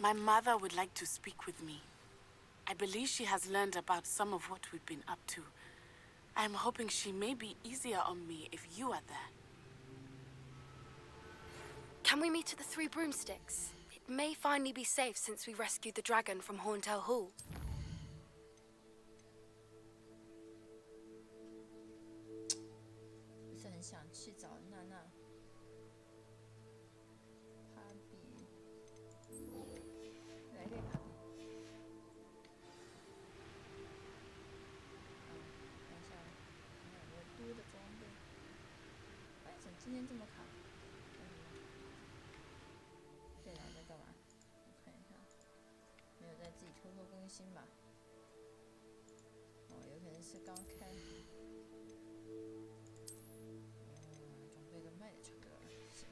My mother would like to speak with me. I believe she has learned about some of what we've been up to. I'm hoping she may be easier on me if you are there. Can we meet at the Three Broomsticks? It may finally be safe since we rescued the dragon from Horntail Hall. 不是很想去找娜娜。帕比，来个卡。看一下有没有多的装备。哎，怎么今天这么卡？电脑在干嘛？我看一下，没有在自己偷偷更新吧？哦，有可能是刚开。装备都卖的差不多了，行。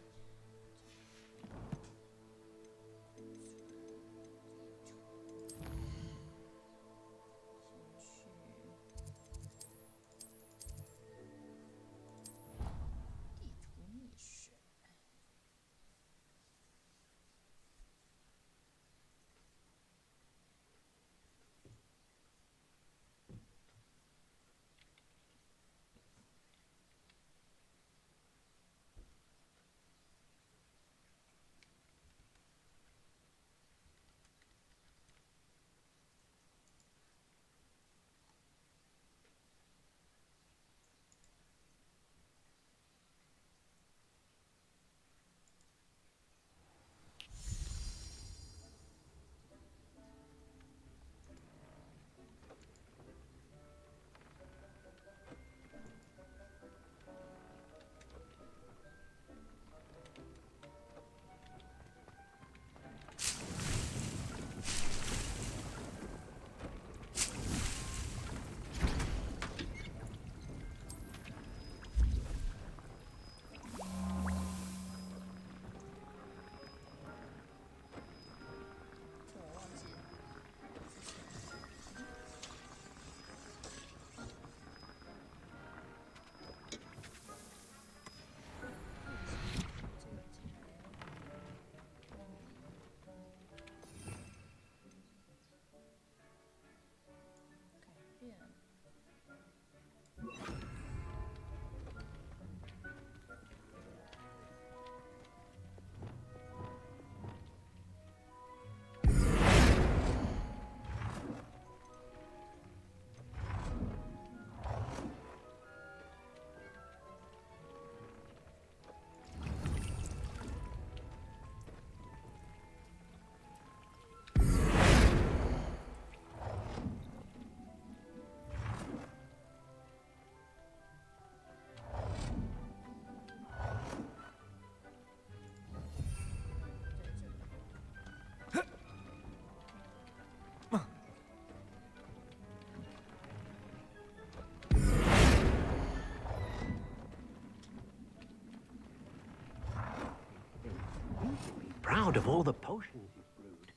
Proud of all the potions you've brewed.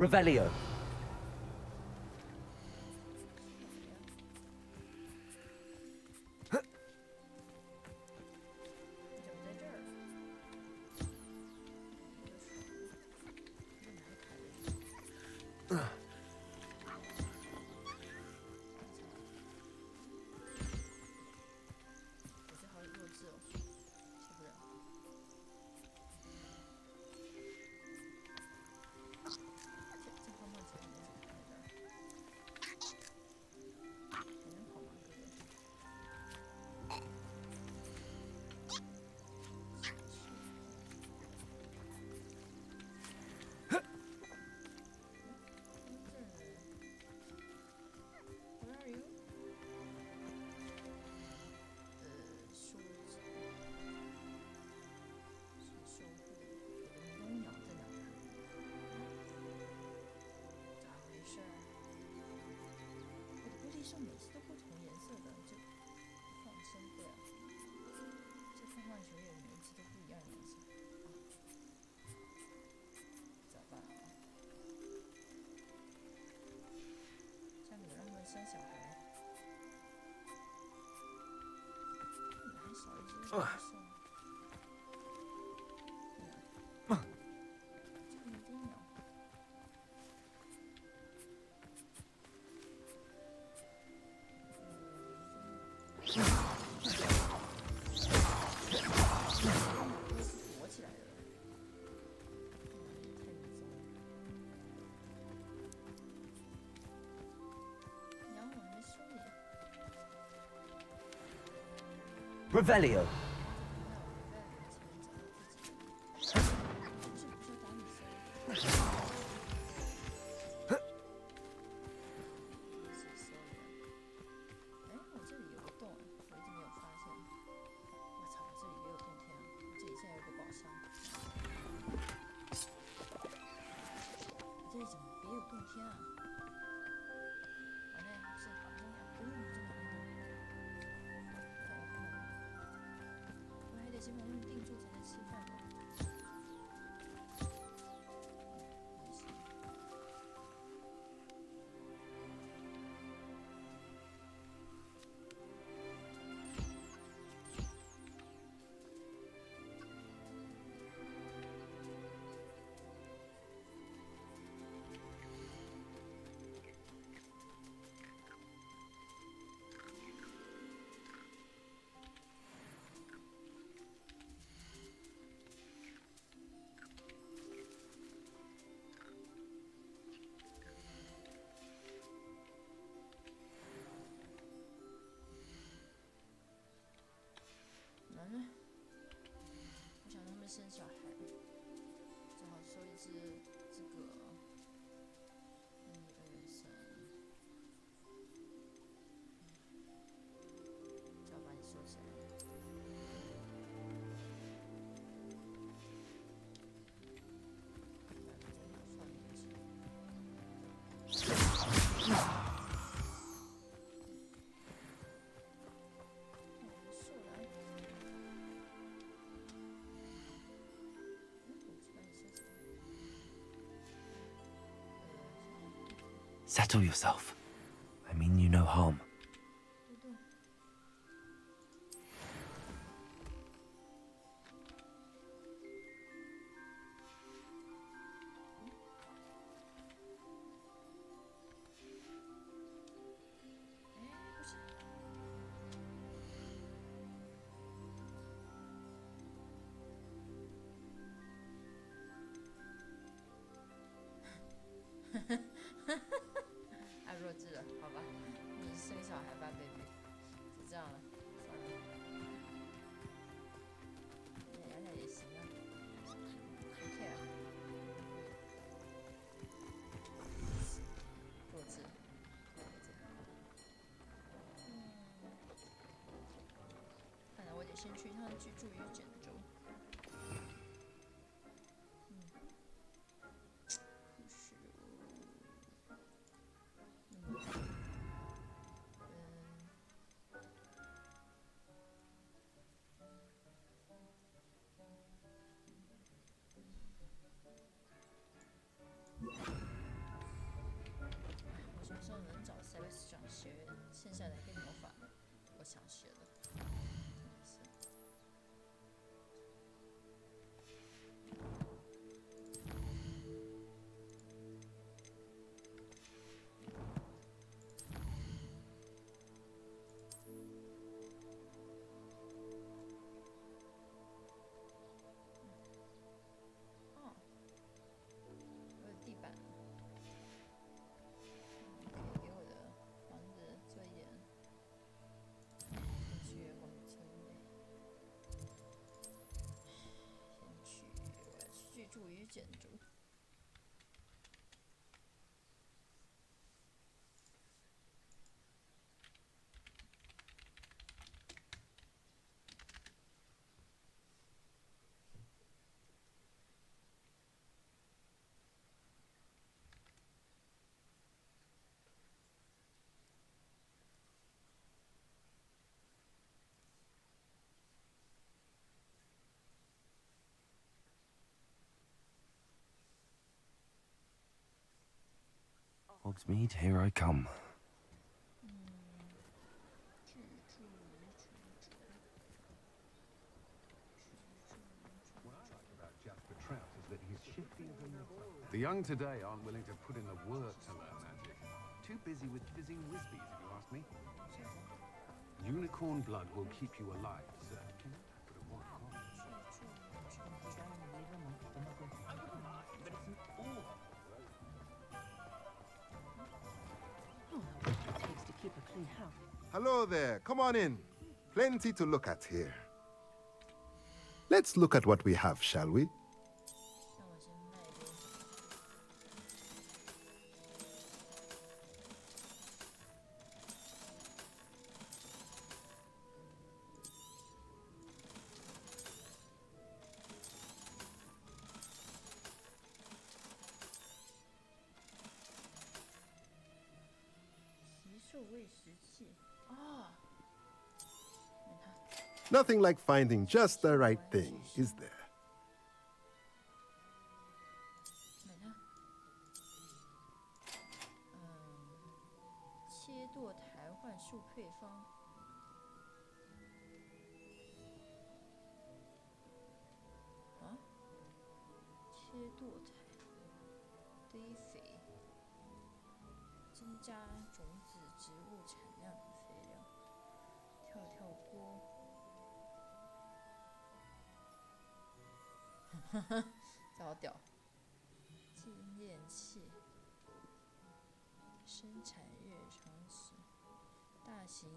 Revelio. 上每次都不同颜色的，这放生对啊，这凤凰球也每一次都不一样颜色啊，咋办啊？这样子让他们生小孩，你还少一只野兽。Revelio. 基本上用定住才能吃饭吧。我想他们生小孩，正好收一只这个，1、2、3，就要把你收起来。Settle yourself. I mean you no harm.弱智了，好吧，你生小孩吧 ，baby， 就这样了，算了，养养也行啊 ，OK 啊，弱智，看来我得先去一趟居住于简州。想写的，真的是。哦，我的地板。可以给我的房子做一点去往前面。先去，我要居住与建筑。Hogsmeade, here I come. 居住与居住。 The young today aren't willing to put in the work to learn magic. Too busy with fizzing whizbees, if you ask me. Unicorn blood will keep you alive, sir. But at what cost? Hello there. Come on in. Plenty to look at here. Let's look at what we have, shall we? 那我先卖一点。奇兽喂食器。哦。买它。 Nothing like finding just the right thing, is there? 买它。切剁台幻术配方。啊？切剁台，堆肥，增加种子植物产量的肥料，跳跳锅。这好屌！纪念器，生产日常使，大型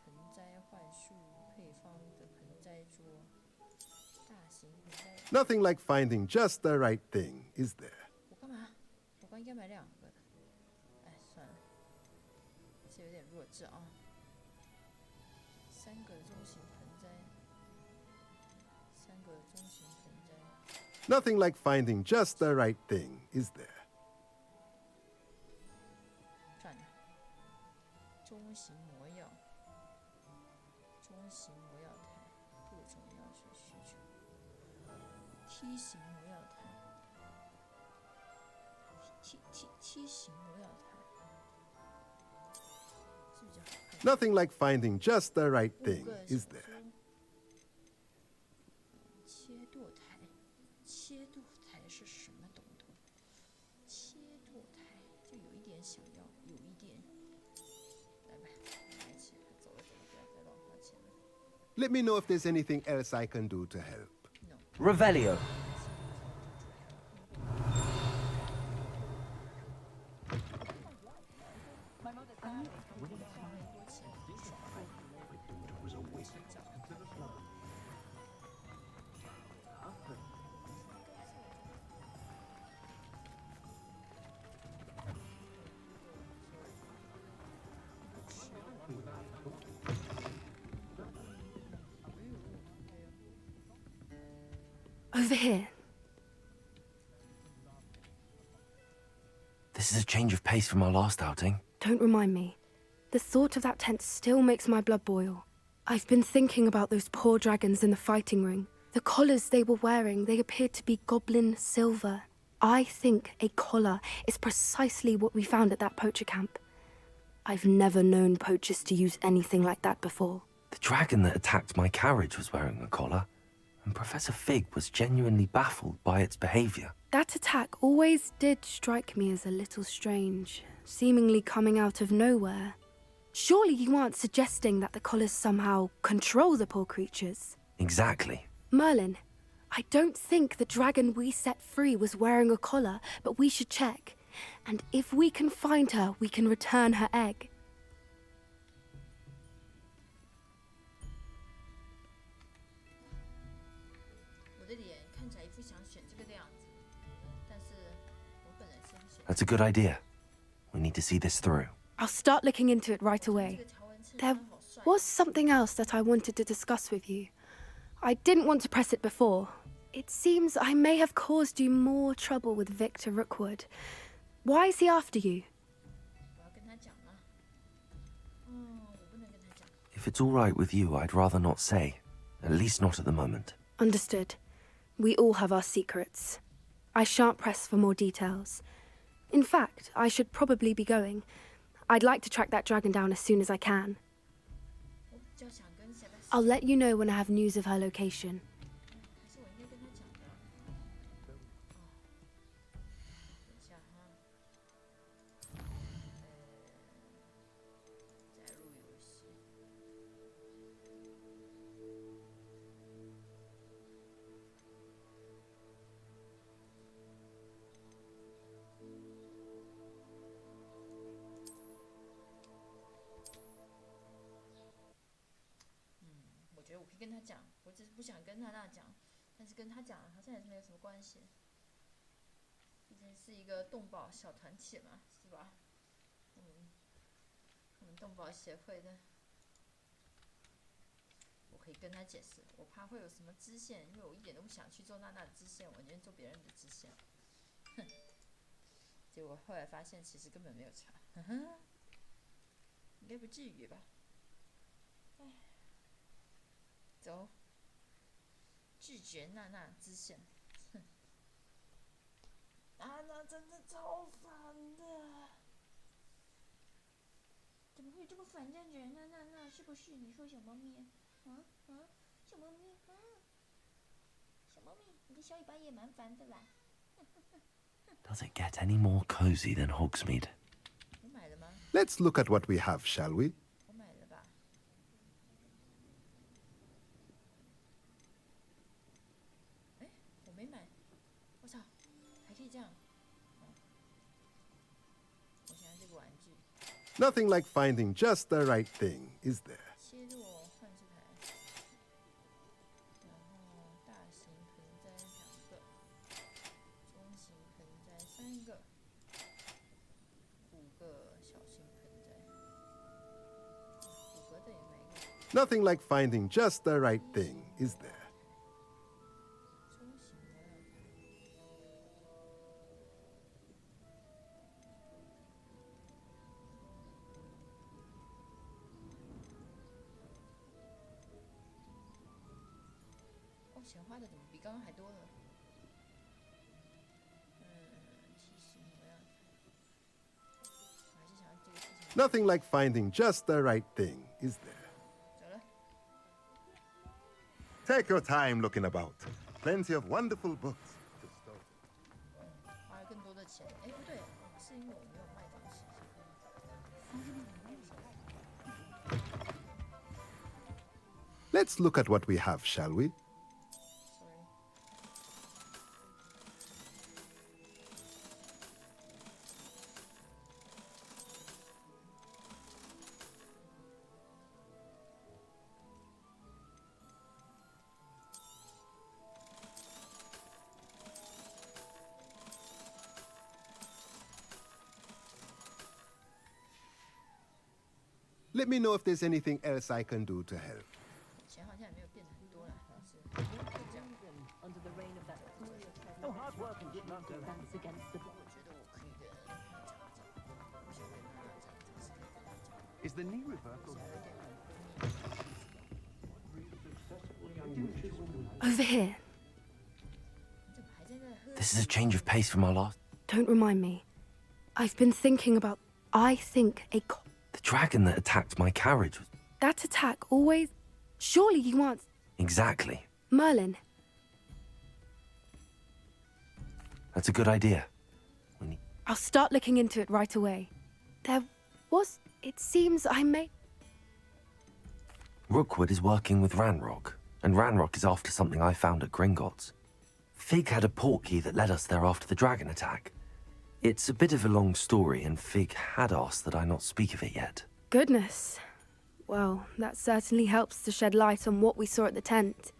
盆栽幻术配方的盆栽桌，大型盆栽。Nothing like finding just the right thing, is there? 我干嘛？我刚应该买2个的。哎，算了，这有点弱智啊。3个中型盆栽，3个中型盆栽。 Nothing like finding just the right thing, is there? 算了，中型魔药，中型魔药台，各种药水需求。梯形魔药台，梯形魔药台，这比较好看。 Nothing like finding just the right 5 thing, 个 is 小 there? 猪。切剁台，切剁台是什么东东？切剁台就有一点想要，有一点。来吧，买起来，走了，不要再乱花钱了。 Let me know if there's anything else I can do to help. No。 Revelio. Over here. This is a change of pace from our last outing. Don't remind me. The thought of that tent still makes my blood boil. I've been thinking about those poor dragons in the fighting ring. The collars they were wearing, they appeared to be goblin silver. I think a collar is precisely what we found at that poacher camp. I've never known poachers to use anything like that before. The The dragon that attacked my carriage was wearing a collar, and Professor Fig was genuinely baffled by its behavior. That attack always did strike me as a little strange, seemingly coming out of nowhere. Surely you aren't suggesting that the collars somehow control the poor creatures? Exactly. Merlin, I don't think the dragon we set free was wearing a collar, but we should check. And if we can find her, we can return her egg. 我的脸看起来一副想选这个的样子，但是我本来是要选。 That's a good idea. We need to see this through. I'll start looking into it right away. 这个条纹衬 There 衫好帅。 was something else that I wanted to discuss with you. I didn't want to press it before. It seems I may have caused you more trouble with Victor Rookwood. Why is he after you? 我要跟他讲吗？我不能跟他讲。 If it's all right with you, I'd rather not say. At least not at the moment. Understood. We all have our secrets. I shan't press for more details. In fact, I should probably be going. I'd like to track that dragon down as soon as I can. 我比较想跟谁来？ I'll let you know when I have news of her location. 还是我应该跟他讲的？等一下哈。载入游戏。我觉得我可以跟他讲，我只是不想跟娜娜讲，但是跟他讲好像也是没有什么关系。毕竟是一个动保小团体嘛，是吧？我们动保协会的，我可以跟他解释，我怕会有什么支线，因为我一点都不想去做娜娜的支线，我宁愿做别人的支线。哼，结果后来发现其实根本没有差，应该不至于吧？哎。走，拒绝娜娜支线。哼，娜娜真的超烦的。怎么会有这么烦的人呢？娜娜是不是？你说小猫咪？小猫咪，小猫咪，你的小尾巴也蛮烦的啦。Does it get any more cozy than Hogsmeade? 我买了吗？ Let's look at what we have, shall we? 我买了吧。哎，我没买。我操，还可以这样。我想要这个玩具。 Nothing like finding just the right thing, is there? 切入换这台，然后大型盆栽2个，中型盆栽3个，5个小型盆栽，5个的也买一个， Nothing like finding just the right thing, is there? 中型的要钱花的怎么比刚刚还多了？其实我要，我还是想要这个事情。 Nothing like finding just the right thing, is there? 走了。 Take your time looking about. Plenty of wonderful books to stow. 花了更多的钱。哎，不对，是因为我没有卖东西。Let's look at what we have, shall we? Sorry。 Let me know if there's anything else I can do to help. 钱好像也没有变得很多了，好像是就这样。 under the reign of that so hard work and did not advance against the 我觉得我可以跟他讲我想跟他讲，这个是可以跟他讲。 Is the knee reversal? 有点很闺蜜。 Over here. 你怎么还在那喝？ This is a change of pace from our last. Don't remind me. I've been thinking about. I think The dragon that attacked my carriage was. that attack always. Surely you aren't... Exactly. Merlin. That's a good idea. We need... I'll start looking into it right away. There was... It seems I may... Rookwood is working with Ranrock, and Ranrock is after something I found at Gringotts. Fig had a portkey that led us there after the dragon attack. It's a bit of a long story, and Fig had asked that I not speak of it yet. Goodness. Well, that certainly helps to shed light on what we saw at the tent.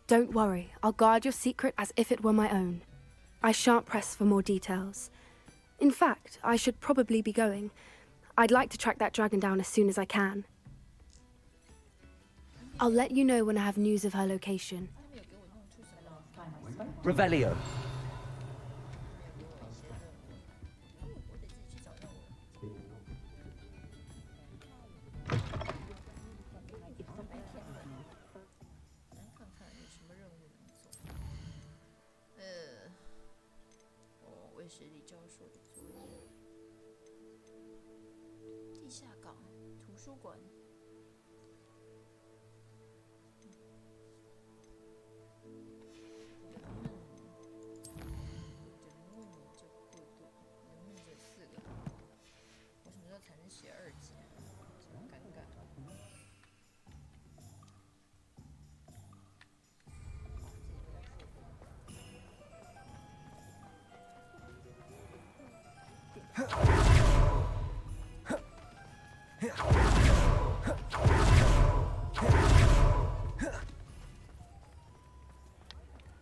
Don't worry, I'll guard your secret as if it were my own. I shan't press for more details. In fact, I should probably be going. I'd like to track that dragon down as soon as I can. I'll let you know when I have news of her location. Revelio. 卫士理教授的作业。地下港图书馆。我什么时候才能写2级？真尴尬。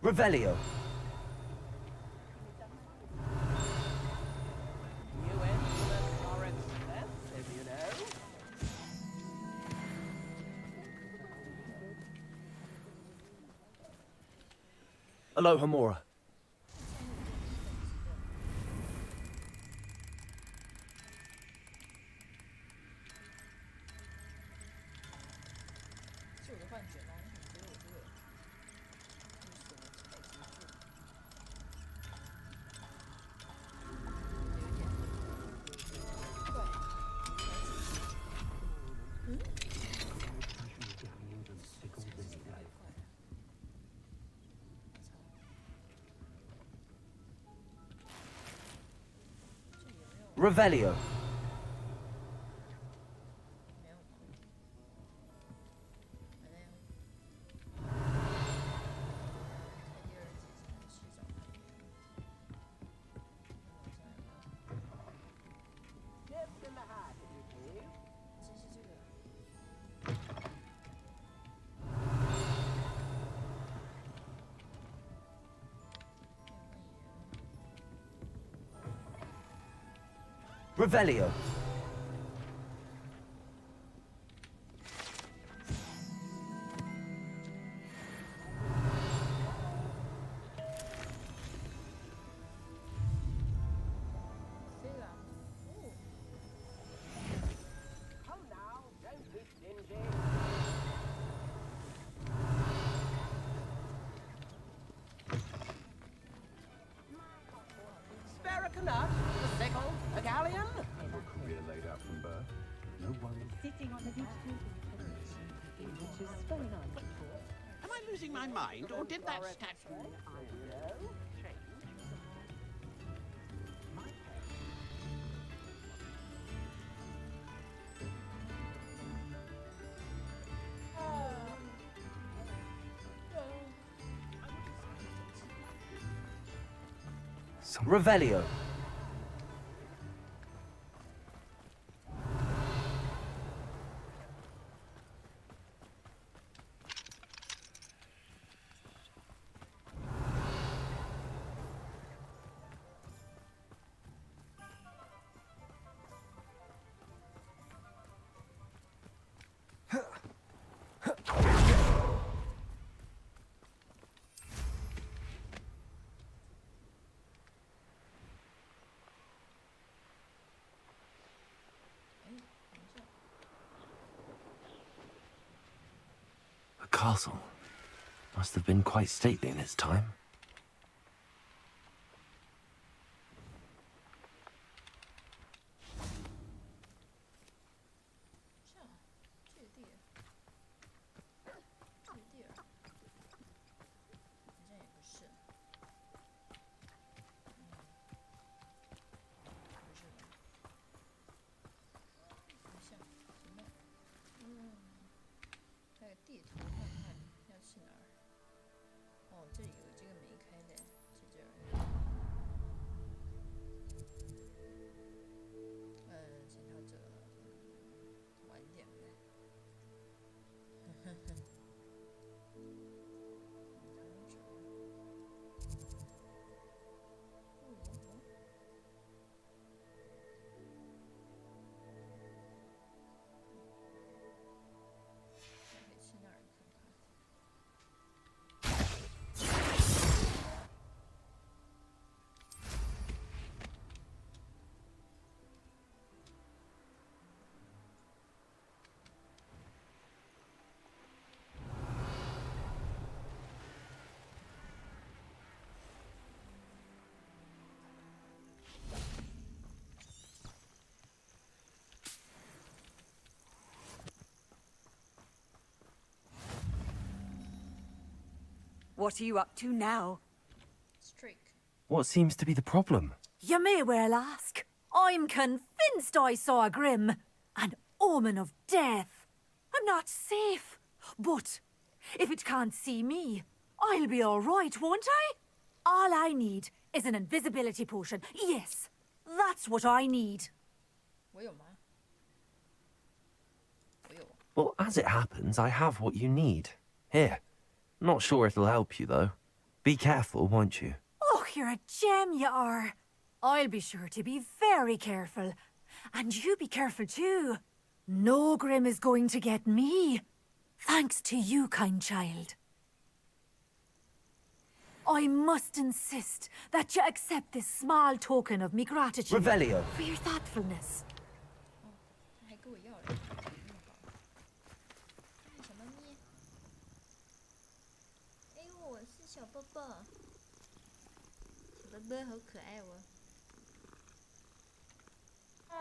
Revelio. Aloha Mora. Revelio. Revelio. A galleon? Career laid out from birth. No one. Sitting on the beach table, which is very nice. Am I losing my mind, or did that stat... Revelio. The castle must have been quite stately in its time. What are you up to now? Streak. What seems to be the problem? You may well ask. I'm convinced I saw a grim, an omen of death. I'm not safe, but if it can't see me, I'll be all right, won't I? All I need is an invisibility potion. Yes, that's what I need. 我有吗？我有。 Well, as it happens, I have what you need. Here. Not sure it'll help you, though. Be careful, won't you? Oh, you're a gem, you are. I'll be sure to be very careful. And you be careful too. No grim is going to get me. Thanks to you, kind child. I must insist that you accept this small token of me gratitude. Revelio. For your thoughtfulness. 哦，他还跟我要了，用好。干什么咪？哎呦，我是小抱抱，小宝宝好可爱哦。啊。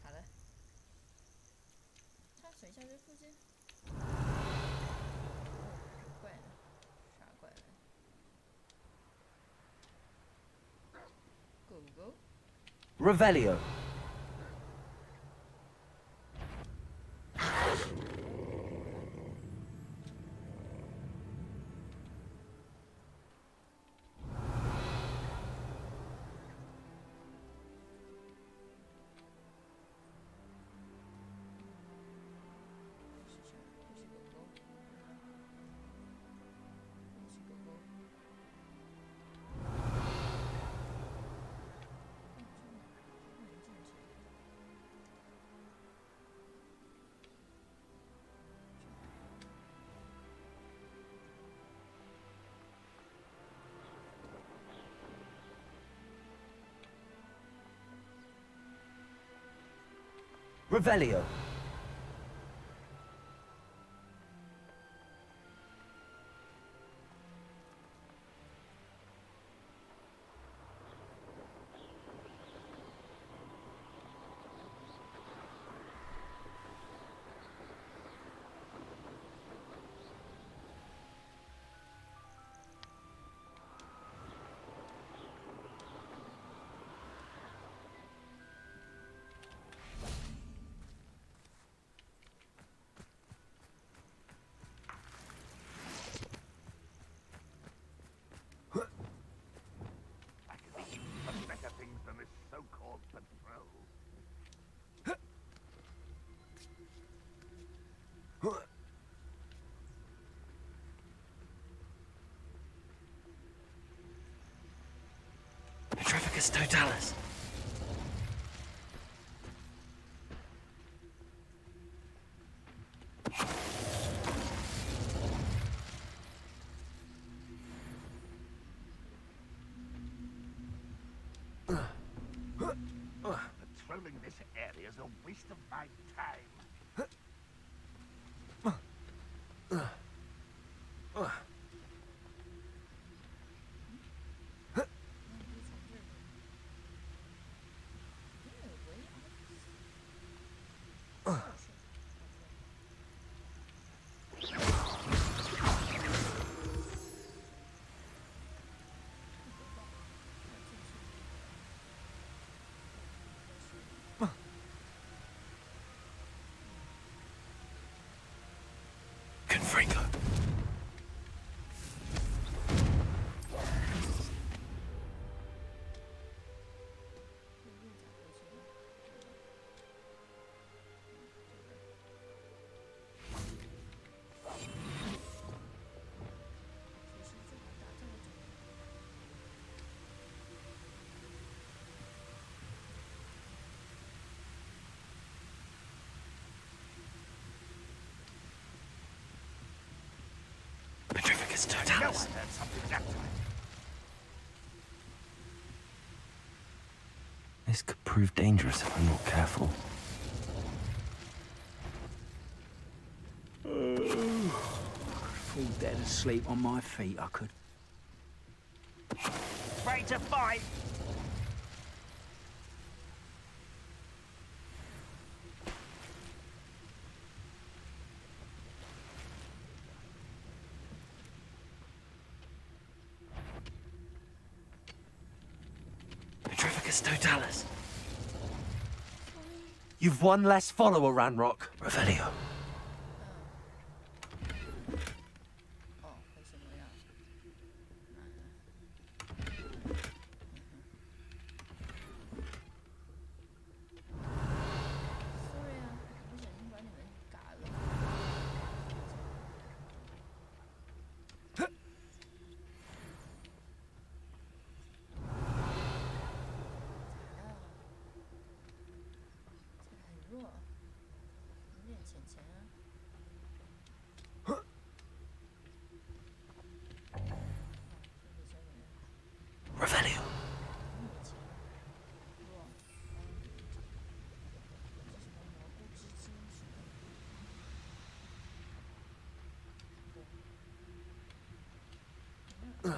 好了。插水下这附近。怪了，啥怪了 ？Go go。 Revelio. Revelio. Better things than this so-called patrol. Petrificus totalis. Patrolling this area is a waste of my time. Confringo. Petrificus No totalis. one heard something that time. This could prove dangerous if I'm not careful. Fall dead asleep on my feet, I could. Ready to fight? Returnus Totalis. You've one less follower, Ranrock. Revelio. 哦，会什么样？sorry 啊，不小心把你们嘎了。很弱，有点浅浅啊。Revelio. 弱。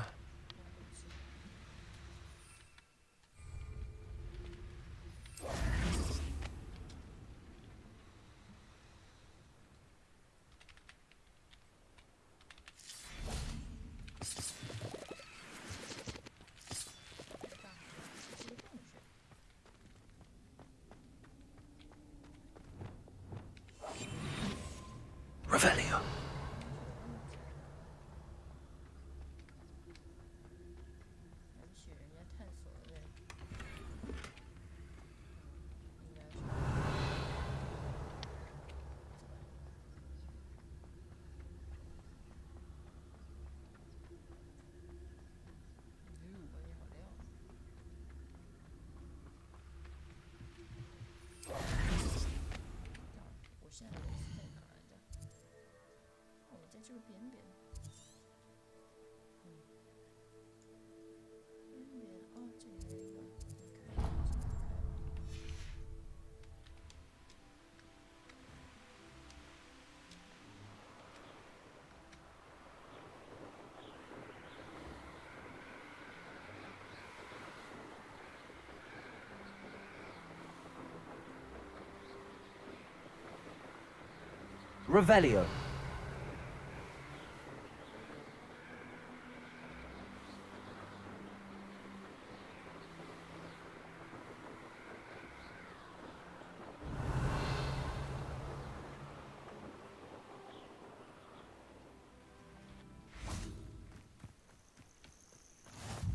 Revelio. 还不许人家探索嘞。应该是。我也好亮。我现在是在哪来着？哦，我在这个边边。边边哦，这里还有一个，你看，Revelio.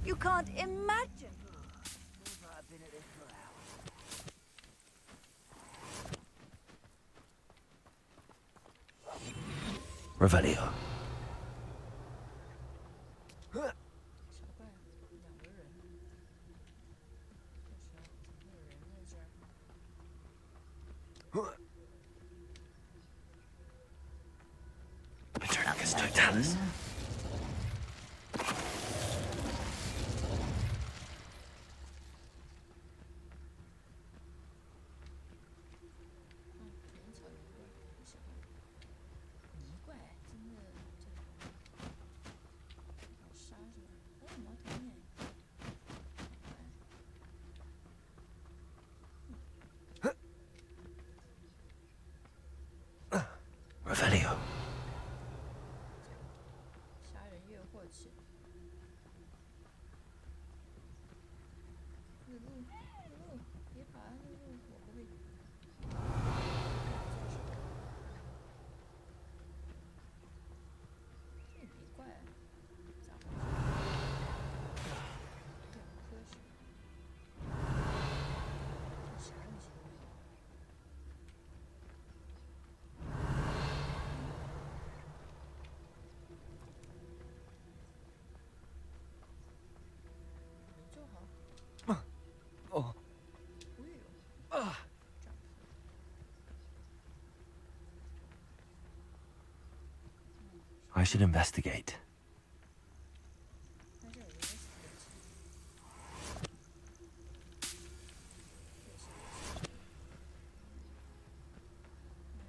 You can't imagine. Revelio. 小怪，两个人，这时候怎么会有人在这儿？ Returnus Totalis. 田草泥怪，不喜欢。泥怪，真的这好杀是吧？哦，毛头呢？Revelio. 杀人越货气。日路，日路，别爬日路，我不会。这也别怪，咋回事？有点不科学。这啥东西都好。 坐好。哦。哎呦。I should investigate. 那这有一个死的气。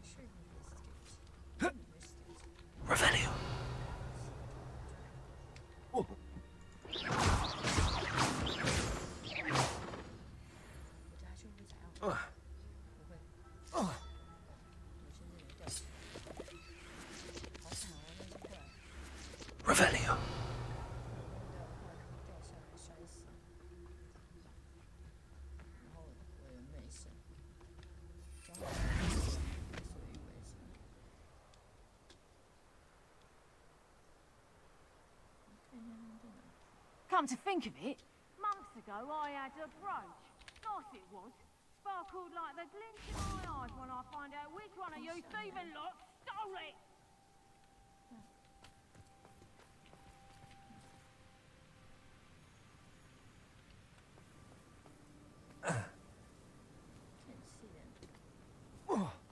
是 investigate。Revelio. 哦。 Revelio. Come to think of it, Months ago, I had a brooch. Nice it was. Sparkled like the glint in my eyes when I find out which one of you thieving lot stole it.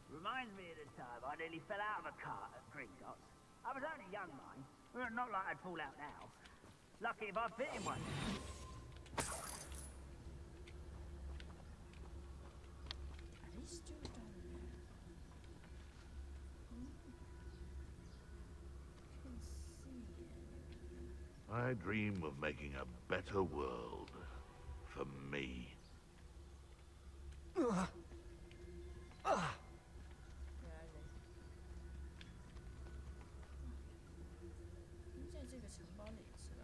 Reminds me of the time I nearly fell out of a cart at Gringotts. I was only young, mind. Well, not like I'd fall out now. Lucky if I fit in one. Are they still down there? Can't see it. I dream of making a better world for me. 在这个城堡里是吧？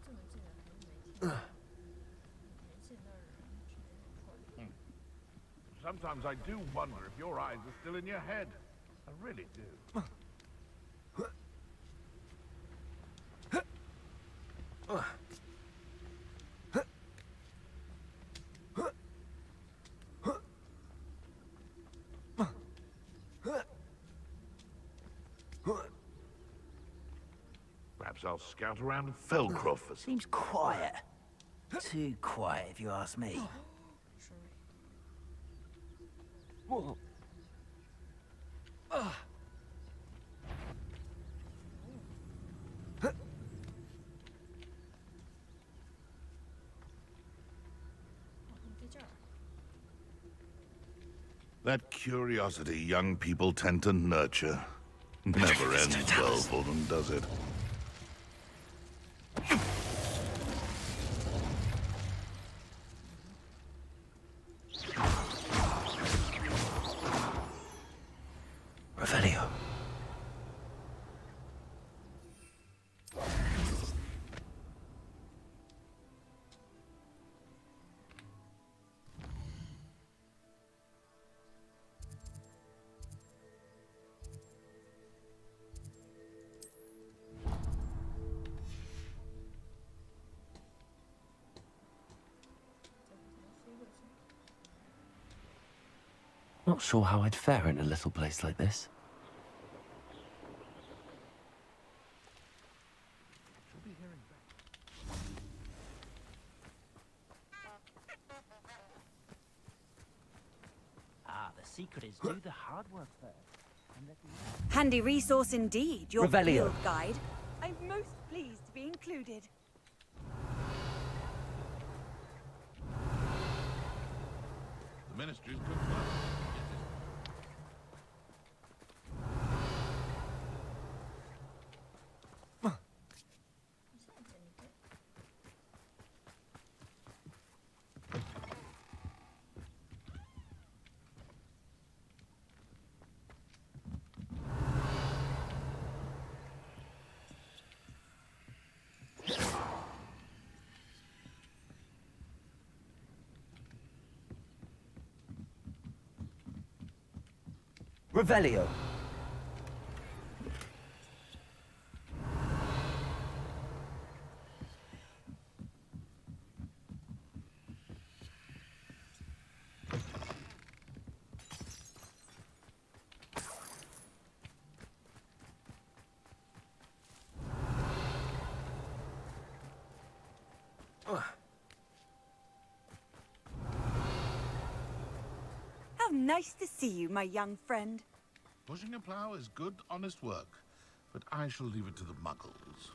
这么近了还没听，没见到人，觉得有点怪。Sometimes I do wonder if your eyes are still in your head. I really do. Perhaps I'll scout around Felcroft for some... Seems quiet. Too quiet, if you ask me. Whoa. That curiosity young people tend to nurture never ends well for them, does it? Revelio. Not sure how I'd fare in a little place like this. Ah, the secret is do the hard work first. And let the... handy resource indeed, your Revelio. field guide. I'm most pleased to be included. The ministry's good luck. Revelio. How nice to see you, my young friend. Pushing a plough is good, honest work, but I shall leave it to the muggles.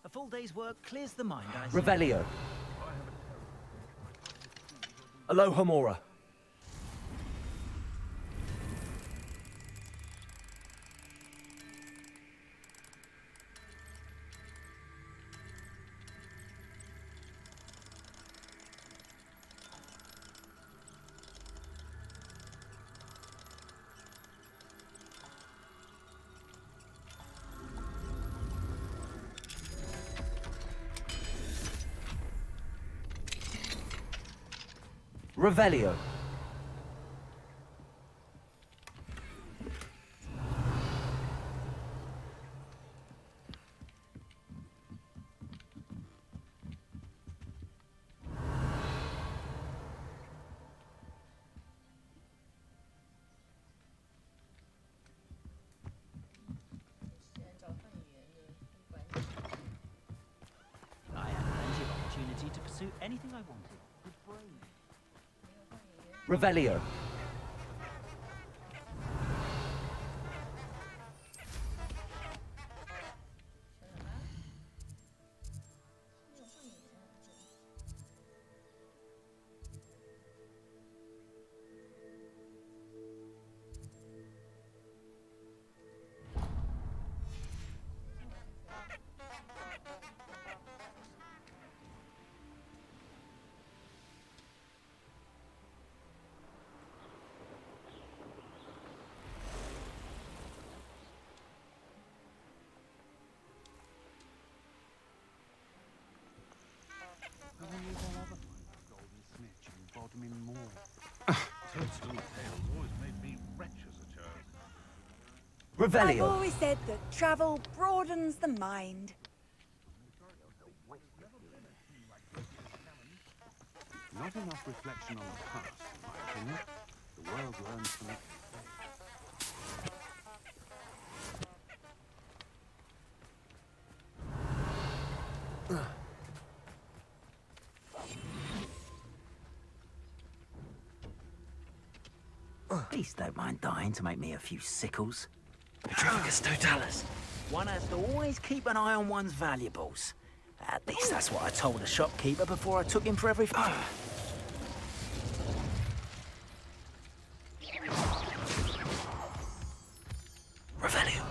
A full day's work clears the mind, I say. Revelio. Aloha Mora. Revelio. I had plenty of opportunity to pursue anything I wanted with brains. Revelio. Bodmin Moor. Toadstool tales always made me wretch as a child. I've Revelio. always said that travel broadens the mind. Not enough reflection on the past, in my opinion. The world learns from it. Please don't mind dying to make me a few sickles. Petrificus totalis. One has to always keep an eye on one's valuables. At least that's what I told the shopkeeper before I took him for everything. Revelio.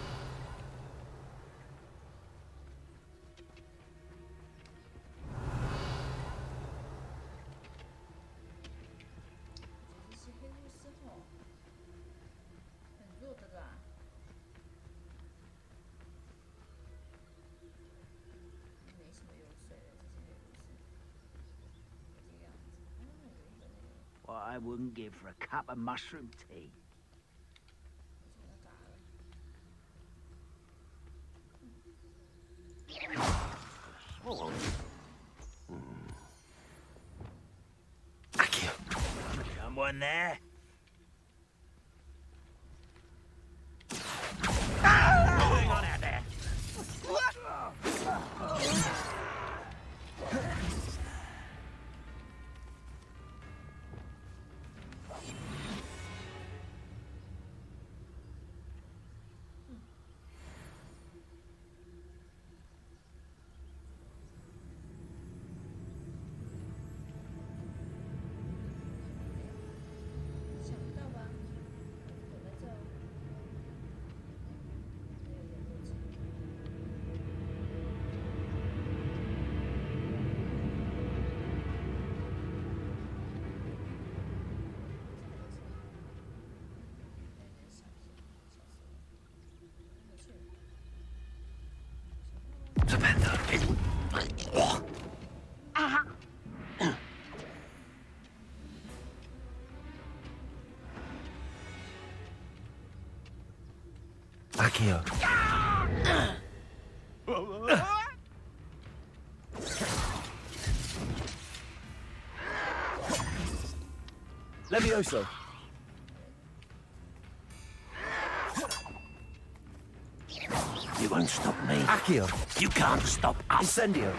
What I wouldn't give for a cup of mushroom tea. Accio. Someone there? What's going on out there? Accio. Levioso. You won't stop me. Accio. You can't stop us. Incendio.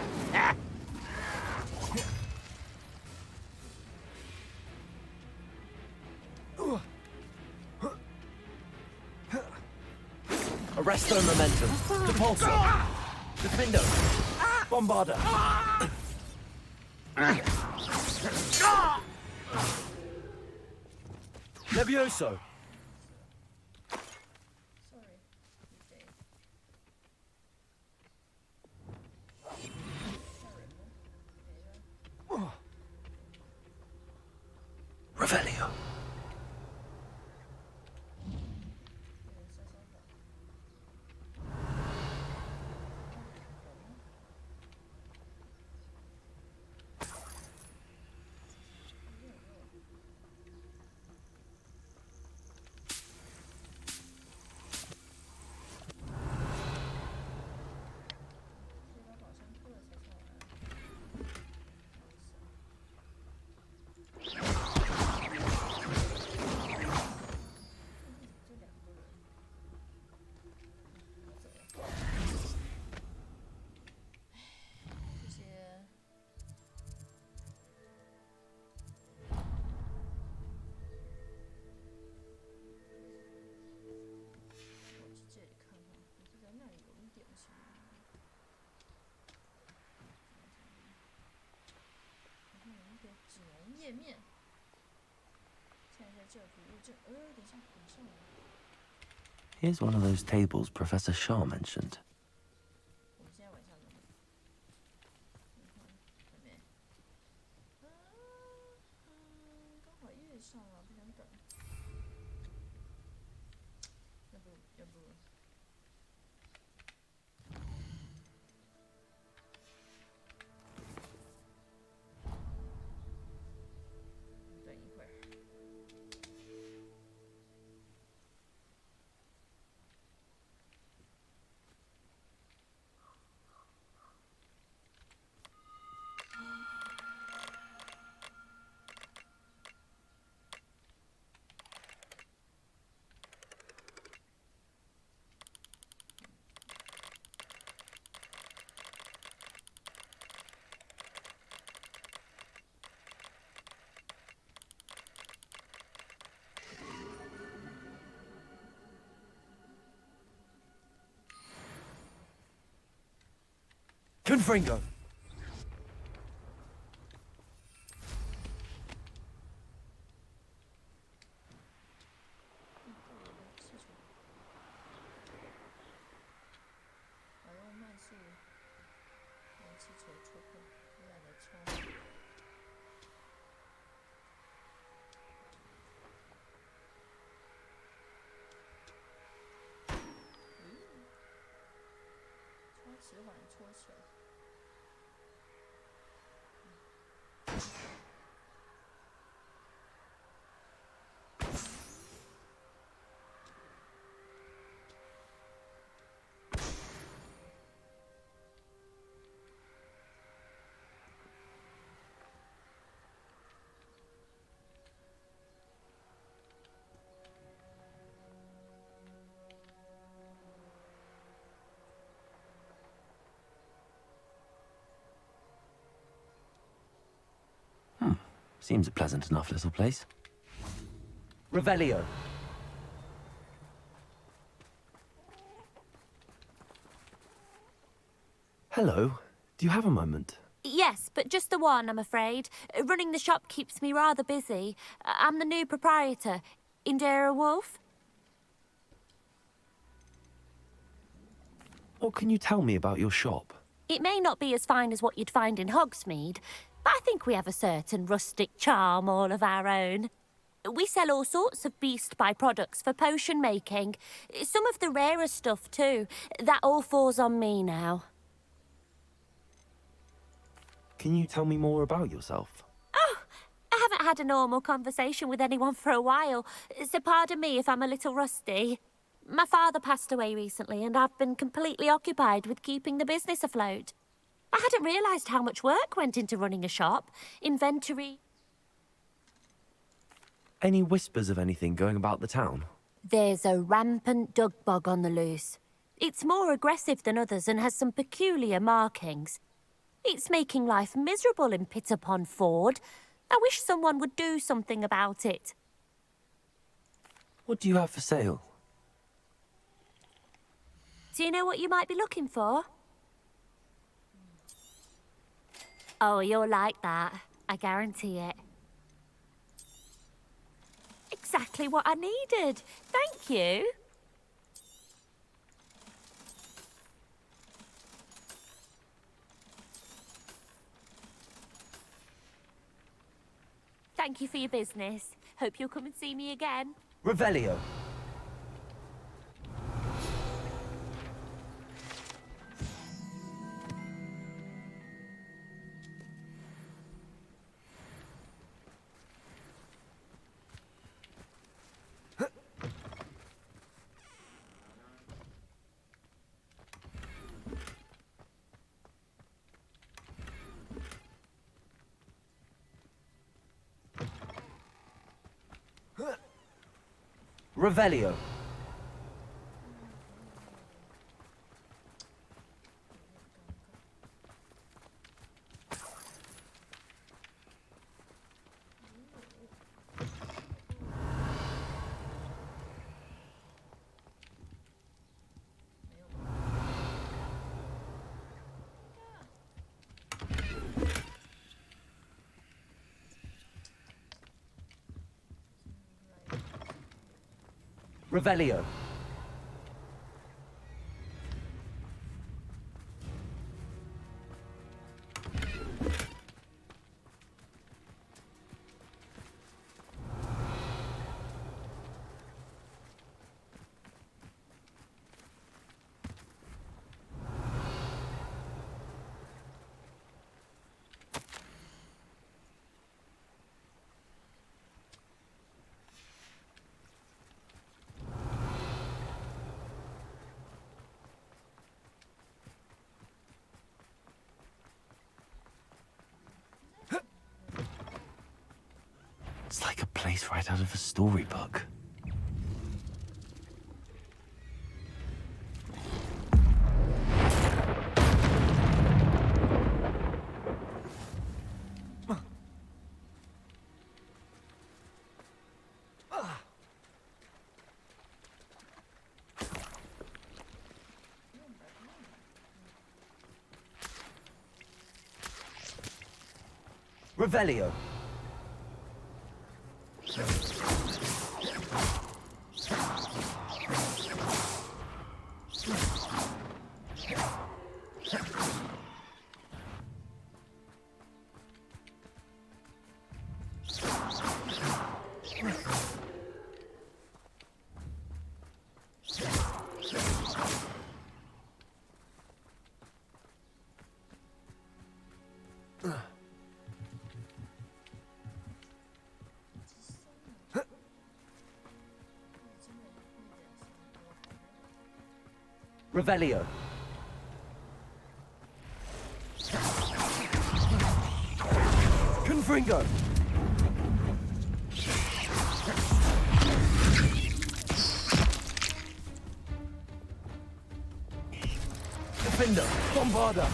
Arresto momentum. Depulso. Defindo. Bombarda. Levioso. Revelio. 页面。看一下这图，这有点像很像。 Here's one of those tables Professor Shaw mentioned. 我们现在晚上弄。还没。刚好月上了，不想等。要不。 等一会儿。Confringo. 我用慢速燃气球戳破，黑暗的窗。超迟缓搓球。 Seems a pleasant enough little place. Revelio. Hello. Do you have a moment? Yes, but just the one, I'm afraid. Running the shop keeps me rather busy. I'm the new proprietor, Indira Wolf. What can you tell me about your shop? It may not be as fine as what you'd find in Hogsmeade, but I think we have a certain rustic charm all of our own. We sell all sorts of beast by-products for potion making. Some of the rarer stuff, too. That all falls on me now. Can you tell me more about yourself? Oh, I haven't had a normal conversation with anyone for a while, so pardon me if I'm a little rusty. My father passed away recently, and I've been completely occupied with keeping the business afloat. I hadn't realised how much work went into running a shop. Inventory. Any whispers of anything going about the town? There's a rampant dug bug on the loose. It's more aggressive than others and has some peculiar markings. It's making life miserable in Pitterpond Ford. I wish someone would do something about it. What do you have for sale? Do you know what you might be looking for? Oh, you'll like that. I guarantee it. Exactly what I needed. Thank you. Thank you for your business. Hope you'll come and see me again. Revelio. Revelio. Revelio. It's like a place right out of a storybook. Revelio. Revelio. Confringo. Defender. Bombarda.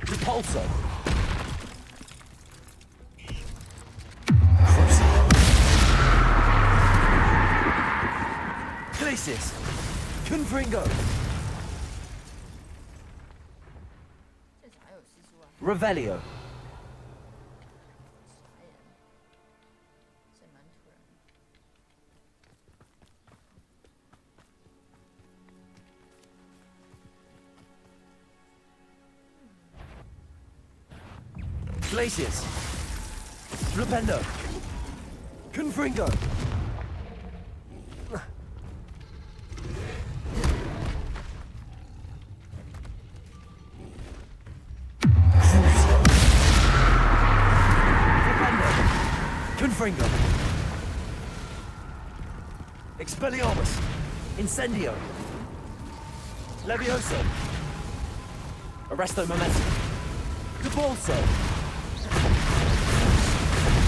Repulsor. Glacis. Confringo. 这咋有蜘蛛啊？ Revelio. 傻眼，这蛮突然的。Glacis. Rependo. Confringo. Confringo. Expelliarmus. Incendio. Levioso. Arresto Momentum. Cabalso.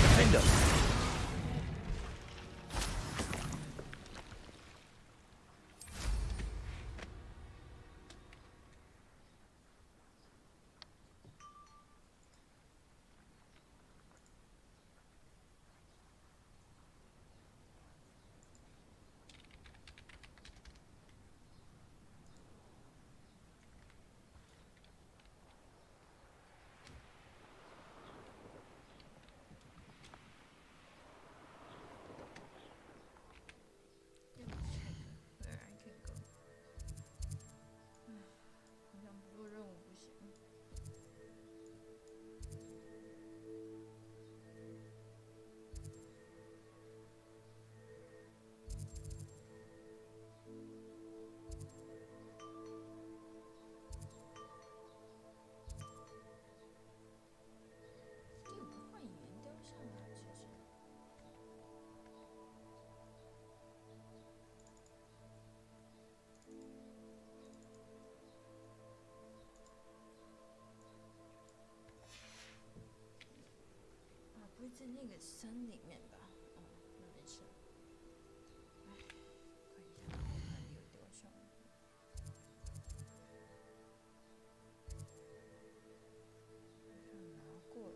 Defender. Where I can go. 好像不做任务不行。这有个幻影岩雕像啊，其实。啊，不会在那个山里面吧？哦，那没事。哎，看一下哪里有雕像。好像拿过了。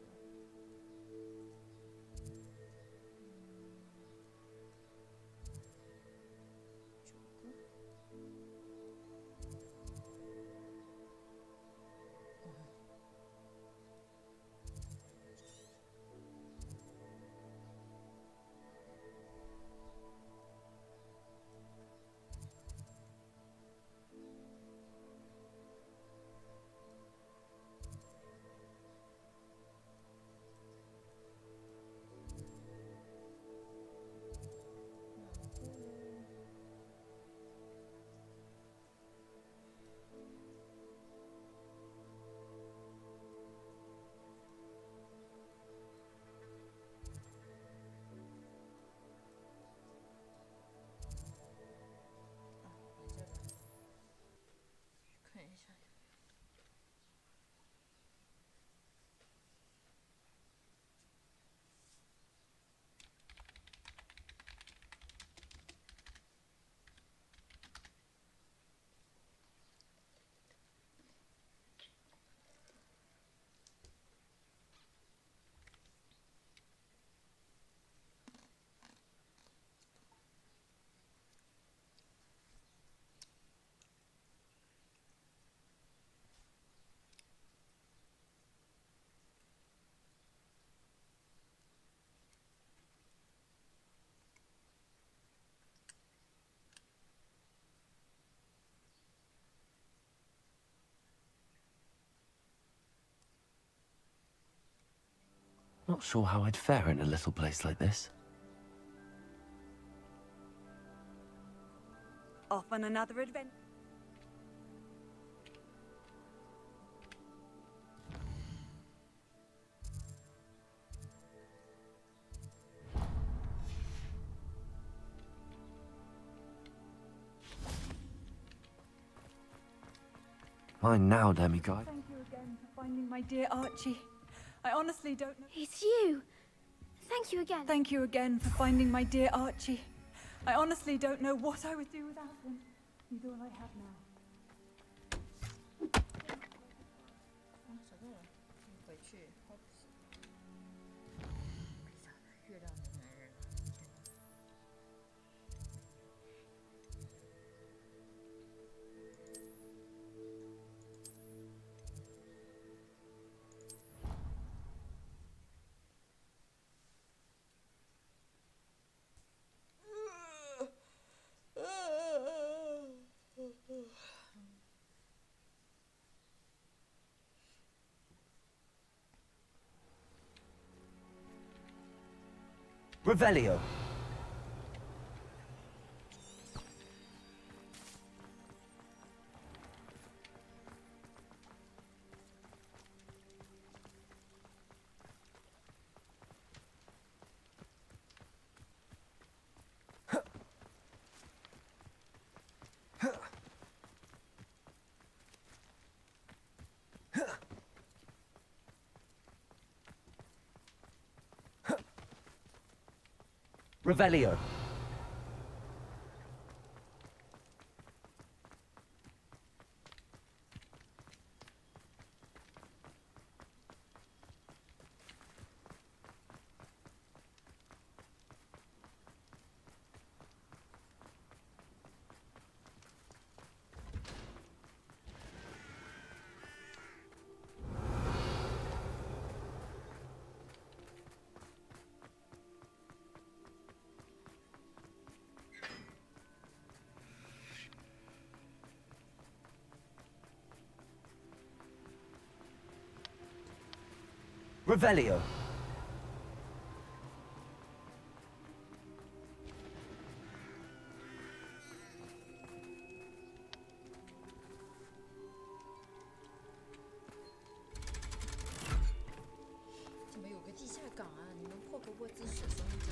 9个。Not sure how I'd fare in a little place like this. Off on another adventure. Mine now, demiguise. Thank you again for finding my dear Archie. I honestly don't know. It's you. Thank you again. Thank you again for finding my dear Archie. I honestly don't know what I would do without him. He's all I have now. 找到了，回去。月亮的男人啊！ Revelio. Revelio. Revelio. 怎么有个地下港啊？你们破格沃兹水生者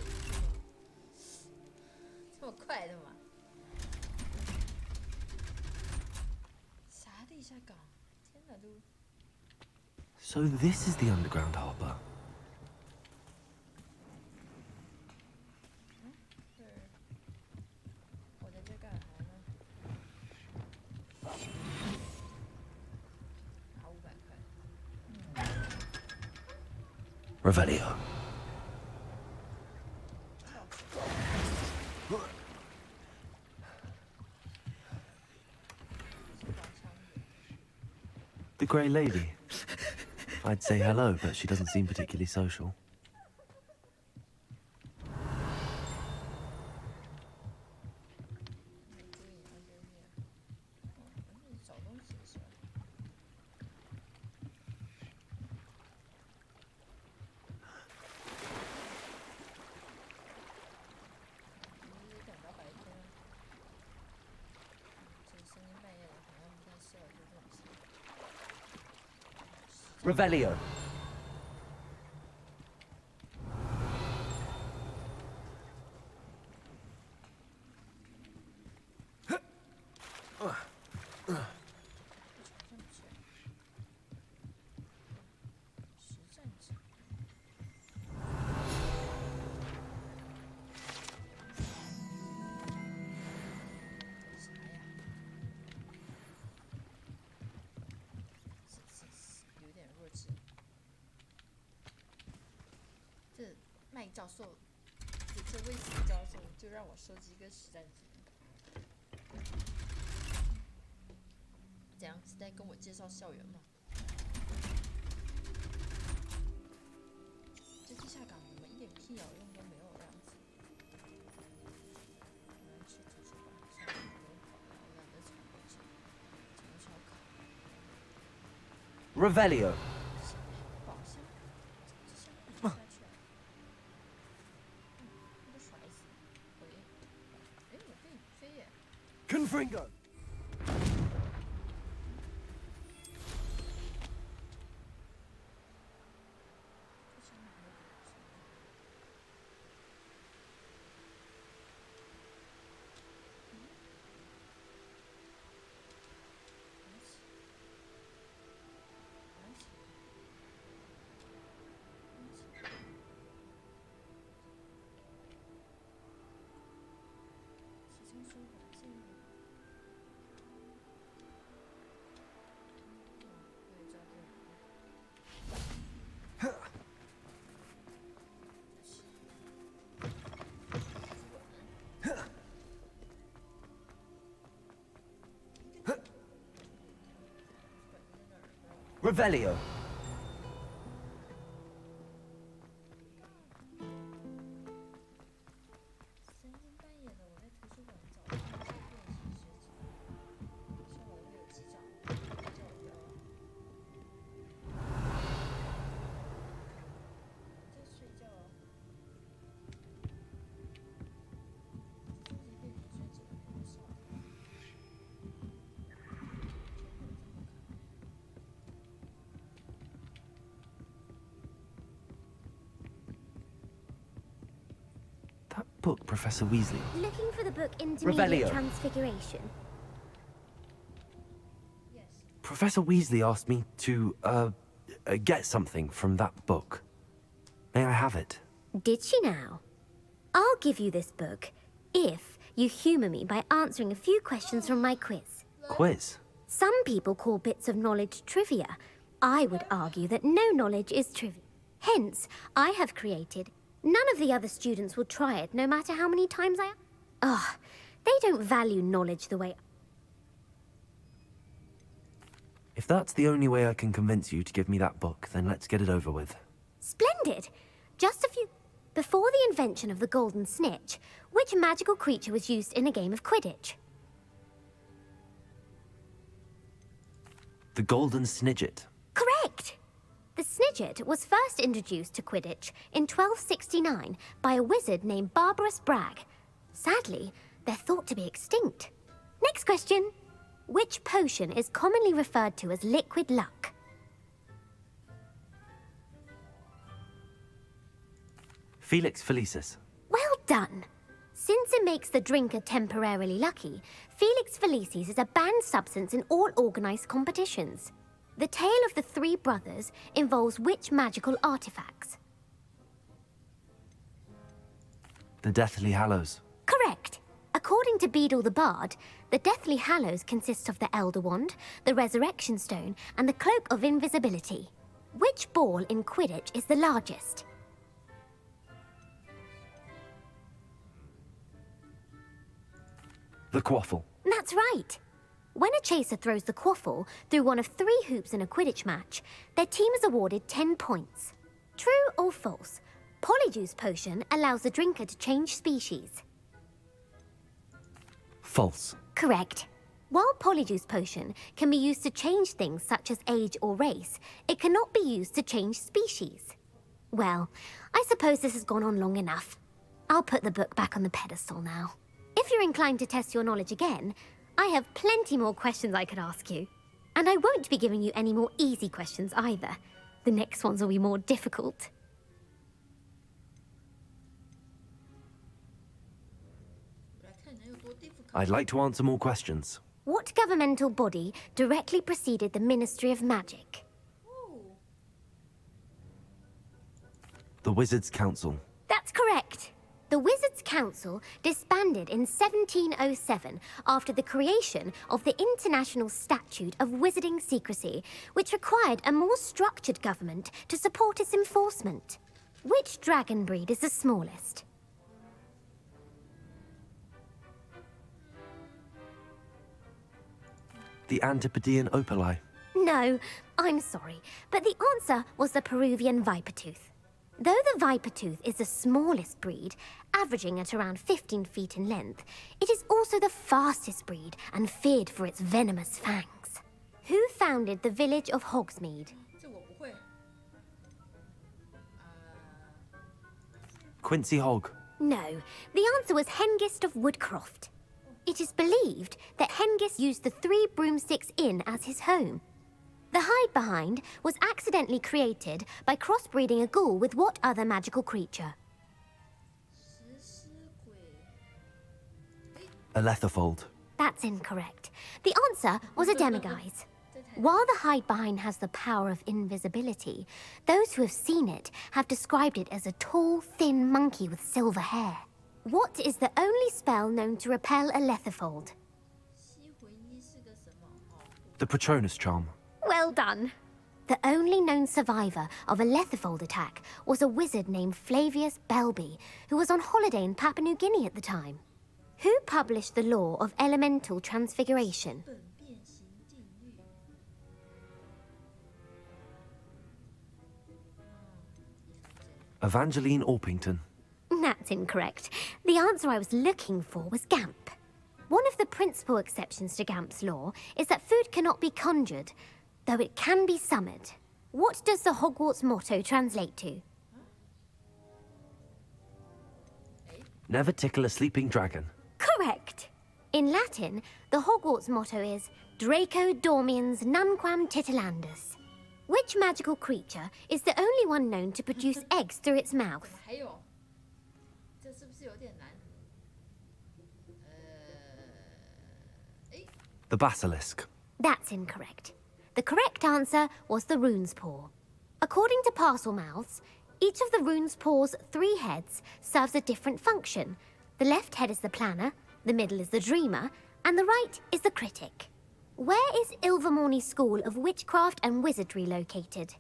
这么快的吗？啥地下港？天哪，都。 So this is the underground harbour. 对，我在这干啥呢？拿500块。Revelio. The Grey Lady. I'd say hello, but she doesn't seem particularly social. Revelio.这麦教授，这威斯教授就让我收集一个实战机。怎样？是在跟我介绍校园吗？这地下港怎么一点屁鸟用都没有的样子？我们去图书馆，上面不用跑了，我懒得查过去。怎么烧烤 Revelio. 宝箱，这箱子下去。Fringo! Revelio. That book, Professor Weasley. Looking for the book Intermediate Revelio. Transfiguration. Professor Weasley asked me to, get something from that book. May I have it? Did she now? I'll give you this book if you humour me by answering a few questions from my quiz. Quiz? Some people call bits of knowledge trivia. I would argue that no knowledge is trivia. Hence, I have created. None of the other students will try it, no matter how many times I... Ugh, they don't value knowledge the way... If that's the only way I can convince you to give me that book, then let's get it over with. Splendid! Just a few... Before the invention of the golden snitch, which magical creature was used in a game of Quidditch? The Golden Snidget. Correct! The Snidget was first introduced to Quidditch in 1269 by a wizard named Barbarous Bragg. Sadly, they're thought to be extinct. Next question. Which potion is commonly referred to as liquid luck? Felix Felicis. Well done! Since it makes the drinker temporarily lucky, Felix Felicis is a banned substance in all organised competitions. The tale of the three brothers involves which magical artifacts? The Deathly Hallows. Correct. According to Beadle the Bard, the Deathly Hallows consists of the Elder Wand, the Resurrection Stone, and the Cloak of Invisibility. Which ball in Quidditch is the largest? The Quaffle. That's right. When a chaser throws the quaffle through one of 3 hoops in a Quidditch match, their team is awarded 10 points. True or false? Polyjuice Potion allows the drinker to change species. False. Correct. While Polyjuice Potion can be used to change things such as age or race, it cannot be used to change species. Well, I suppose this has gone on long enough. I'll put the book back on the pedestal now. If you're inclined to test your knowledge again, I have plenty more questions I could ask you. And I won't be giving you any more easy questions either. The next ones will be more difficult. I'd like to answer more questions. What governmental body directly preceded the Ministry of Magic? The Wizards' Council. That's correct. The Wizards' Council disbanded in 1707 after the creation of the International Statute of Wizarding Secrecy, which required a more structured government to support its enforcement. Which dragon breed is the smallest? The Antipodean Opali. No, I'm sorry, but the answer was the Peruvian Vipertooth. Though the Vipertooth is the smallest breed, averaging at around 15 feet in length, it is also the fastest breed and feared for its venomous fangs. Who founded the village of Hogsmeade? Quincy Hogg. No, the answer was Hengist of Woodcroft. It is believed that Hengist used the 3 Broomsticks Inn as his home. The hide-behind was accidentally created by crossbreeding a ghoul with what other magical creature? A letterfold. That's incorrect. The answer was a demiguise. While the hide-behind has the power of invisibility, those who have seen it have described it as a tall, thin monkey with silver hair. What is the only spell known to repel a letterfold? The Patronus charm. Well done. The only known survivor of a letterfold attack was a wizard named Flavius Belby, who was on holiday in Papua New Guinea at the time. Who published the law of elemental transfiguration? Evangeline Orpington. That's incorrect. The answer I was looking for was Gamp. One of the principal exceptions to Gamp's law is that food cannot be conjured, though it can be summoned. What does the Hogwarts motto translate to? Never tickle a sleeping dragon. Correct. In Latin, the Hogwarts motto is Draco dormiens nunquam titilandus. Which magical creature is the only one known to produce eggs through its mouth? The basilisk. That's incorrect. The correct answer was the rune's paw. According to parcel mouths, each of the rune's paw's 3 heads serves a different function. The left head is the planner, the middle is the dreamer, and the right is the critic. Where is Ilvermorny School of Witchcraft and Wizardry located?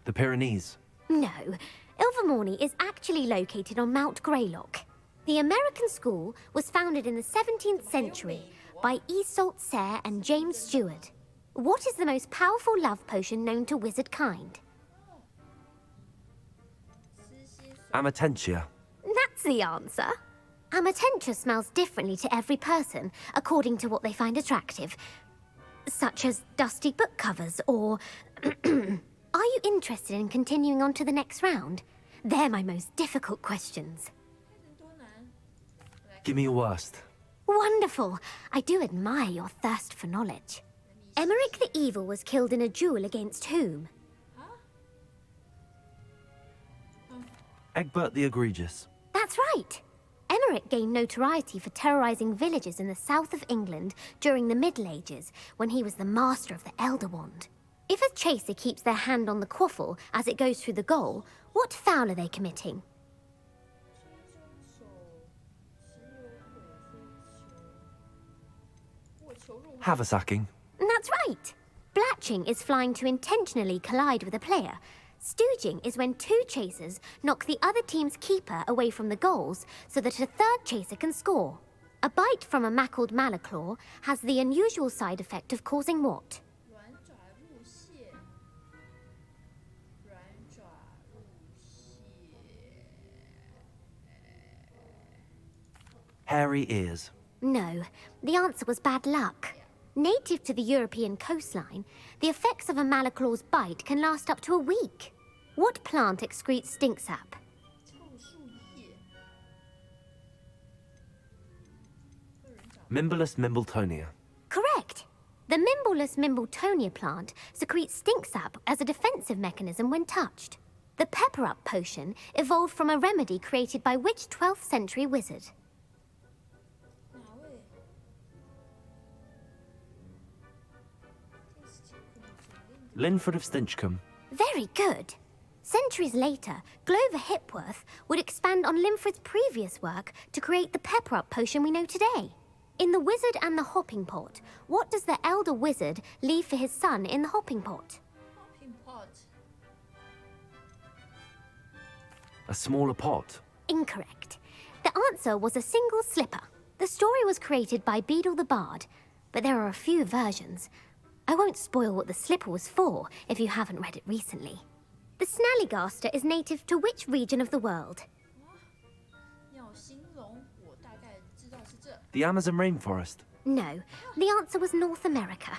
The Pyrenees. No, Ilvermorny is actually located on Mount Greylock. The American school was founded in the 17th century by Iseult Sayre and James Stewart. What is the most powerful love potion known to wizard kind? Amatentia. That's the answer. Amatentia smells differently to every person, according to what they find attractive, such as dusty book covers or... Are you interested in continuing on to the next round? They're my most difficult questions. Give me your worst. Wonderful. I do admire your thirst for knowledge. Emmerich the Evil was killed in a duel against whom? Egbert the Egregious. That's right. Emmerich gained notoriety for terrorizing villages in the south of England during the Middle Ages, when he was the master of the Elder Wand. If a chaser keeps their hand on the quaffle as it goes through the goal, what foul are they committing? Haversacking. That's right. Blatching is flying to intentionally collide with a player. Stooging is when 2 chasers knock the other team's keeper away from the goals so that a 3rd chaser can score. A bite from a mackled malaclaw has the unusual side effect of causing what? Hairy ears. No, the answer was bad luck. Native to the European coastline, the effects of a malaclaw's bite can last up to a week. What plant excretes stink sap? Mimbolus mimbletonia. Correct. The Mimbolus mimbletonia plant secretes stink sap as a defensive mechanism when touched. The pepper-up potion evolved from a remedy created by which 12th century wizard? Linford of Stinchcombe. Very good. Centuries later, Glover Hipworth would expand on Linford's previous work to create the pepper-up potion we know today. In The Wizard and the Hopping Pot, what does the elder wizard leave for his son in the hopping pot? A smaller pot. Incorrect. The answer was a single slipper. The story was created by Beadle the Bard, but there are a few versions. I won't spoil what the slipper was for if you haven't read it recently. The Snallygaster is native to which region of the world? The Amazon rainforest. No, the answer was North America.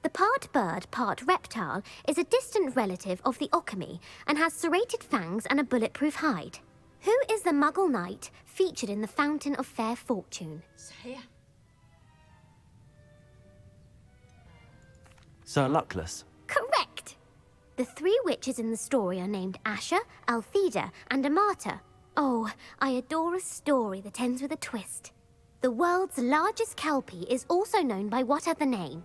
The part bird, part reptile is a distant relative of the Occamy and has serrated fangs and a bulletproof hide. Who is the Muggle knight featured in the Fountain of Fair Fortune? Sir Luckless. Correct! The 3 witches in the story are named Asher, Altheda, and Amata. Oh, I adore a story that ends with a twist. The world's largest kelpie is also known by what other name?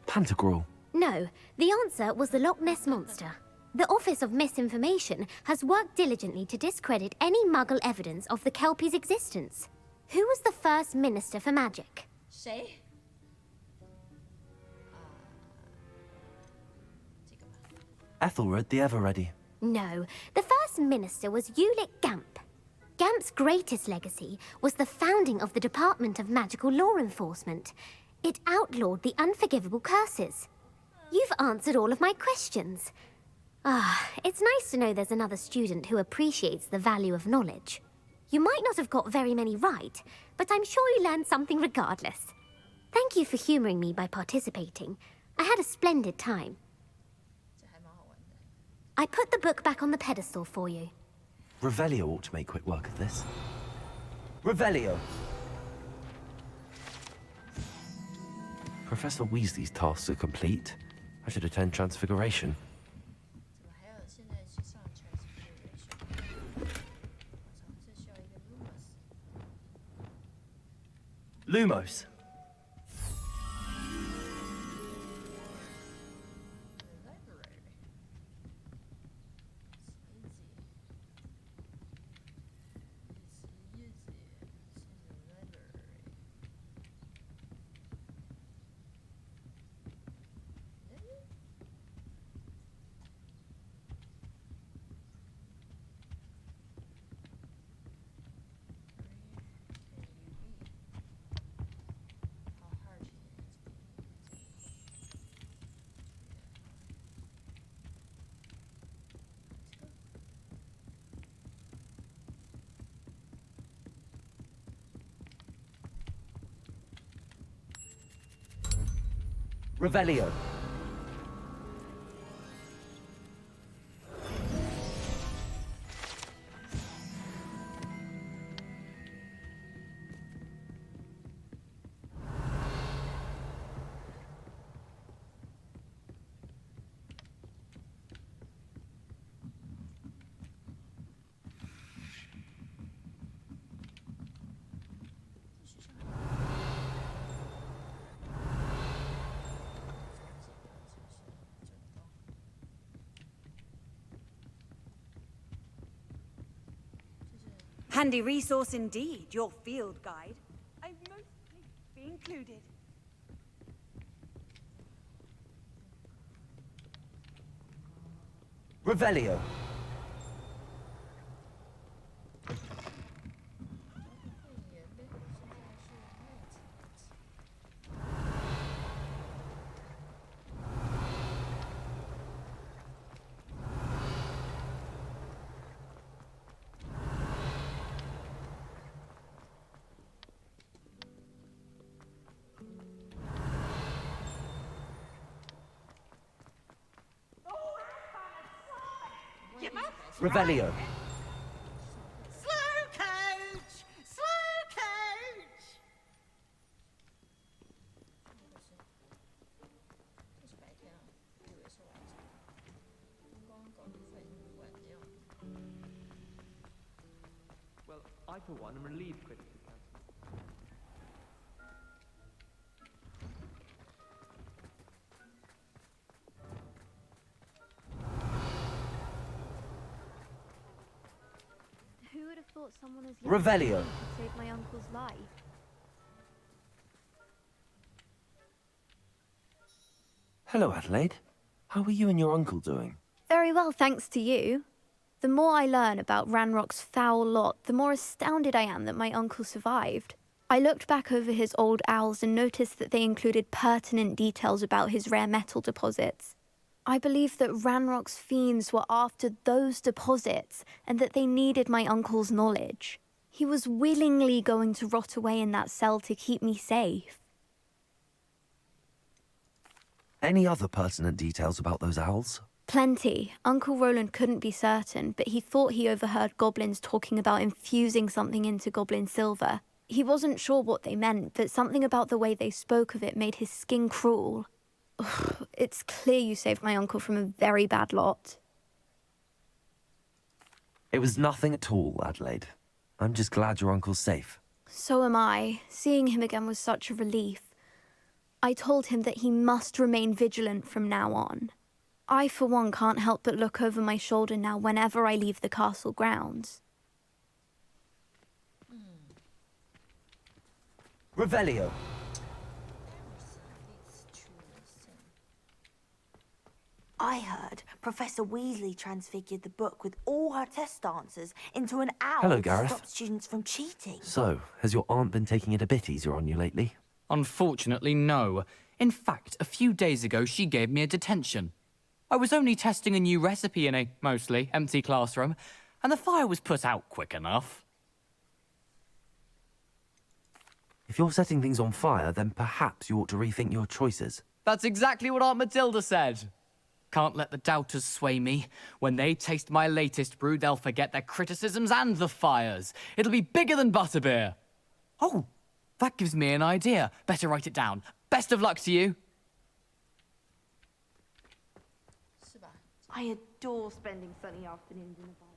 Pantagruel. No, the answer was the Loch Ness Monster. The Office of Misinformation has worked diligently to discredit any Muggle evidence of the Kelpie's existence. Who was the first Minister for Magic? Ethelred the Ever-Ready. No, the first Minister was Ulick Gamp. Gamp's greatest legacy was the founding of the Department of Magical Law Enforcement. It outlawed the unforgivable curses. You've answered all of my questions. Ah, it's nice to know there's another student who appreciates the value of knowledge. You might not have got very many right, but I'm sure you learned something regardless. Thank you for humoring me by participating. I had a splendid time. I put the book back on the pedestal for you. Revelio ought to make quick work of this. Revelio. Professor Weasley's tasks are complete. I should attend Transfiguration. Lumos. Revelio. Handy resource indeed, your field guide. I most pleased to be included. Revelio. Revelio. Slow coach! Slow coach! Well, I for one am relieved critics have cancelled. Who would have thought someone as Revelio. could save my uncle's life? Hello, Adelaide. How are you and your uncle doing? Very well, thanks to you. The more I learn about Ranrock's foul lot, the more astounded I am that my uncle survived. I looked back over his old owls and noticed that they included pertinent details about his rare metal deposits. I believe that Ranrock's fiends were after those deposits and that they needed my uncle's knowledge. He was willingly going to rot away in that cell to keep me safe. Any other pertinent details about those owls? Plenty. Uncle Roland couldn't be certain, but he thought he overheard goblins talking about infusing something into goblin silver. He wasn't sure what they meant, but something about the way they spoke of it made his skin crawl. Ugh, it's clear you saved my uncle from a very bad lot. It was nothing at all, Adelaide. I'm just glad your uncle's safe. So am I. Seeing him again was such a relief. I told him that he must remain vigilant from now on. I, for one, can't help but look over my shoulder now whenever I leave the castle grounds. Revelio. I heard Professor Weasley transfigured the book with all her test answers into an owl Hello, to Gareth. stop students from cheating. So, has your aunt been taking it a bit easier on you lately? Unfortunately, no. In fact, a few days ago, she gave me a detention. I was only testing a new recipe in a mostly empty classroom, and the fire was put out quick enough. If you're setting things on fire, then perhaps you ought to rethink your choices. That's exactly what Aunt Matilda said. Can't let the doubters sway me. When they taste my latest brew, they'll forget their criticisms and the fires. It'll be bigger than butterbeer. Oh, that gives me an idea. Better write it down. Best of luck to you. I adore spending sunny afternoons in the valley.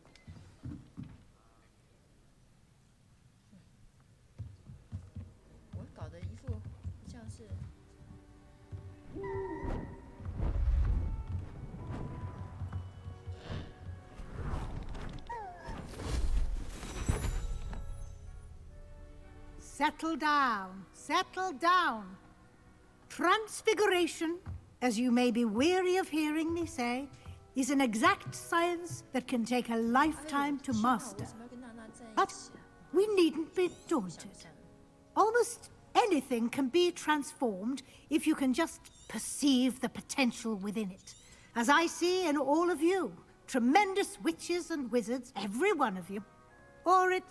Settle down, settle down. Transfiguration, as you may be weary of hearing me say, is an exact science that can take a lifetime to master. But we needn't be daunted. Almost anything can be transformed if you can just perceive the potential within it. As I see in all of you, tremendous witches and wizards, every one of you. Or it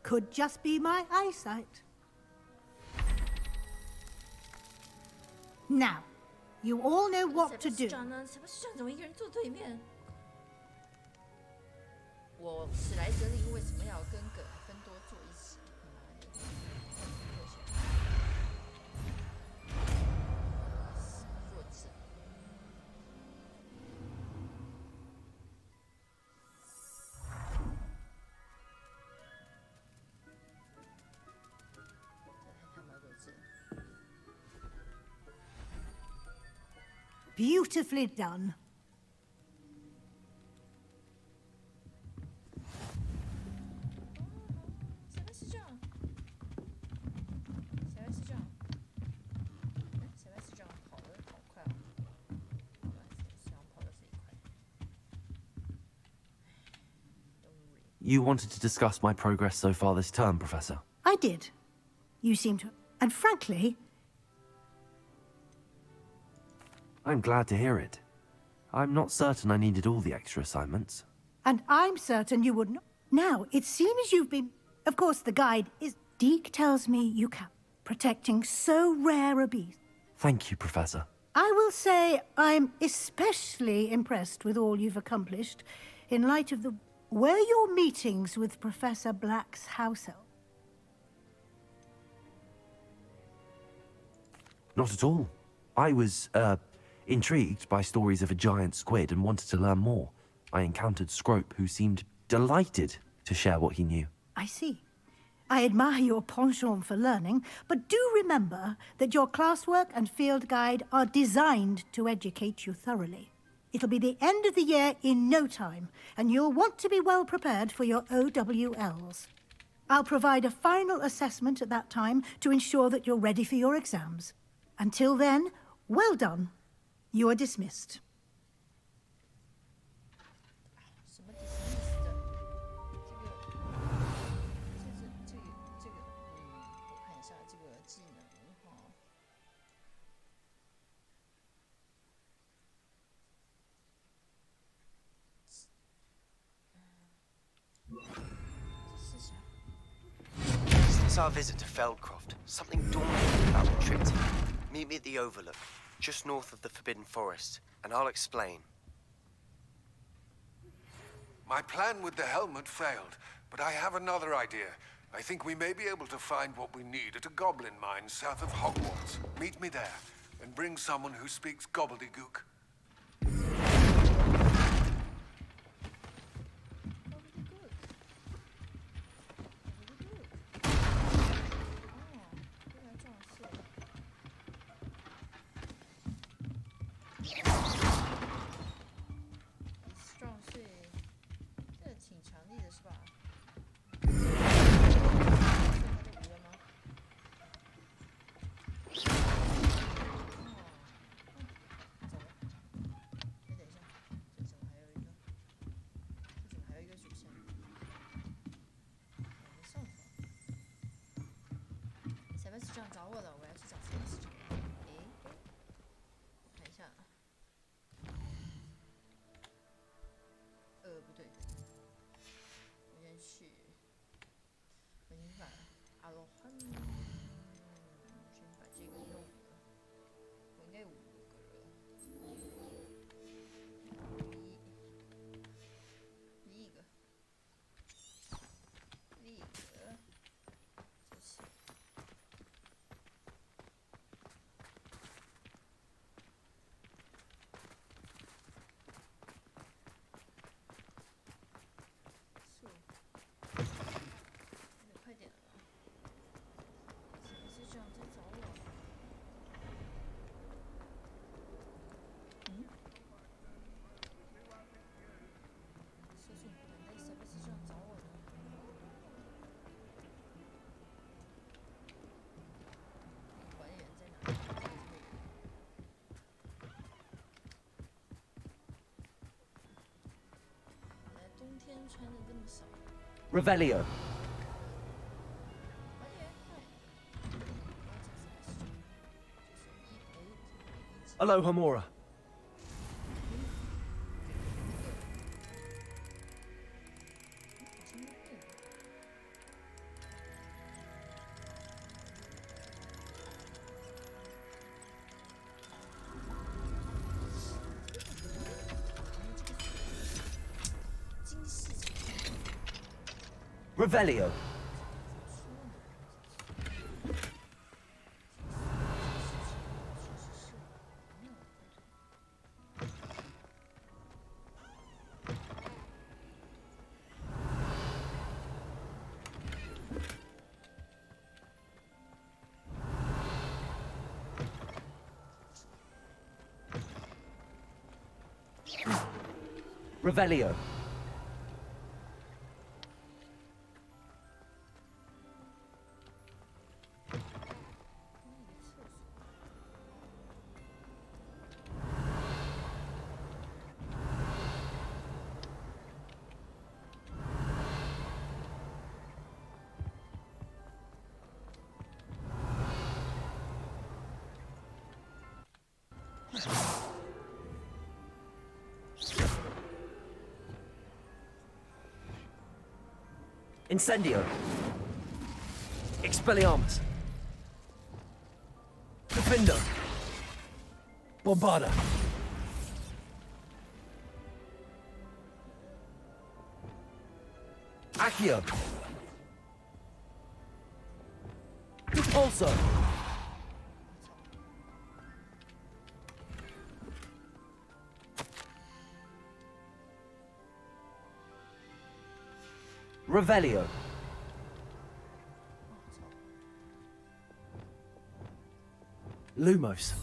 could just be my eyesight. Now, you all know what to do. 我史莱哲林为什么要跟葛莱芬多坐一起？弱智。这还他妈弱智。Beautifully done. You wanted to discuss my progress so far this term, Professor. I did. You seem to... And frankly... I'm glad to hear it. I'm not certain I needed all the extra assignments. And I'm certain you would not. Now, it seems you've been... Of course, the guide is... Deke tells me you can. Protecting so rare a beast. Thank you, Professor. I will say I'm especially impressed with all you've accomplished in light of the... Were your meetings with Professor Black's house elf? Not at all. I was, intrigued by stories of a giant squid and wanted to learn more. I encountered Scrope, who seemed delighted to share what he knew. I see. I admire your penchant for learning, but do remember that your classwork and field guide are designed to educate you thoroughly. It'll be the end of the year in no time, and you'll want to be well prepared for your OWLs. I'll provide a final assessment at that time to ensure that you're ready for your exams. Until then, well done. You are dismissed. 什么 dismiss 的？我看一下这个技能哈。这是啥？ Since our visit to Feldcroft, something dawned on me about the trip to meet me at the Overlook, just north of the Forbidden Forest, and I'll explain. My plan with the helmet failed, but I have another idea. I think we may be able to find what we need at a goblin mine south of Hogwarts. Meet me there, and bring someone who speaks gobbledygook.是这样找我的，我要去找谁是这样？诶，看一下，不对，我先去，我先把阿罗汉，先把这个弄了，我应该有5个了，第一个，这是。快点了，谁是这样在找我？搜索难道谁是这样找我的？管理员在哪里？原来冬天穿的这么少。Revelio. Aloha Mora. Revelio. Revelio. Incendio. Expelliarmus. Defender. Bombarda. Accio. Repulsor. Revelio. Lumos.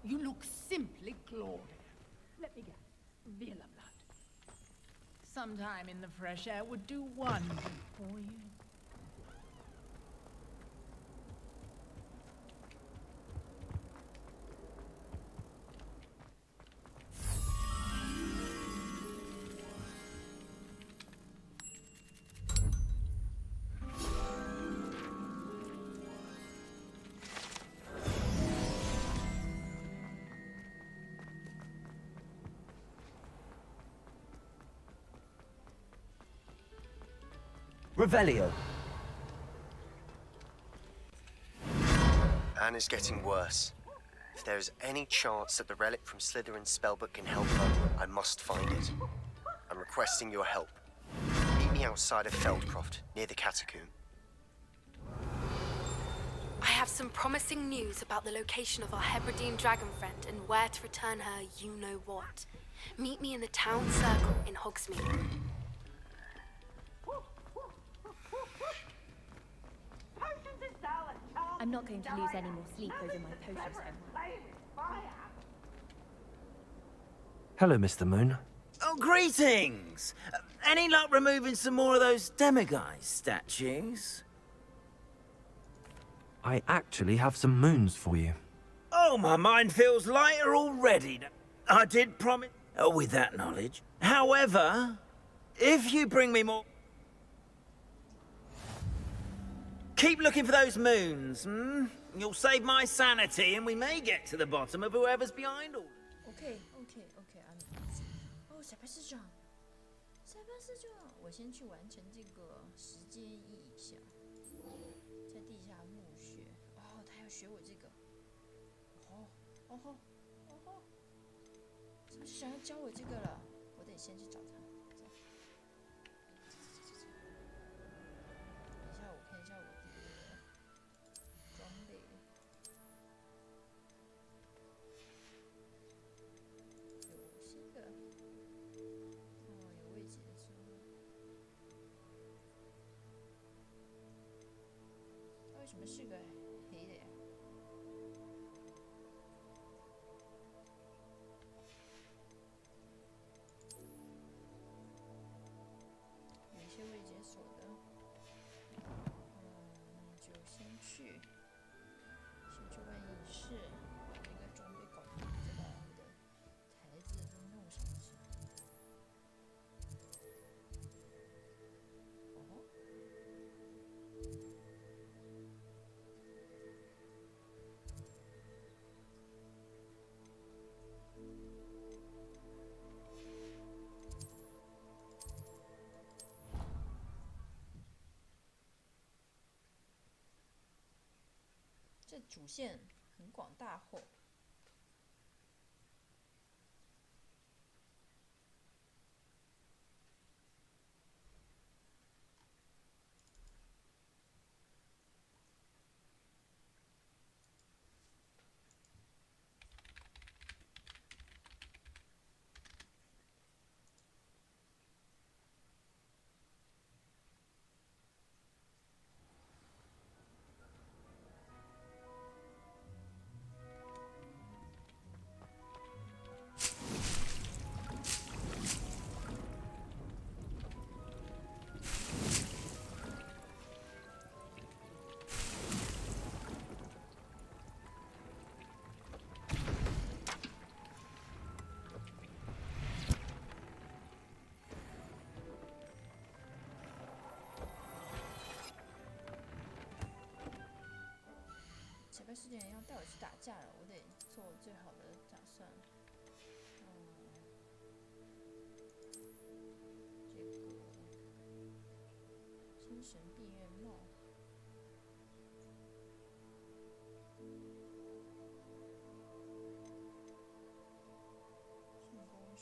You look simply glorious. Let me guess. Villa blood. Sometime in the fresh air would do wonders for you. Revelio. Anne is getting worse. If there is any chance that the relic from Slytherin's spellbook can help her, I must find it. I'm requesting your help. Meet me outside of Feldcroft, near the catacomb. I have some promising news about the location of our Hebridean dragon friend and where to return her you-know-what. Meet me in the town circle in Hogsmeade. I'm not going to lose any more sleep over my potions, Homework. Hello, Mr. Moon. Oh, greetings! Any luck removing some more of those demiguise statues? I actually have some moons for you. Oh, my mind feels lighter already. I did promise... Oh, with that knowledge. However, if you bring me more... Keep looking for those moons, hmm? You'll save my sanity, and we may get to the bottom of whoever's behind all. OK，哦，小白市长，我先去完成这个时间意象，在地下墓穴。哦，他要学我这个。小白市长要教我这个了，我得先去找他。等一下，我看一下我的装备。有新的。有未结束。它为什么是个黑的呀？有一些未解锁的，那就先去万应室，把这个装备搞定，再把我们的台子都弄上去。这主线很广大厚。小白世界人要带我去打架了，我得做最好的打算。这个精神避孕帽。进攻12。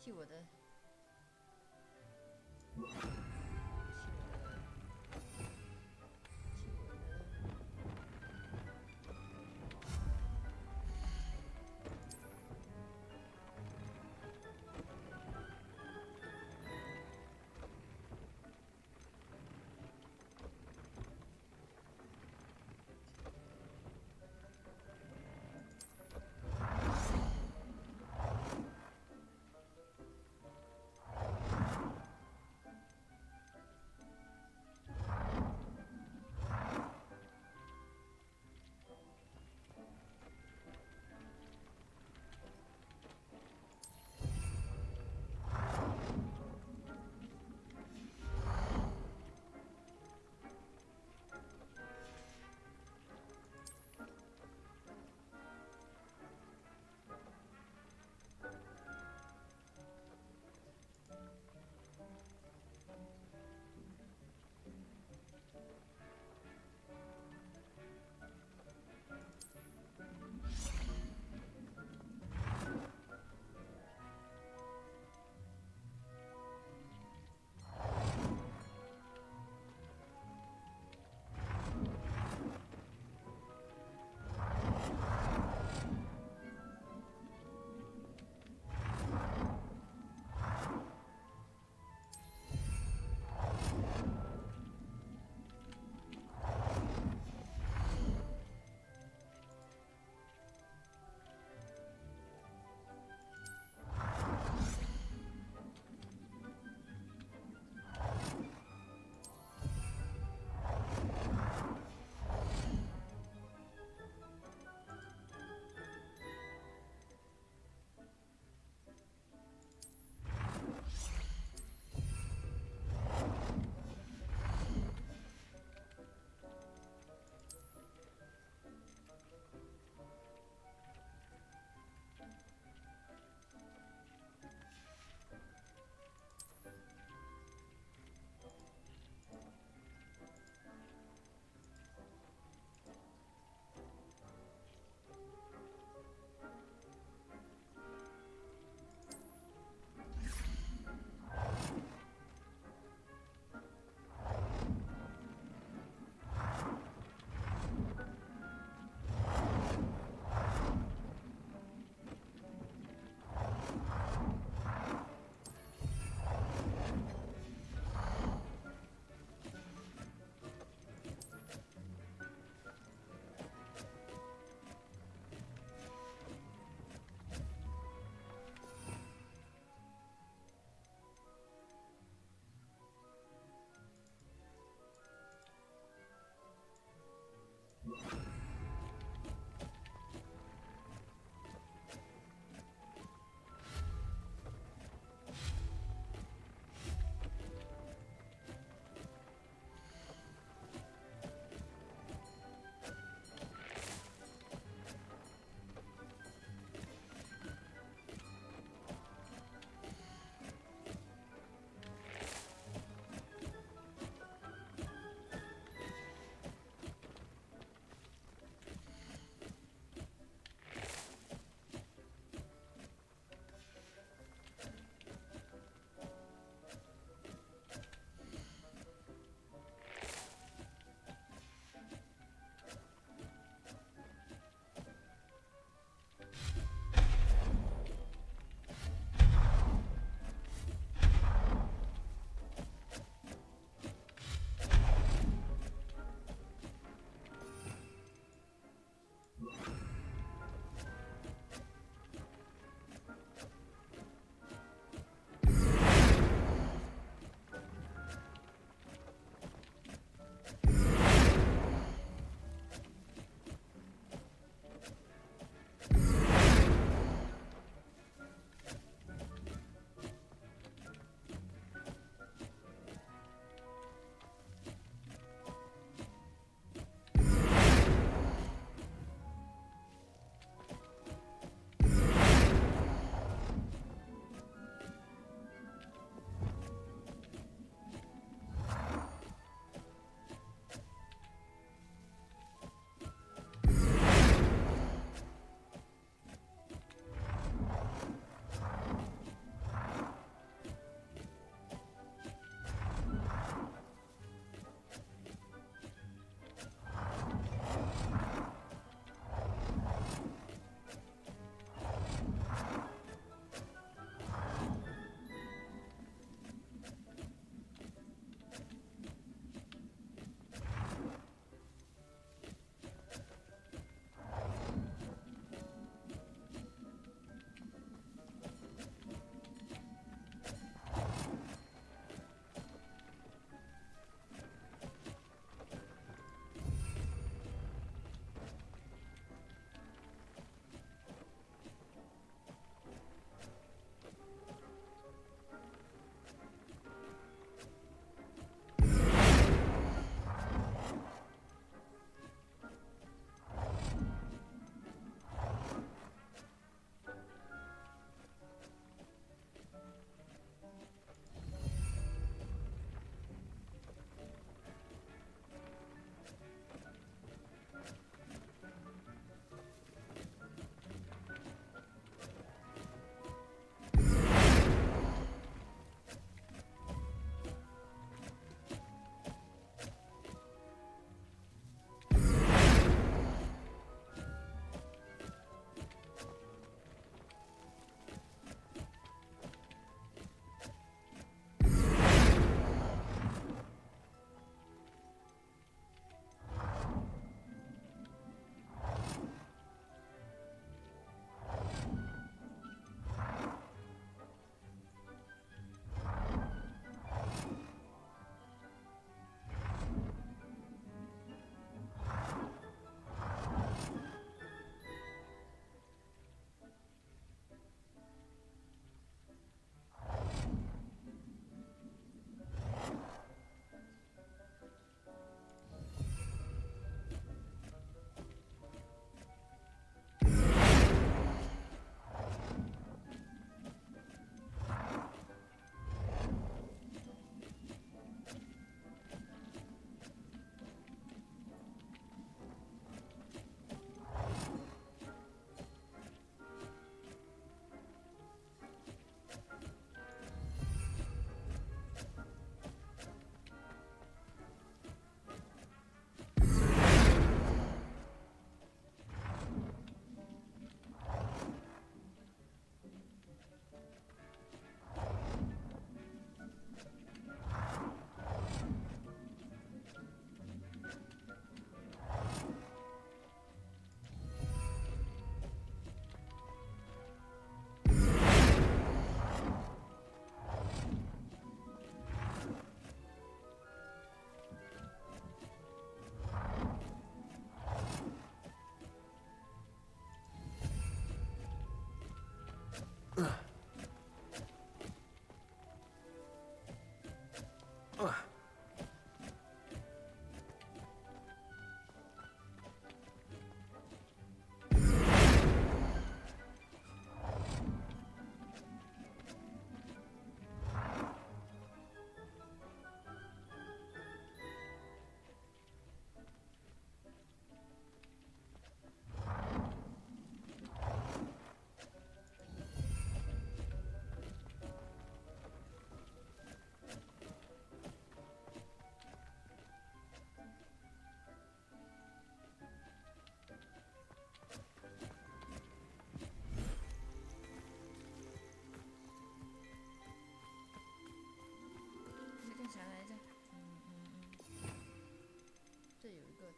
替我的。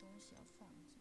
东西要放进来。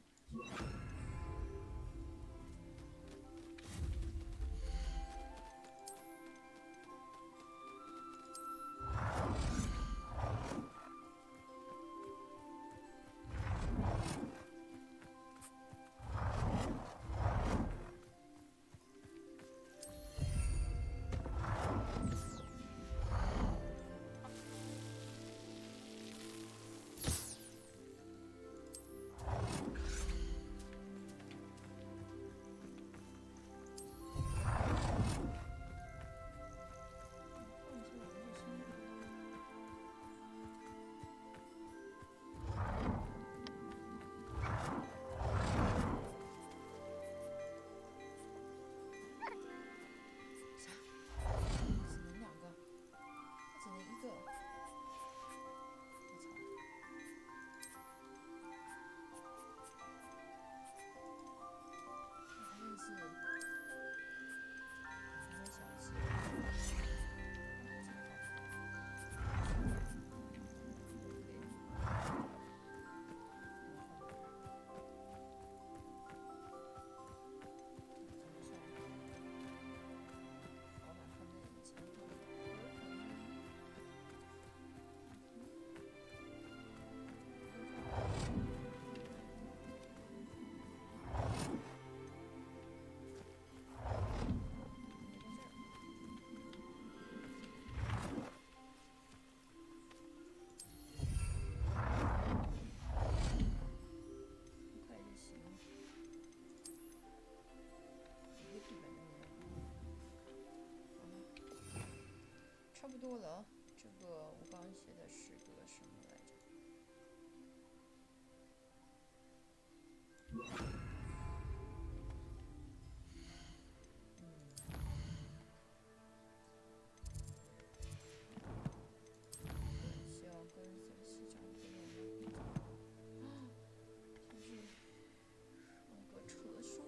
差不多了，这个我刚刚写的是个什么来着？需要跟随市长这边比较，就是上个厕所。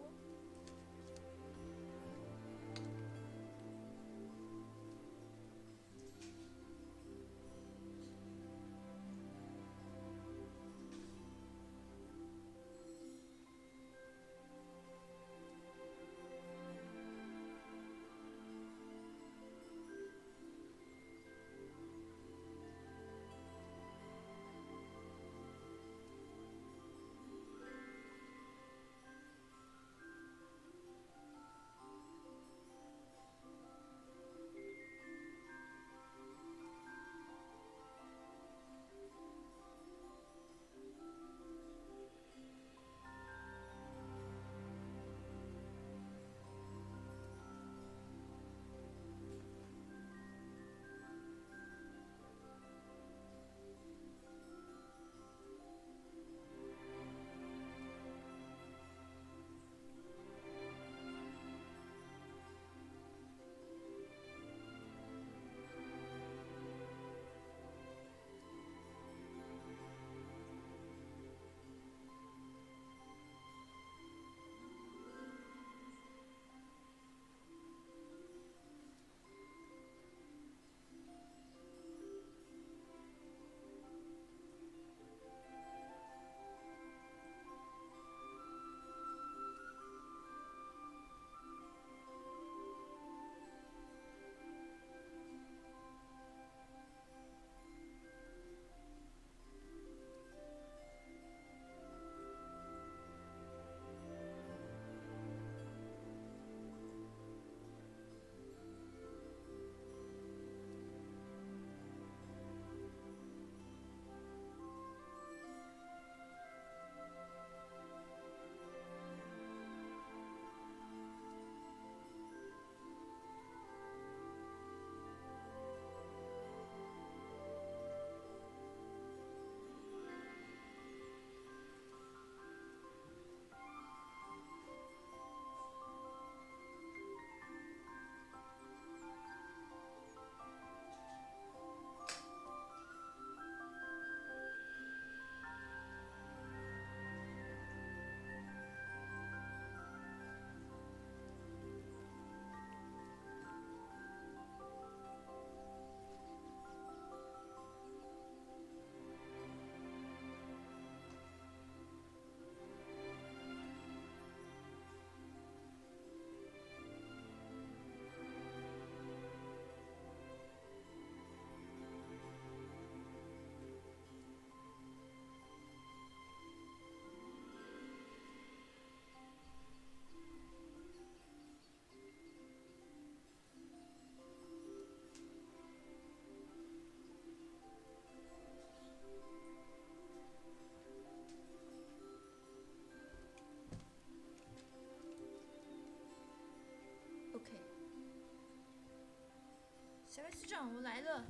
小卫士长，我来了。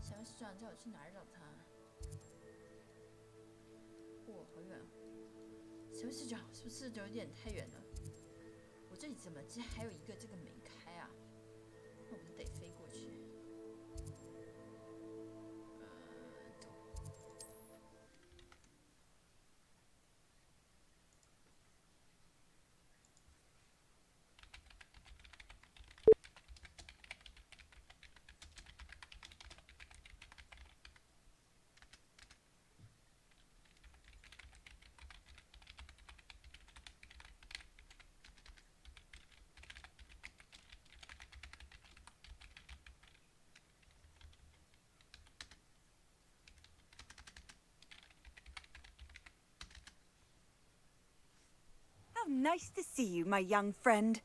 小卫士长叫我去哪儿找他？哇，好远！小卫士长，是不是有点太远了？我这里怎么竟然还有一个这个没开啊？那我们得飞过去。How nice to see you, my young friend.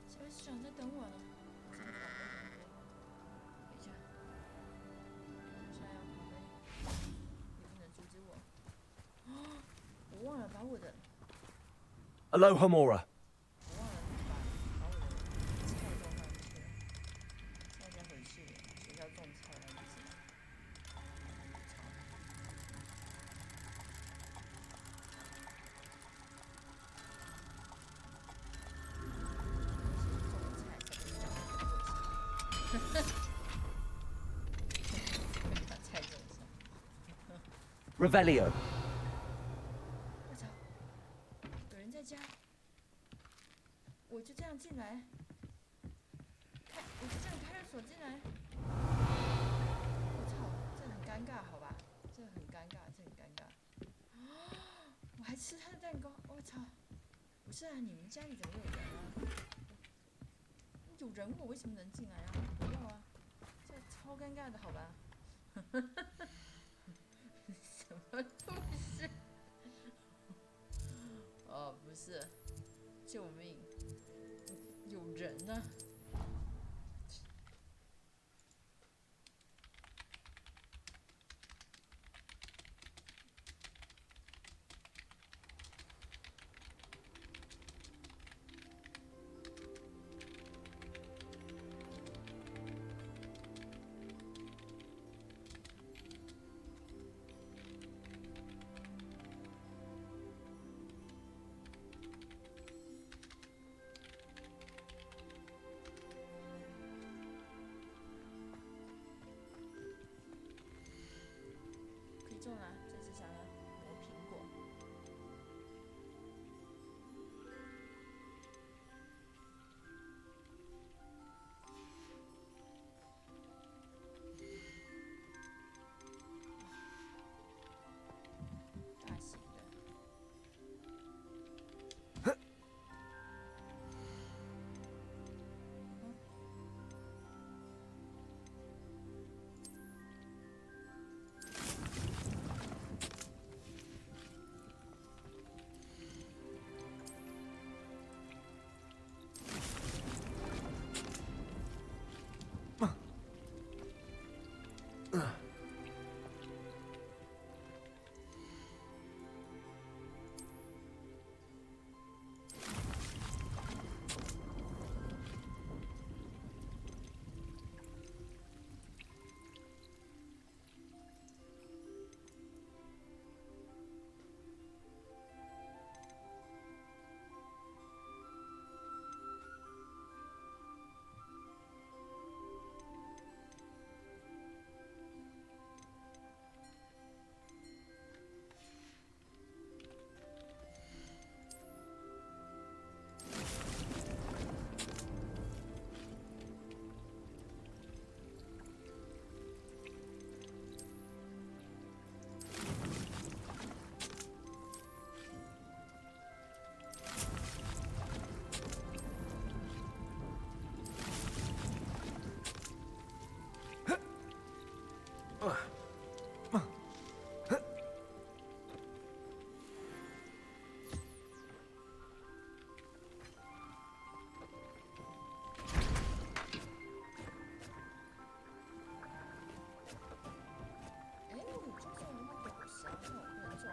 小卫士长在等我呢。真的等一下，现在要跑飞，也不能阻止我。我忘了把我的。 Aloha Mora. 把菜种上。Revelio. 我操！有人在家。我就这样进来。我就这样开了锁进来。我操！这很尴尬，好吧？这很尴尬，这很尴尬。我还吃他的蛋糕，我操！不是啊，你们家里怎么有人啊？有人我为什么能进来啊？不要啊！这超尴尬的，好吧？什么东西？哦，不是，救命！有人呢、可以种了，这次想要磨苹果。大型的。哎，我这种会狗食啊，这种不能种。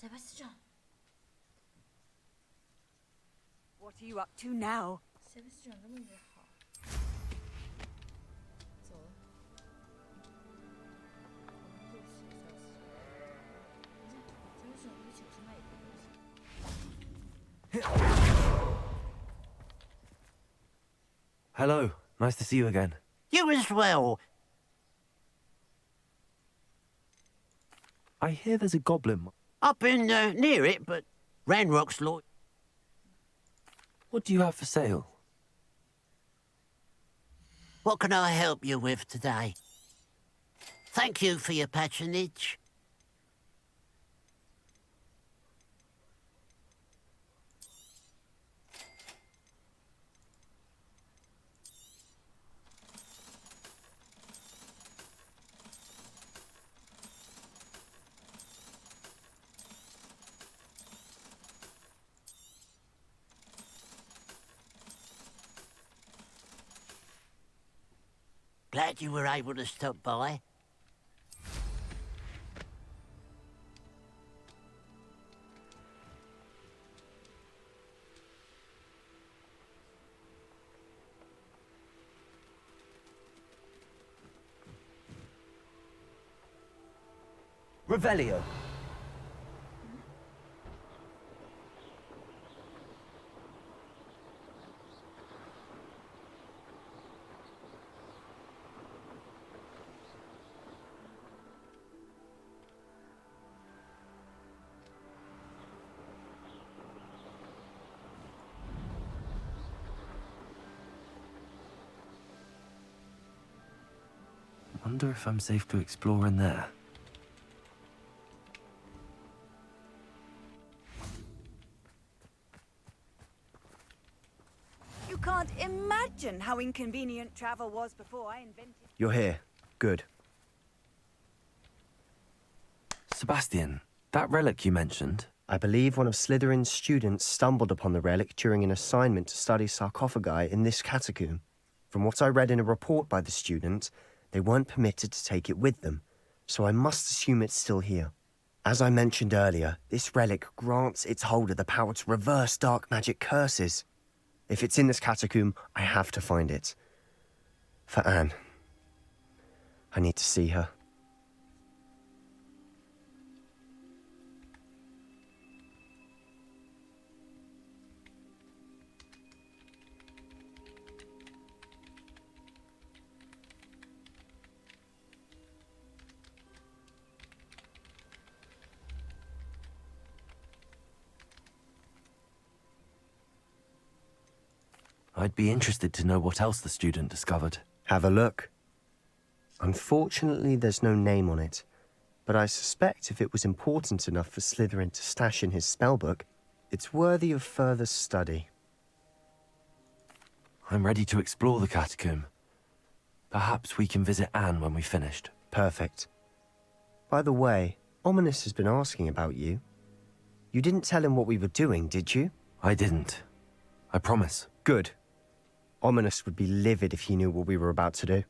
Sebastian. What are you up to now? Sebastian 根本就好。走了。Sebastian 对不起，我是卖一个东西。 Hello, nice to see you again. You as well. I hear there's a goblin. I've been near it, but Ranrock's law. What do you have for sale? What can I help you with today? Thank you for your patronage. Glad you were able to stop by. Revelio. Wonder if I'm safe to explore in there. You can't imagine how inconvenient travel was before I invented... You're here. Good. Sebastian, that relic you mentioned. I believe one of Slytherin's students stumbled upon the relic during an assignment to study sarcophagi in this catacomb. From what I read in a report by the student, they weren't permitted to take it with them, so I must assume it's still here. As I mentioned earlier, this relic grants its holder the power to reverse dark magic curses. If it's in this catacomb, I have to find it. For Anne. I need to see her. I'd be interested to know what else the student discovered. Have a look. Unfortunately, there's no name on it, but I suspect if it was important enough for Slytherin to stash in his spellbook, it's worthy of further study. I'm ready to explore the catacomb. Perhaps we can visit Anne when we've finished. Perfect. By the way, Ominous has been asking about you. You didn't tell him what we were doing, did you? I didn't. I promise. Good. Ominous would be livid if he knew what we were about to do.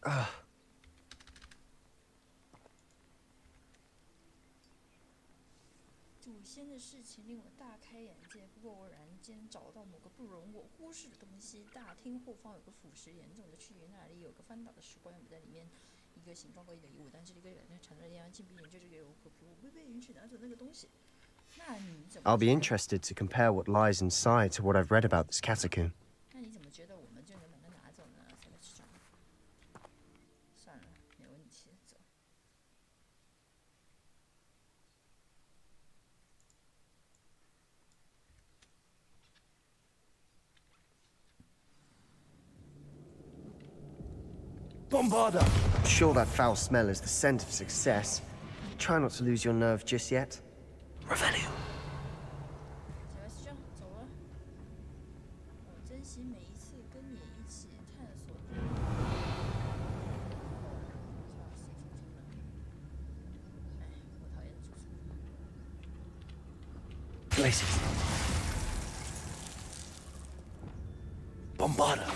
Ugh. 祖先的事情令我大开眼界，不过偶然间找到某个不容我忽视的东西。大厅后方有个腐蚀严重的区域，那里有个翻倒的石棺，我在里面一个形状怪异的遗物，但这里跟人产生的地方，禁闭研究这个有可不，我未被允许拿走那个东西。那你怎么？ I'll be interested to compare what lies inside to what I've read about this catacomb. 那你怎么觉得我们就能把它拿走呢？什么市长？算了，没问题，走。 Bombarda! I'm sure that foul smell is the scent of success. Try not to lose your nerve just yet. Revelio. 小师兄，走了。我珍惜每一次跟你一起探索的。哎，我讨厌主厨。 Places. Bombarda.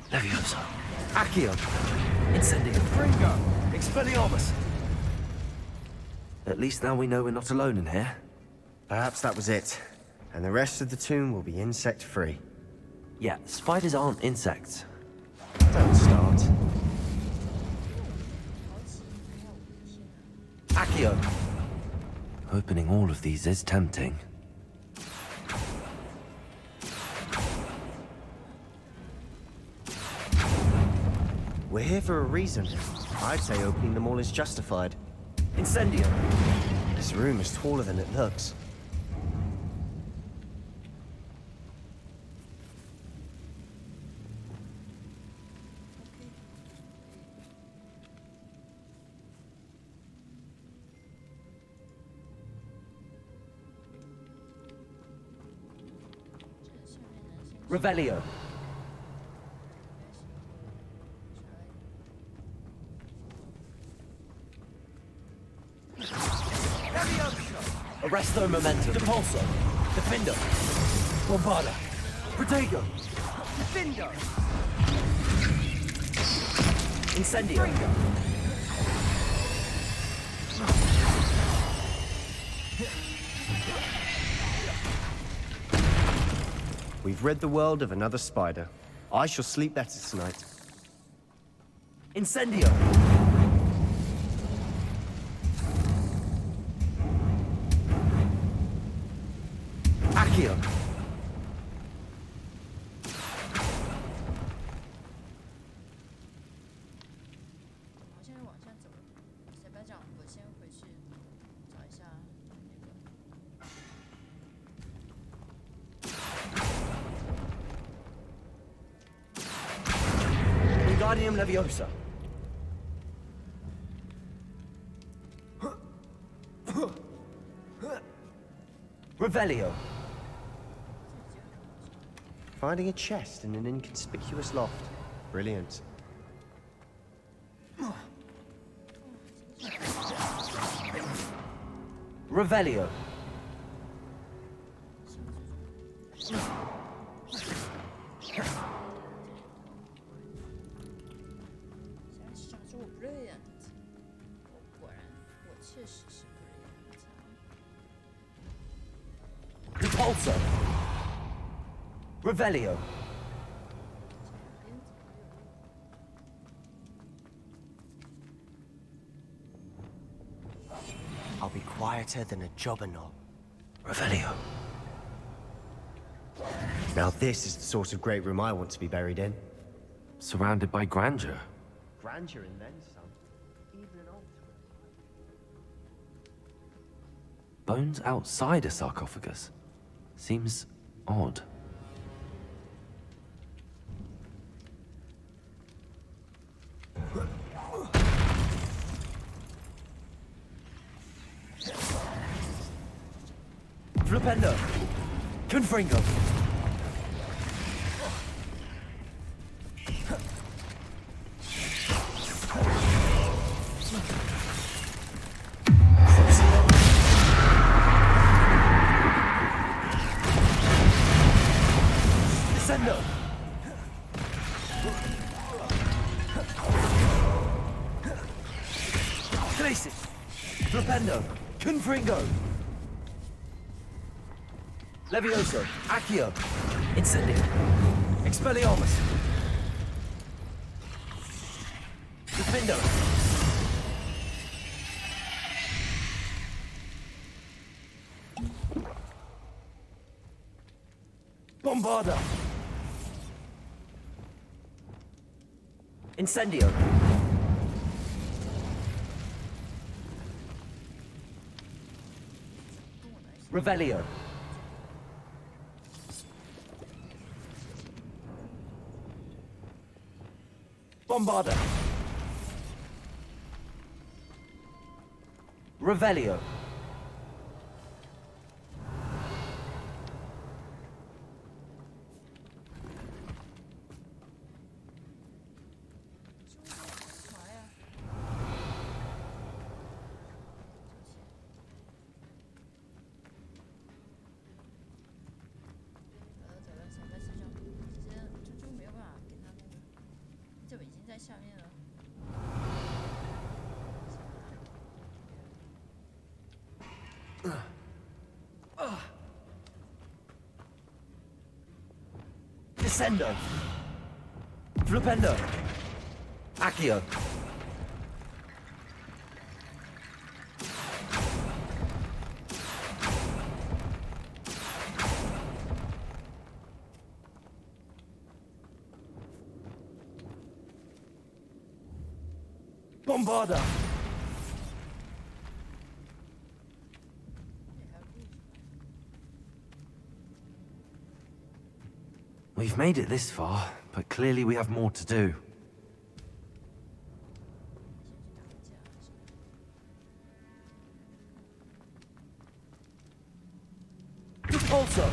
Leviosa. Accio. Incendio. Ringo. Expelliarmus. At least now we know we're not alone in here. Perhaps that was it. And the rest of the tomb will be insect-free. Yeah, spiders aren't insects. Don't start. Accio. Opening all of these is tempting. We're here for a reason. I'd say opening them all is justified. Incendio. This room is taller than it looks. Revelio. Arresto Momentum. Depulso. Defendo. Bombarda. Protego. Defendo. Incendio. We've rid the world of another spider. I shall sleep better tonight. Incendio. Accio. 好像是往下走。小班长，我先回去找一下那个。 Wingardium Leviosa. Revelio. Finding a chest in an inconspicuous loft. Brilliant. Revelio. Depulso. Revelio. I'll be quieter than a jobberknoll. Revelio. Now this is the sort of great room I want to be buried in. Surrounded by grandeur. Grandeur and then some. Even an altar. Bones outside a sarcophagus. Seems odd. Flipendo. Confringo. Descendo. Glacis. Flipendo. Confringo. Levioso. Accio. Incendio. Expelliarmus. Defendo. Bombarda. Incendio. Revelio. Bombarda. Revelio. Descendo. Flipendo. Accio. Bombarda. We've made it this far, but clearly we have more to do. Repulso.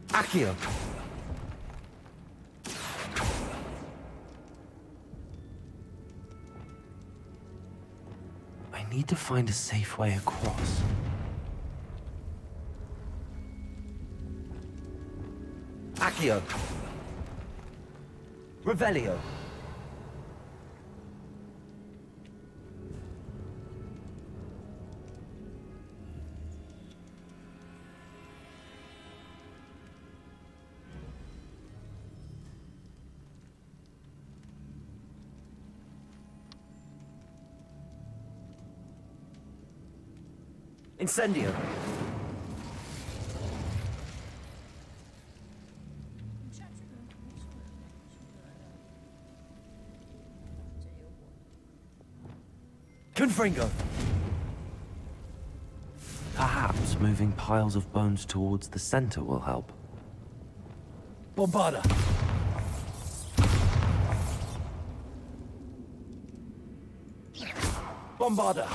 Accio. I need to find a safe way across. Accio. Revelio. Incendio. Confringo. Perhaps moving piles of bones towards the center will help. Bombarda. Bombarda.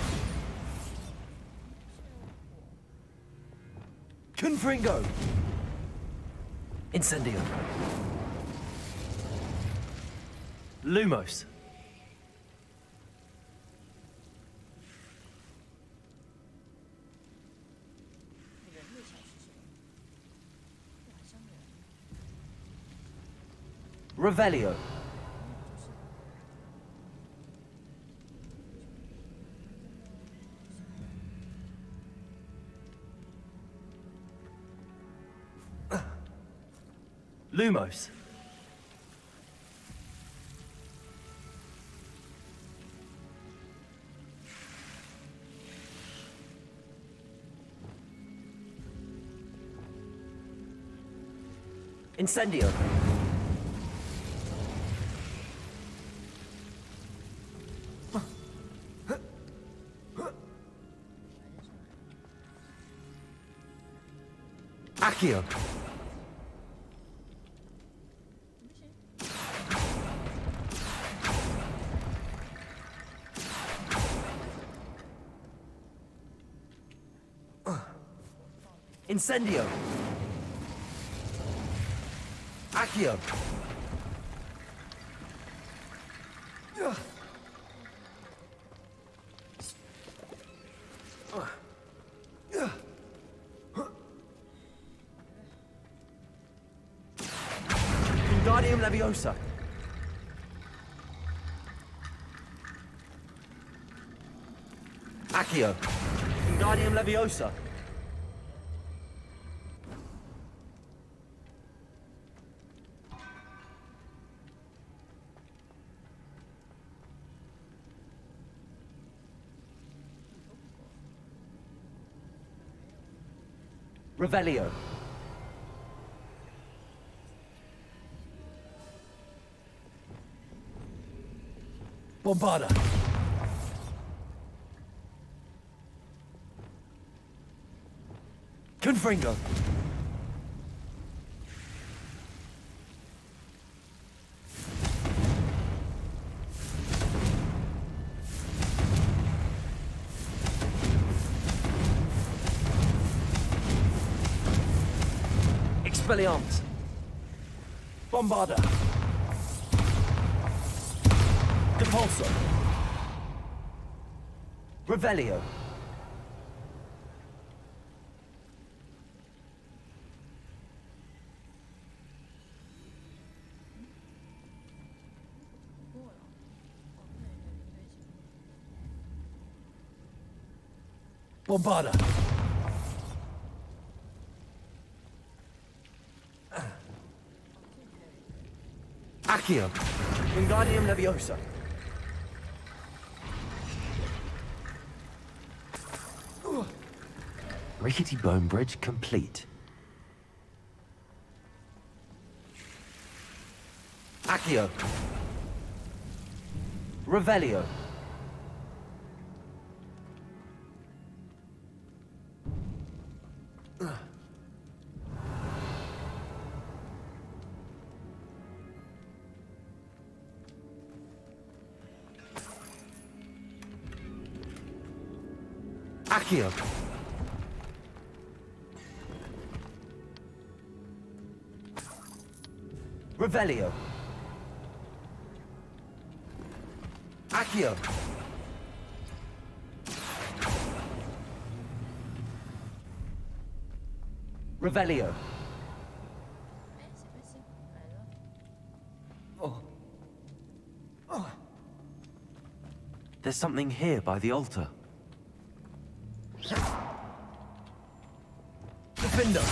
Confringo. Incendio. Lumos. Revelio. Lumos. Incendio. Accio. Incendio. Accio. Wingardium Leviosa. Accio. Wingardium Leviosa. Revelio. Bombarda. Confringo. Expelliarmus. Bombarda. Depulso. Revelio. Bombarda. Accio. Wingardium Leviosa. Rickety bone bridge complete. Accio. Revelio. Accio. Revelio. Accio. Revelio. There's something here by the altar. Defender.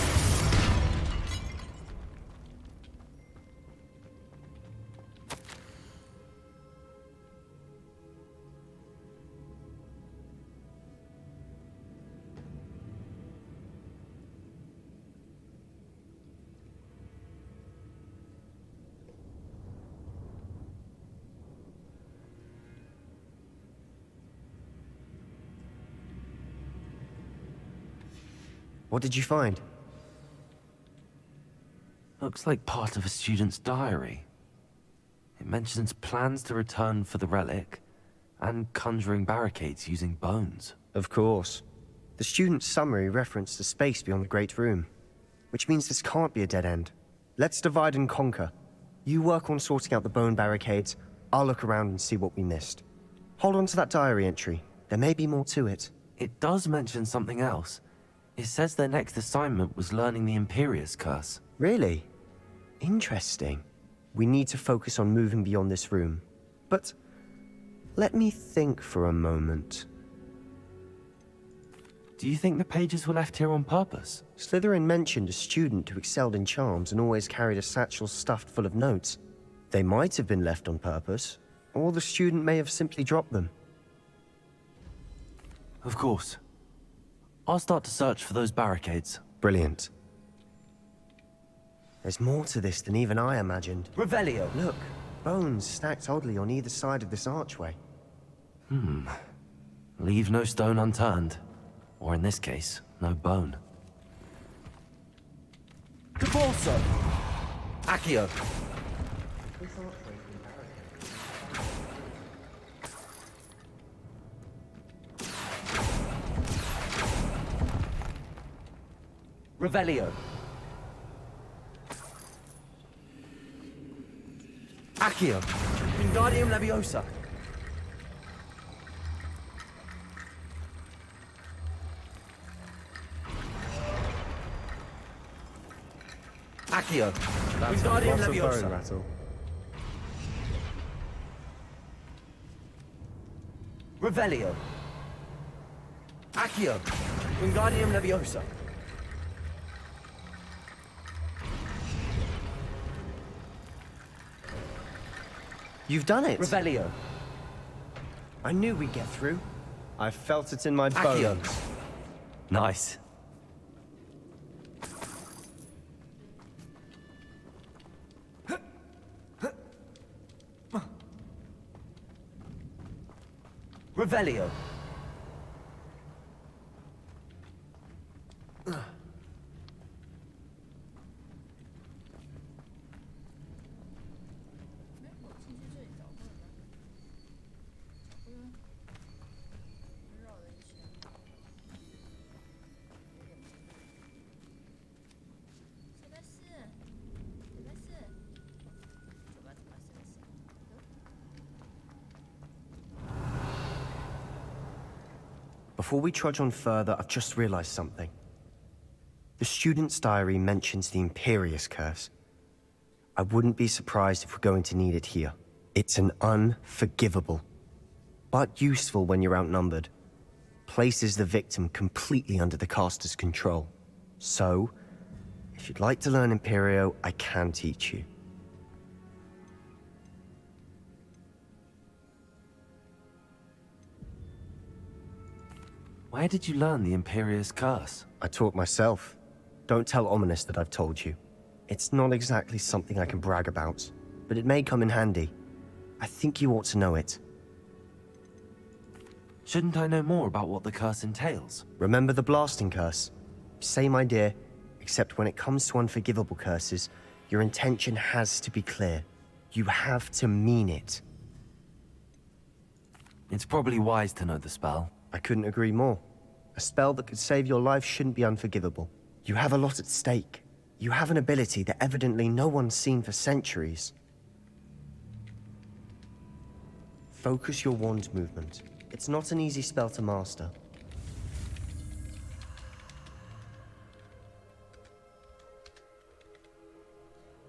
What did you find? Looks like part of a student's diary. It mentions plans to return for the relic, and conjuring barricades using bones. Of course. The student's summary referenced the space beyond the Great Room, which means this can't be a dead end. Let's divide and conquer. You work on sorting out the bone barricades, I'll look around and see what we missed. Hold on to that diary entry. There may be more to it. It does mention something else. It says their next assignment was learning the Imperius Curse. Really? Interesting. We need to focus on moving beyond this room. But let me think for a moment. Do you think the pages were left here on purpose? Slytherin mentioned a student who excelled in charms and always carried a satchel stuffed full of notes. They might have been left on purpose, or the student may have simply dropped them. Of course. I'll start to search for those barricades. Brilliant. There's more to this than even I imagined. Revelio. Look, bones stacked oddly on either side of this archway. Leave no stone unturned. Or in this case, no bone. Depulso. Accio. Revelio. Accio. Wingardium Leviosa. Accio. Wingardium Leviosa. Rattle. Revelio. Accio. Wingardium Leviosa. You've done it. Revelio. I knew we'd get through. I felt it in my Accio. bones. Nice. Revelio. Before we trudge on further, I've just realized something. The student's diary mentions the Imperious Curse. I wouldn't be surprised if we're going to need it here. It's an unforgivable, but useful when you're outnumbered. Places the victim completely under the caster's control. So, if you'd like to learn Imperio, I can teach you. Where did you learn the Imperious Curse? I taught myself. Don't tell Ominous that I've told you. It's not exactly something I can brag about, but it may come in handy. I think you ought to know it. Shouldn't I know more about what the curse entails? Remember the blasting curse? Same idea, except when it comes to unforgivable curses, your intention has to be clear. You have to mean it. It's probably wise to know the spell. I couldn't agree more. A spell that could save your life shouldn't be unforgivable. You have a lot at stake. You have an ability that evidently no one's seen for centuries. Focus your wand movement. It's not an easy spell to master.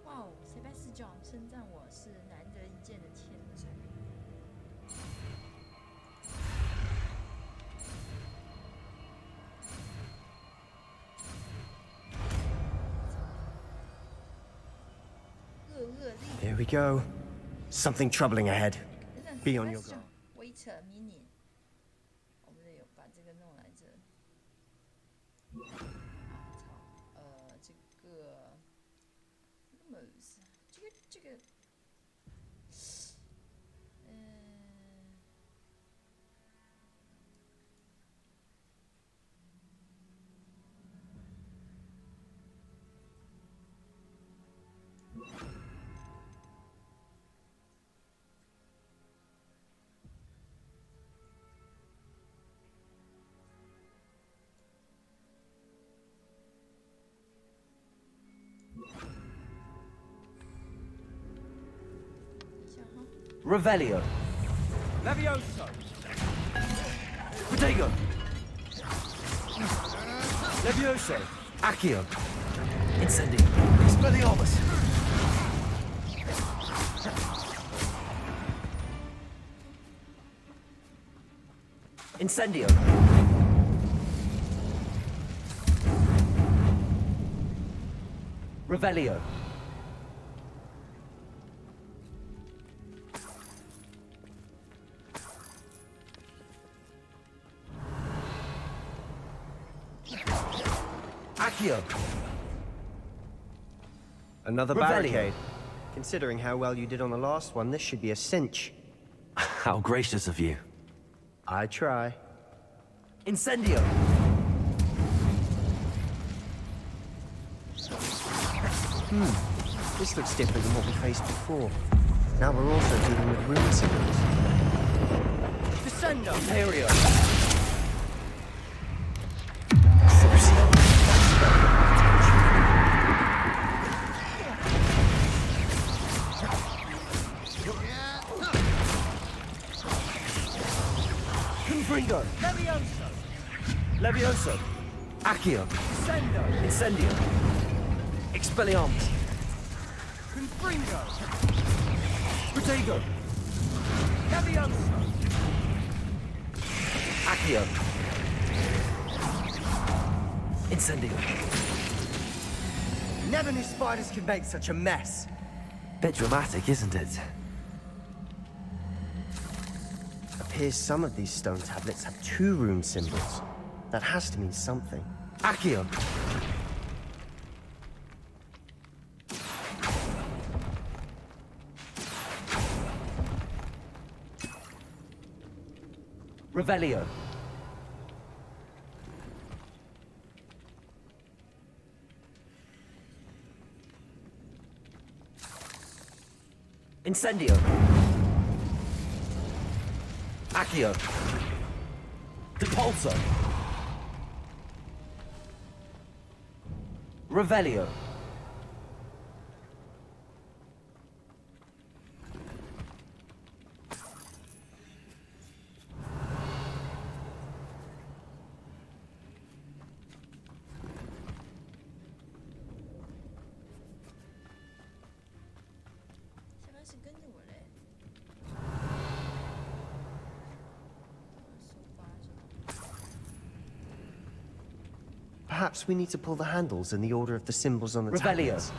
Wow, 谁被视角称赞我是难得一见的天才。Here we go. Something troubling ahead. Be on your guard. 微扯 mini， 我们得有把这个弄来这。这个 Lumos， 这个，Revelio. Levioso. Protego. Levioso. Accio. Incendio. Expelliarmus. Incendio. Revelio. Accio. Another Revelio. barricade. Considering how well you did on the last one, this should be a cinch. How gracious of you. I try. Incendio. This looks different than what we faced before. Now we're also dealing with rune symbols. Descendo. Imperio. Confringo. Levioso. Levioso. Accio. Descendo. Incendio. Expelliarmus. Confringo. Protego. Levioso. Accio. Incendio. Never knew spiders could make such a mess. Bit dramatic, isn't it? Appears some of these stone tablets have 2 rune symbols. That has to mean something. Accio. Revelio. Incendio. Accio. Depulso. Revelio. Perhaps we need to pull the handles in the order of the symbols on the Revelio. tablets.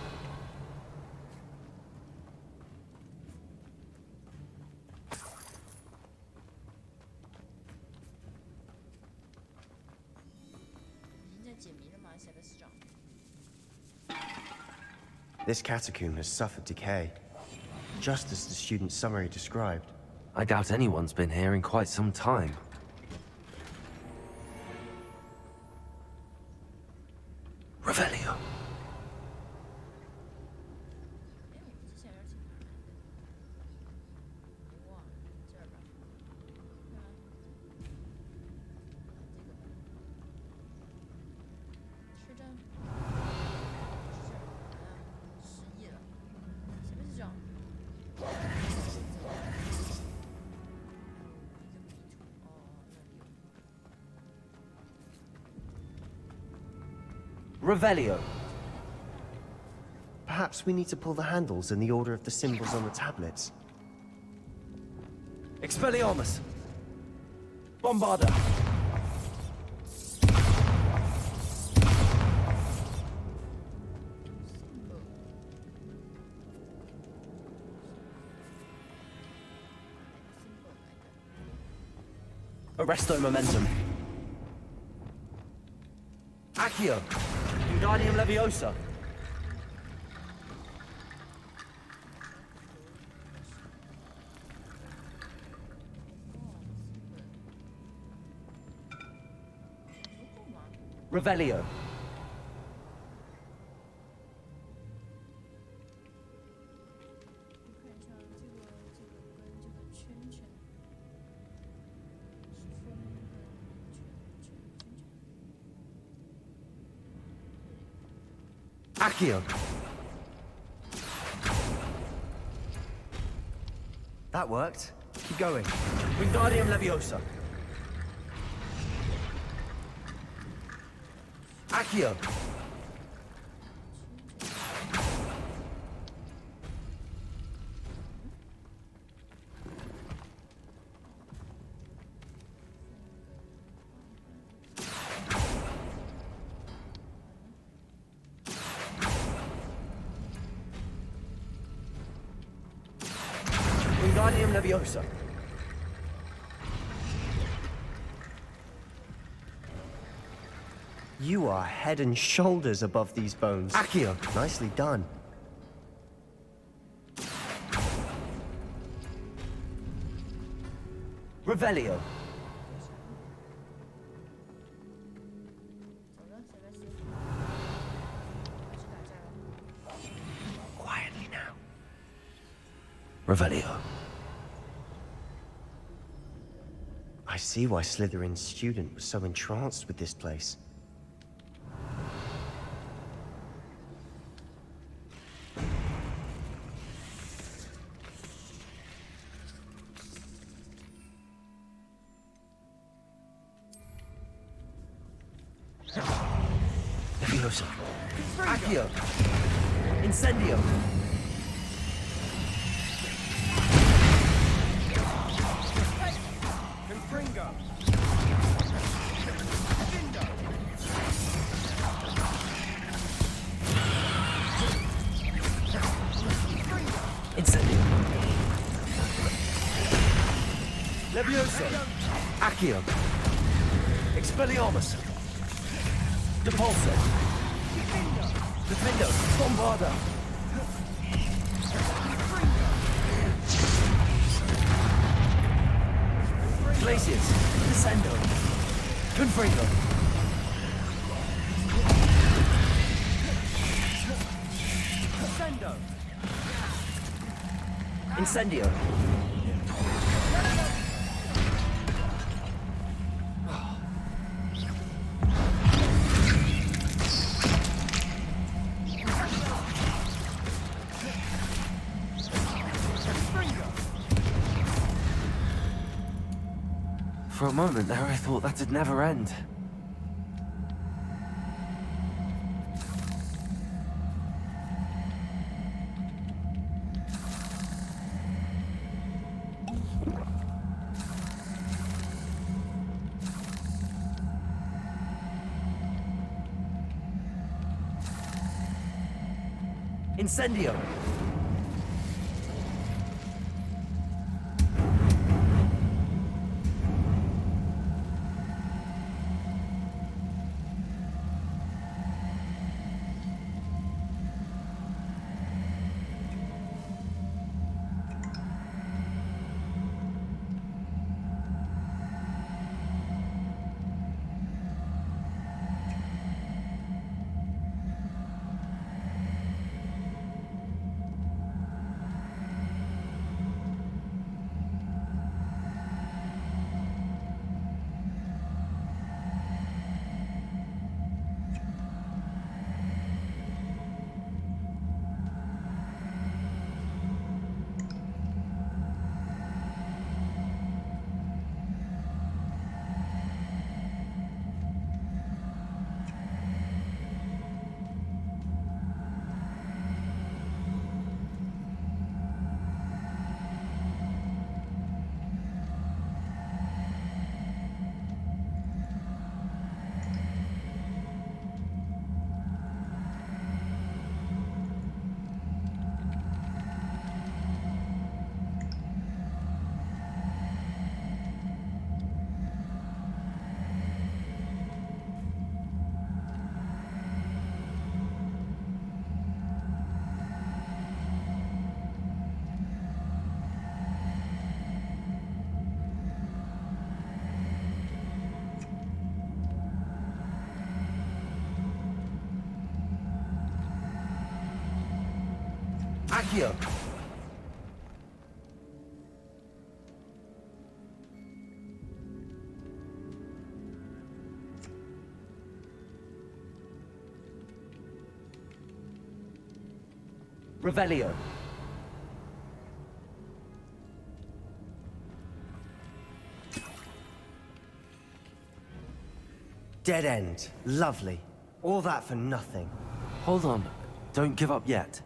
This catacomb has suffered decay, just as the student's summary described. I doubt anyone's been here in quite some time. Revelio. Revelio. Perhaps we need to pull the handles in the order of the symbols on the tablets. Expelliarmus. Bombarda. Arresto momentum. Accio. Wingardium Leviosa. Revelio. Accio. That worked. Keep going. Wingardium Leviosa. Accio. Wingardium Leviosa. You are head and shoulders above these bones. Accio. Nicely done. Revelio. Quietly now. Revelio. I see why Slytherin's student was so entranced with this place. Leviosa. Accio. Incendio. Confringo. Leviosa. Accio. Expelliarmus. Depulso. Defendo. Bombarda. Glaciers. Descendo. Confringo. Descendo. Incendio. For a moment there, I thought that'd never end. Incendio. Accio. Revelio. Dead end. Lovely. All that for nothing. Hold on. Don't give up yet.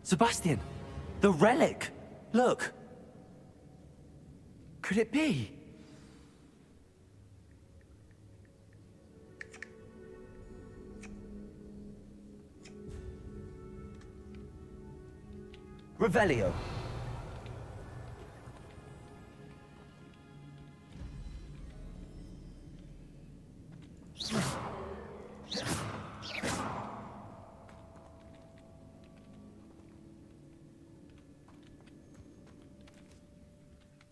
Sebastian! The relic! Look! Could it be? Revelio.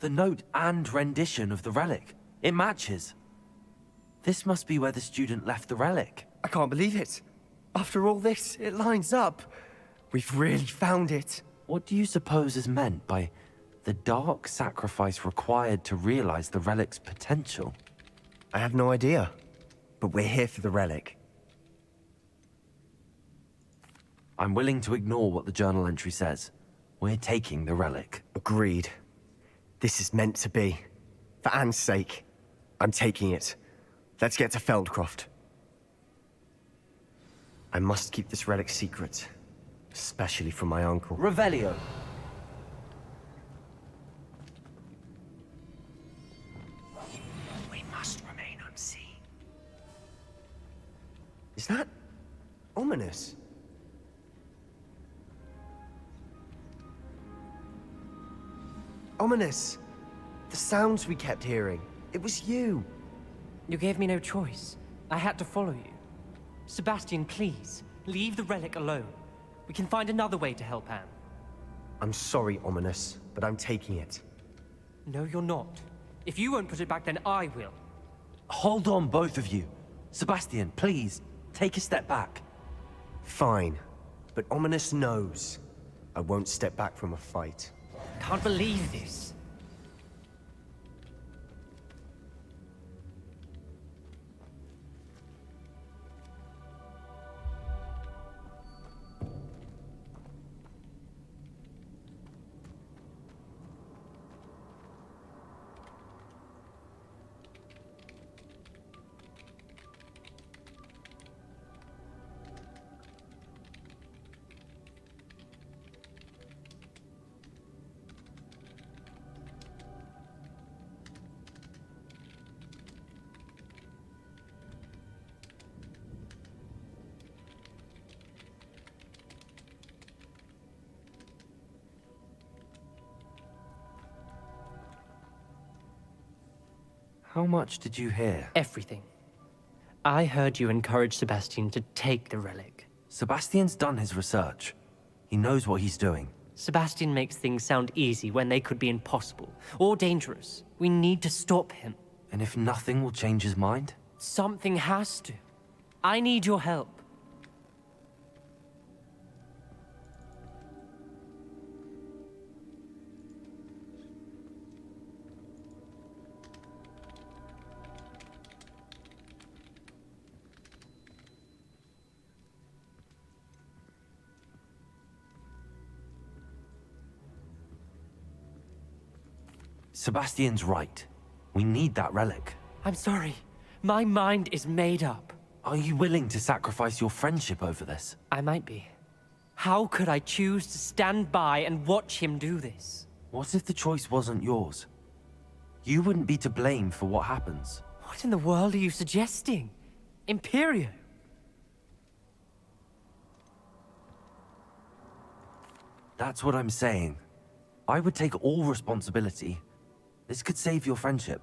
The note and rendition of the relic. It matches. This must be where the student left the relic. I can't believe it. After all this, it lines up. We've really found it. What do you suppose is meant by the dark sacrifice required to realize the relic's potential? I have no idea, but we're here for the relic. I'm willing to ignore what the journal entry says. We're taking the relic. Agreed. This is meant to be. For Anne's sake, I'm taking it. Let's get to Feldcroft. I must keep this relic secret, especially from my uncle. Revelio. We must remain unseen. Is that ominous? Ominous. The sounds we kept hearing. It was you. You gave me no choice. I had to follow you. Sebastian, please, leave the relic alone. We can find another way to help Anne. I'm sorry, Ominous, but I'm taking it. No, you're not. If you won't put it back, then I will. Hold on, both of you. Sebastian, please, take a step back. Fine, but Ominous knows I won't step back from a fight. Can't believe this. How much did you hear? Everything. I heard you encourage Sebastian to take the relic. Sebastian's done his research. He knows what he's doing. Sebastian makes things sound easy when they could be impossible or dangerous. We need to stop him. And if nothing will change his mind? Something has to. I need your help. Sebastian's right. We need that relic. I'm sorry. My mind is made up. Are you willing to sacrifice your friendship over this? I might be. How could I choose to stand by and watch him do this? What if the choice wasn't yours? You wouldn't be to blame for what happens. What in the world are you suggesting? Imperio? That's what I'm saying. I would take all responsibility. This could save your friendship.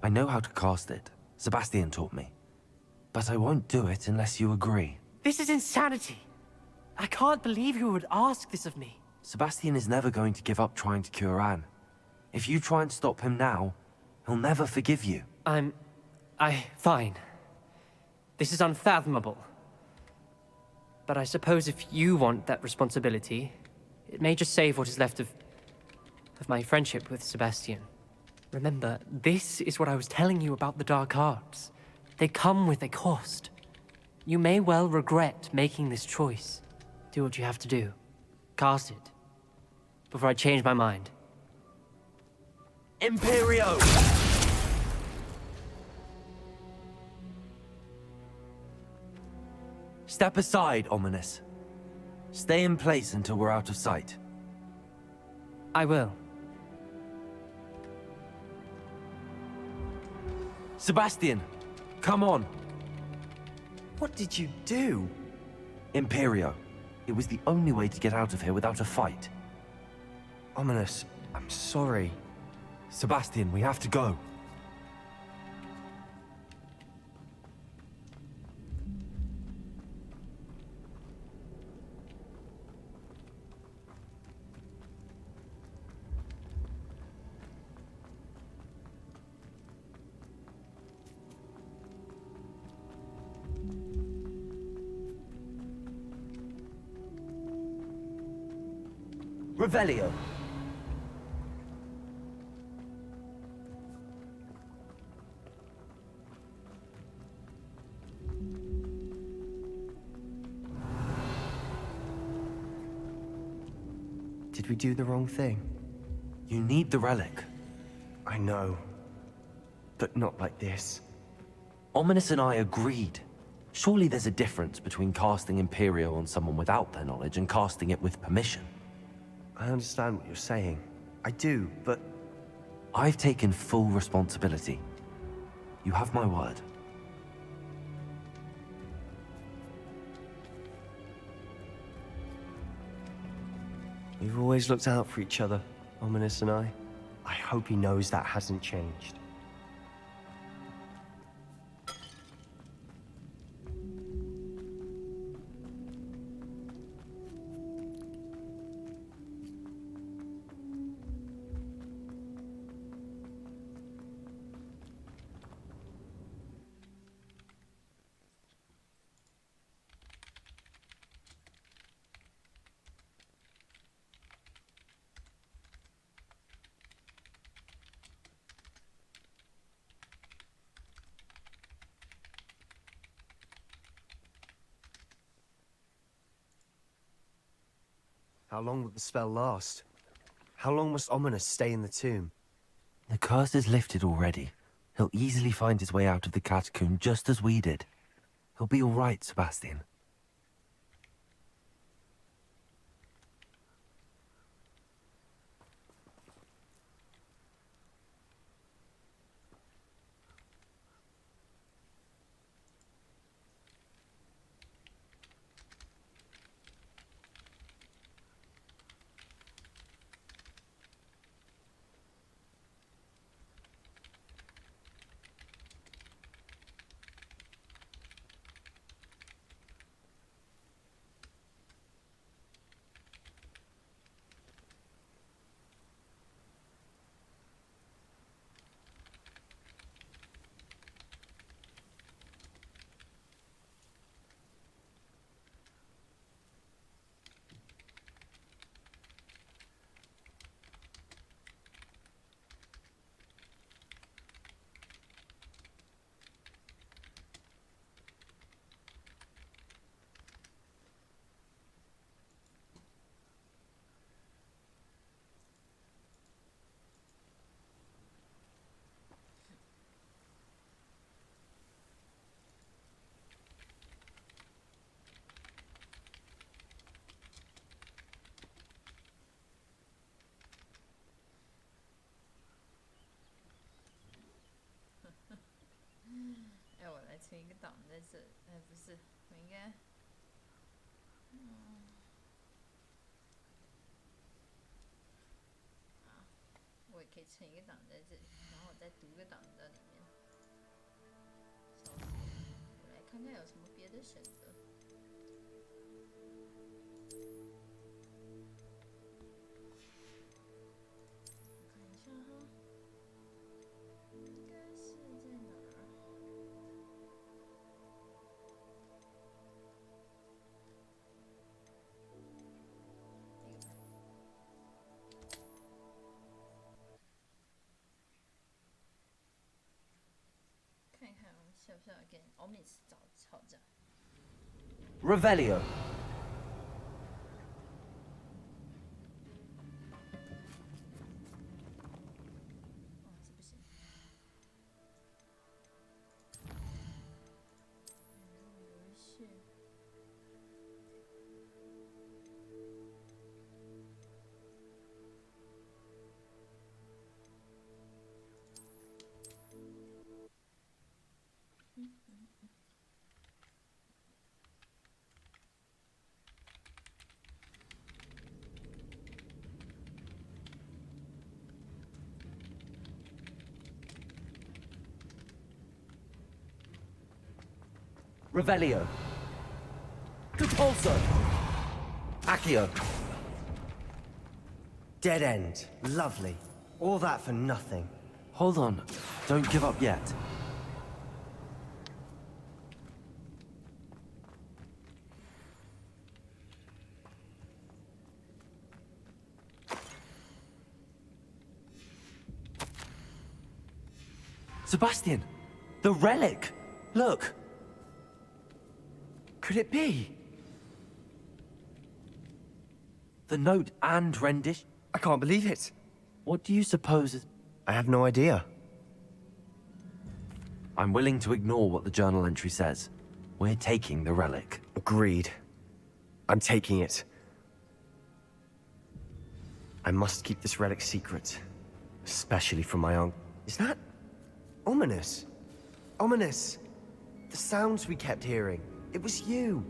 I know how to cast it. Sebastian taught me. But I won't do it unless you agree. This is insanity. I can't believe you would ask this of me. Sebastian is never going to give up trying to cure Anne. If you try and stop him now, he'll never forgive you. Fine. This is unfathomable. But I suppose if you want that responsibility, it may just save what is left of my friendship with Sebastian. Remember, this is what I was telling you about the dark arts. They come with a cost. You may well regret making this choice. Do what you have to do. Cast it. Before I change my mind. Imperio! Step aside, Ominous. Stay in place until we're out of sight. I will. Sebastian, come on. What did you do? Imperio. It was the only way to get out of here without a fight. Ominous, I'm sorry. Sebastian, we have to go. Revelio. Did we do the wrong thing? You need the relic. I know. But not like this. Ominous and I agreed. Surely there's a difference between casting Imperial on someone without their knowledge and casting it with permission. I understand what you're saying. I do, but... I've taken full responsibility. You have my word. We've always looked out for each other, Ominous and I. I hope he knows that hasn't changed. How long will the spell last? How long must Ominous stay in the tomb? The curse is lifted already. He'll easily find his way out of the catacomb just as we did. He'll be all right, Sebastian.存一个档在这，哎，不是，我应该，我也可以存一个档在这里，然后我再读个档到里面。笑死我！我来看看有什么别的选择。我看一下哈，应该是在哪儿？ 看看我需不需要跟 Omis 吵架。Revelio. 哦，这不行。引入游戏。Revelio. Repulso. Accio. Dead end. Lovely. All that for nothing. Hold on. Don't give up yet. Sebastian! The relic! Look! Could it be? The note and rendition. I can't believe it. What do you suppose is... I have no idea. I'm willing to ignore what the journal entry says. We're taking the relic. Agreed. I'm taking it. I must keep this relic secret. Especially from my uncle. Is that... ominous? Ominous! The sounds we kept hearing. It was you.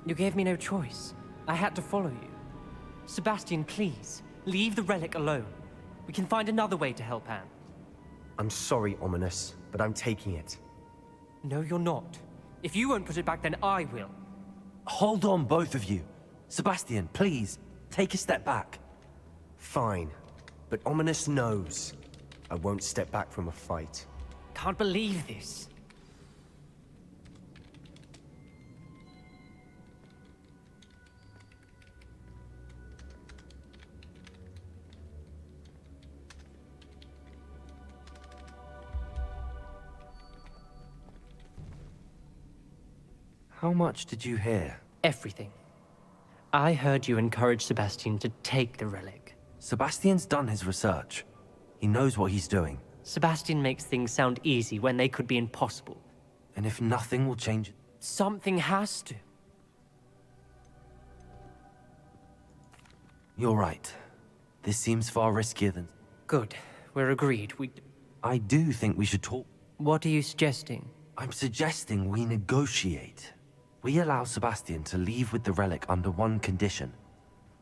You gave me no choice. I had to follow you. Sebastian, please, leave the relic alone. We can find another way to help Anne. I'm sorry, Ominous, but I'm taking it. No, you're not. If you won't put it back, then I will. Hold on, both of you. Sebastian, please, take a step back. Fine, but Ominous knows. I won't step back from a fight. Can't believe this. How much did you hear? Everything. I heard you encourage Sebastian to take the relic. Sebastian's done his research. He knows what he's doing. Sebastian makes things sound easy when they could be impossible. And if nothing will change it... Something has to. You're right. This seems far riskier than... Good. We're agreed. I do think we should talk. What are you suggesting? I'm suggesting we negotiate. We allow Sebastian to leave with the relic under one condition.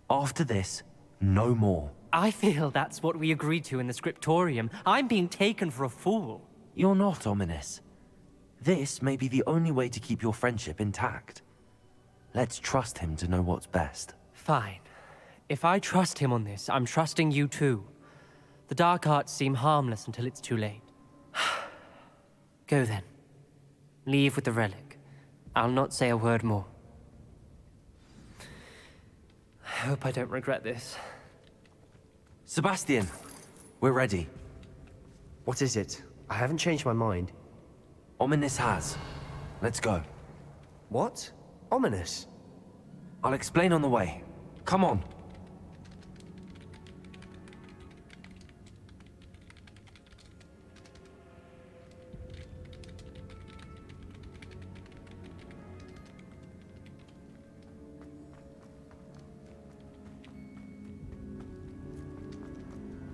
After this, no more. I feel that's what we agreed to in the scriptorium. I'm being taken for a fool. You're not, Ominous. This may be the only way to keep your friendship intact. Let's trust him to know what's best. Fine. If I trust him on this, I'm trusting you too. The dark arts seem harmless until it's too late. Go then. Leave with the relic. I'll not say a word more. I hope I don't regret this. Sebastian, we're ready. What is it? I haven't changed my mind. Ominous has. Let's go. What? Ominous? I'll explain on the way. Come on.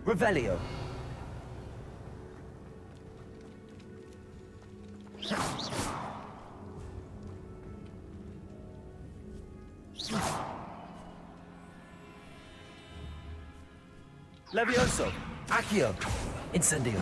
Revelio. Levioso. Accio. Incendio.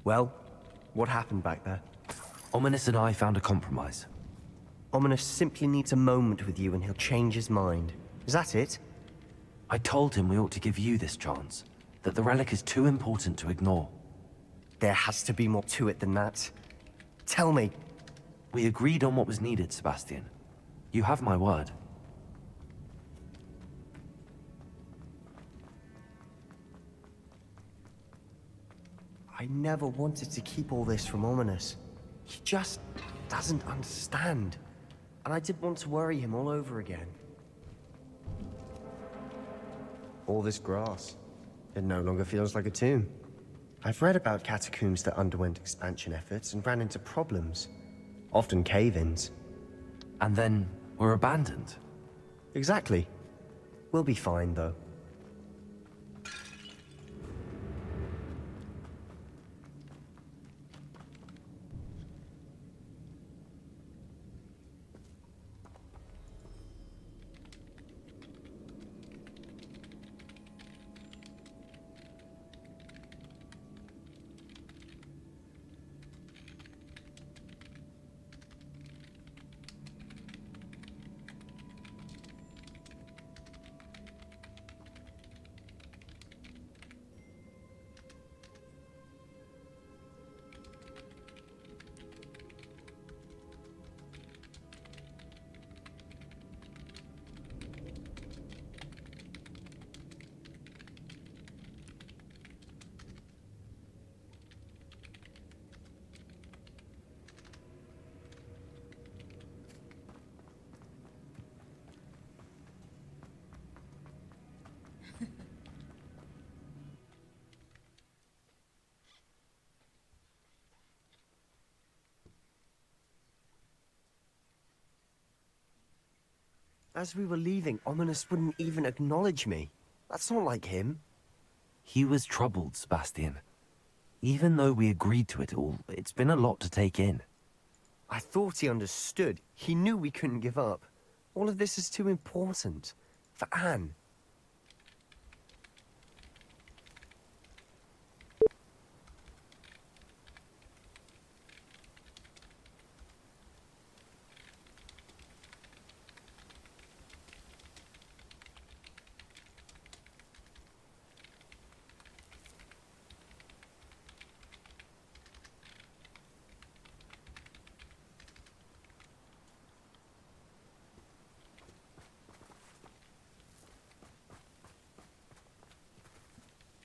Well, what happened back there? Ominous and I found a compromise. Ominous simply needs a moment with you and he'll change his mind. Is that it? I told him we ought to give you this chance. That the relic is too important to ignore. There has to be more to it than that. Tell me. We agreed on what was needed, Sebastian. You have my word. I never wanted to keep all this from Ominous. He just doesn't understand. And I didn't want to worry him all over again. All this grass. It no longer feels like a tomb. I've read about catacombs that underwent expansion efforts and ran into problems. Often cave-ins. And then were abandoned. Exactly. We'll be fine, though. As we were leaving, Ominous wouldn't even acknowledge me. That's not like him. He was troubled, Sebastian. Even though we agreed to it all, it's been a lot to take in. I thought he understood. He knew we couldn't give up. All of this is too important. For Anne.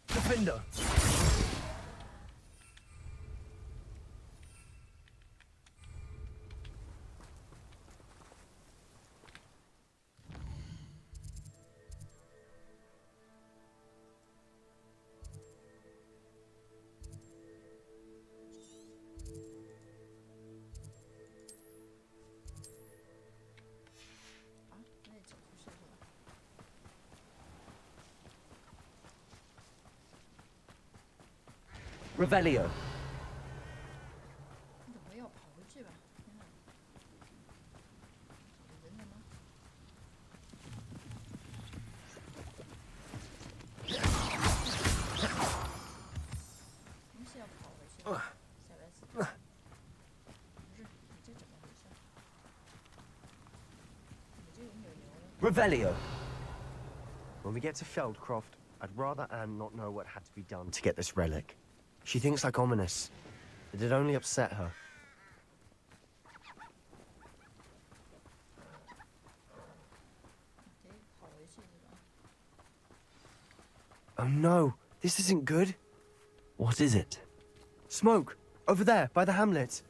Defender. Revelio. 你怎么要跑回去吧？天哪！有人了吗？真是要跑回去。小 S。不是，你这怎么回事？你这有没有油？ Revelio. When we get to Feldcroft, I'd rather Anne not know what had to be done to get this relic. She thinks like Ominous. It'd only upset her. Oh no, this isn't good. What is it? Smoke! Over there, by the hamlet.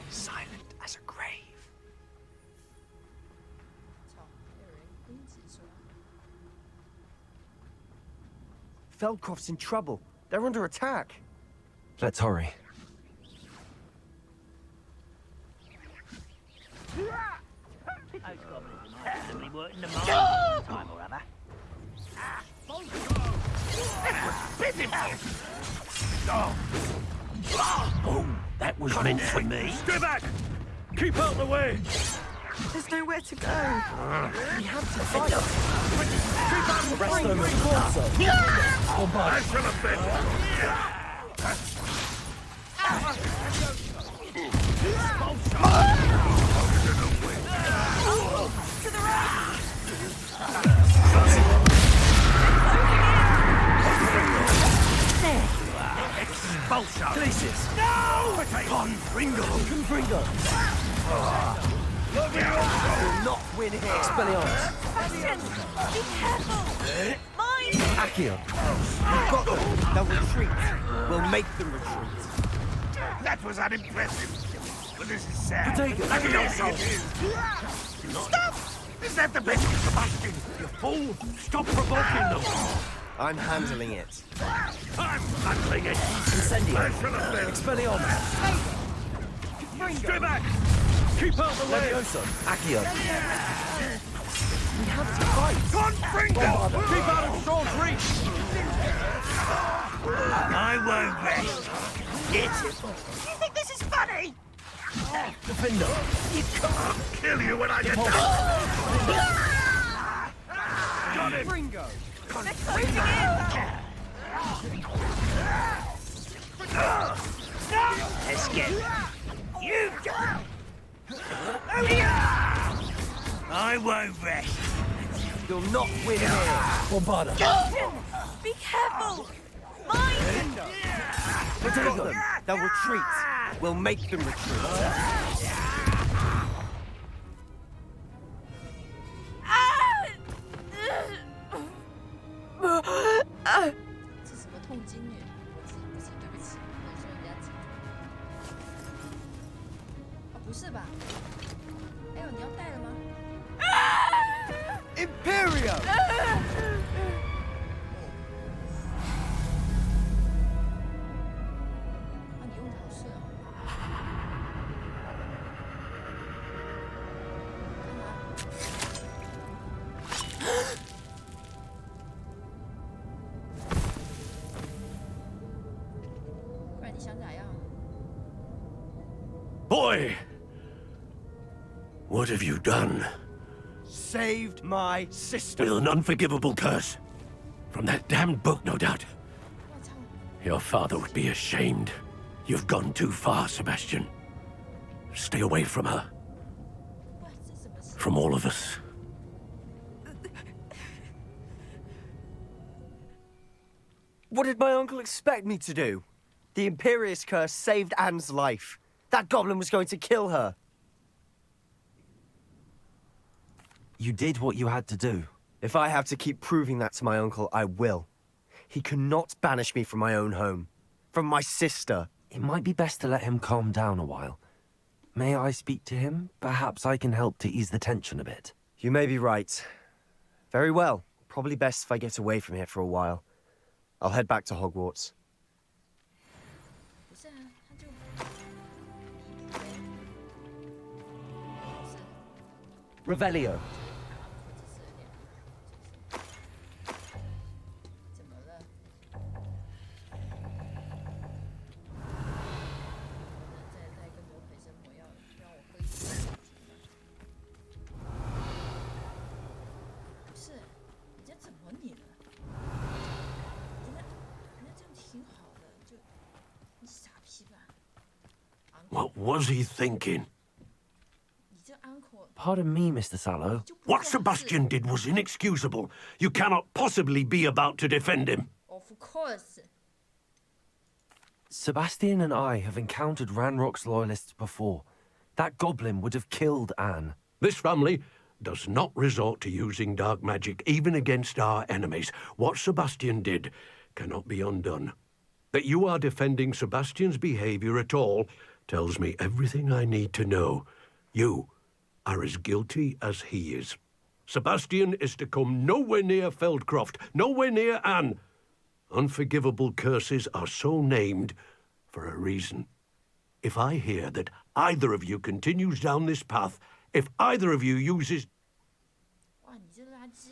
Silent as a grave. Feldcroft's in trouble. They're under attack. Let's hurry. Possibly working the mine time or other. Oh, that was meant for me. Stay back! Keep out the way! There's nowhere to go. We have to fight. Rest over closer. I shall have been. To the right! Expulsion! Places. No! Confringo! Confringo. We'll not win here. Expelliarmus. Sebastian, be careful! Mine! Accio. We've got them. They'll retreat. We'll make them retreat. That was unimpressive. But this is sad. Potato. Stop! Is that the best, Sebastian? You fool! Stop provoking them! I'm handling it. I'm handling it! Incendio. I shall have been. Expelliarmus. Stay back! Keep out the way! Levioso. Accio. We have to fight. Confringo! Keep out of Sean's reach! I won't rest. Get it. You think this is funny? Defender. I'll kill you when I get down! Got it! Ringo. They're closing in! Let's get you. I won't rest. You'll not win here. Bombarda. Be careful! Mine! We've got them. They'll retreat. We'll make them retreat.这什么痛经女？我自己不是，对不起，不能说人家自己。哦，不是吧？哎呦，你要带了吗？ Imperio! 啊，你用的好顺哦。boy! What have you done? Saved my sister. With an unforgivable curse. From that damned book, no doubt. Your father would be ashamed. You've gone too far, Sebastian. Stay away from her. From all of us. What did my uncle expect me to do? The Imperious curse saved Anne's life. That goblin was going to kill her. You did what you had to do. If I have to keep proving that to my uncle, I will. He cannot banish me from my own home. From my sister. It might be best to let him calm down a while. May I speak to him? Perhaps I can help to ease the tension a bit. You may be right. Very well. Probably best if I get away from here for a while. I'll head back to Hogwarts. Revelio. What was he thinking? Pardon me, Mr. Sallow. What Sebastian did was inexcusable. You cannot possibly be about to defend him. Of course. Sebastian and I have encountered Ranrock's loyalists before. That goblin would have killed Anne. This family does not resort to using dark magic, even against our enemies. What Sebastian did cannot be undone. That you are defending Sebastian's behavior at all tells me everything I need to know. You are as guilty as he is. Sebastian is to come nowhere near Feldcroft, nowhere near Anne. Unforgivable curses are so named for a reason. If I hear that either of you continues down this path, if either of you uses...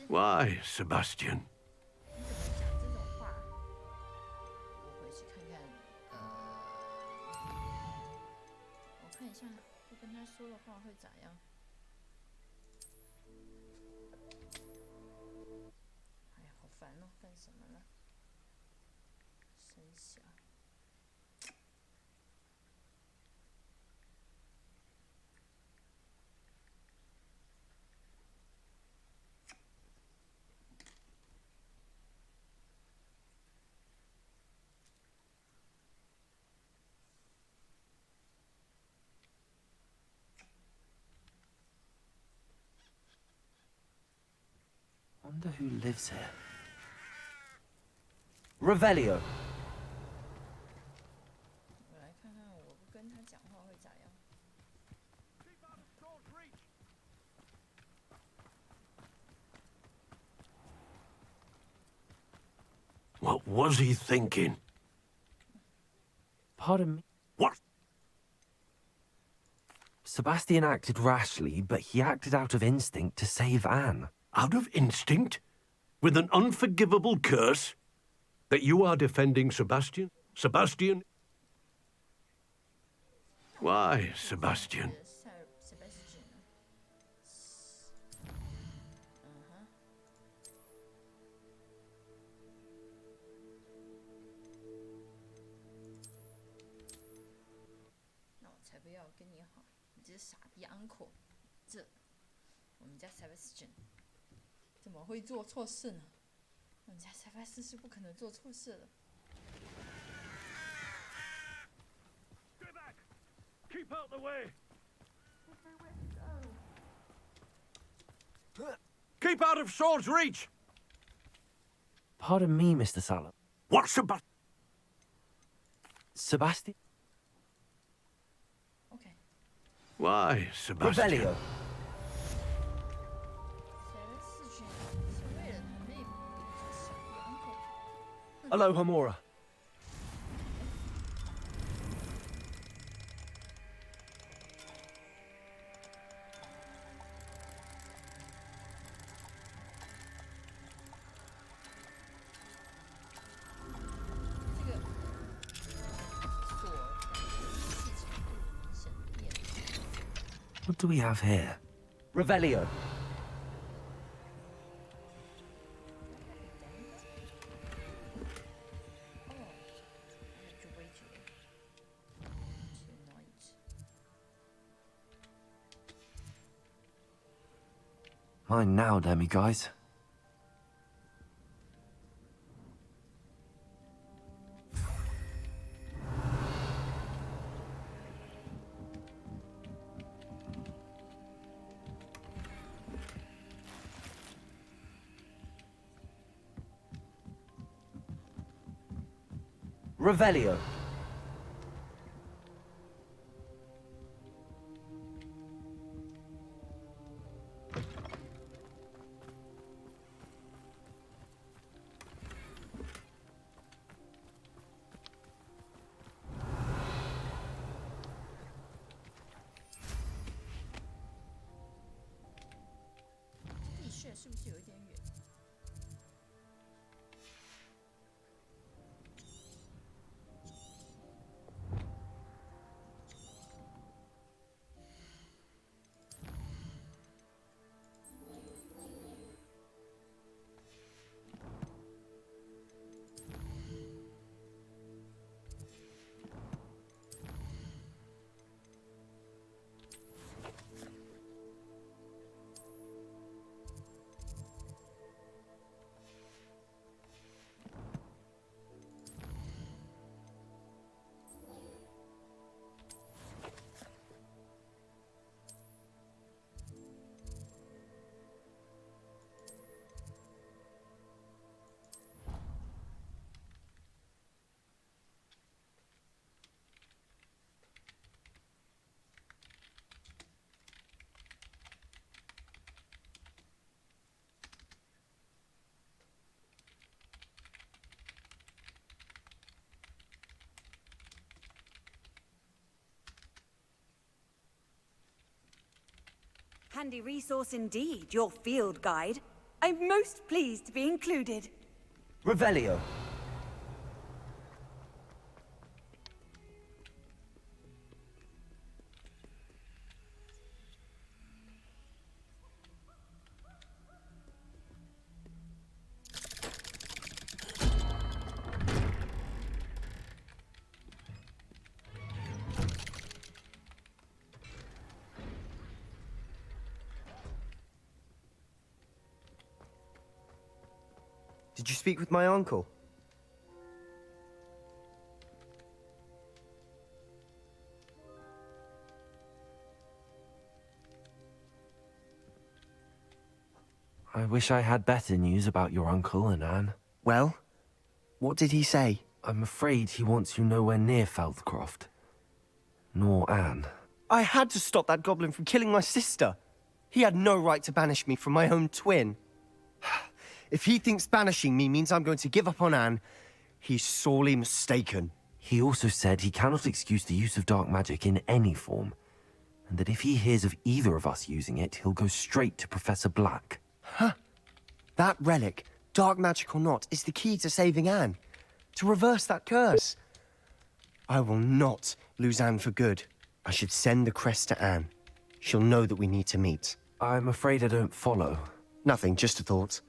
Why, Sebastian? Wonder who lives here. Revelio. What was he thinking? Pardon me? What? Sebastian acted rashly, but he acted out of instinct to save Anne. Out of instinct? With an unforgivable curse? That you are defending Sebastian? Sebastian? Why, Sebastian? uncle， 这我们家 Sebastian 怎么会做错事呢？我们家 Sebastian 是不可能做错事的。Stay back! Keep out the way! Keep out of sword's reach! Pardon me, Mr. Sallow. What's about... Sebastian? Okay. Why, Sebastian? Revelio. Hello, Hamora. What do we have here? Revelio. Mine now, Demi guys. Revelio. Handy resource indeed, your field guide. I'm most pleased to be included. Revelio. Did you speak with my uncle? I wish I had better news about your uncle and Anne. Well, what did he say? I'm afraid he wants you nowhere near Feldcroft. Nor Anne. I had to stop that goblin from killing my sister. He had no right to banish me from my own twin. If he thinks banishing me means I'm going to give up on Anne, he's sorely mistaken. He also said he cannot excuse the use of dark magic in any form, and that if he hears of either of us using it, he'll go straight to Professor Black. Huh? That relic, dark magic or not, is the key to saving Anne. To reverse that curse. I will not lose Anne for good. I should send the crest to Anne. She'll know that we need to meet. I'm afraid I don't follow. Nothing, just a thought.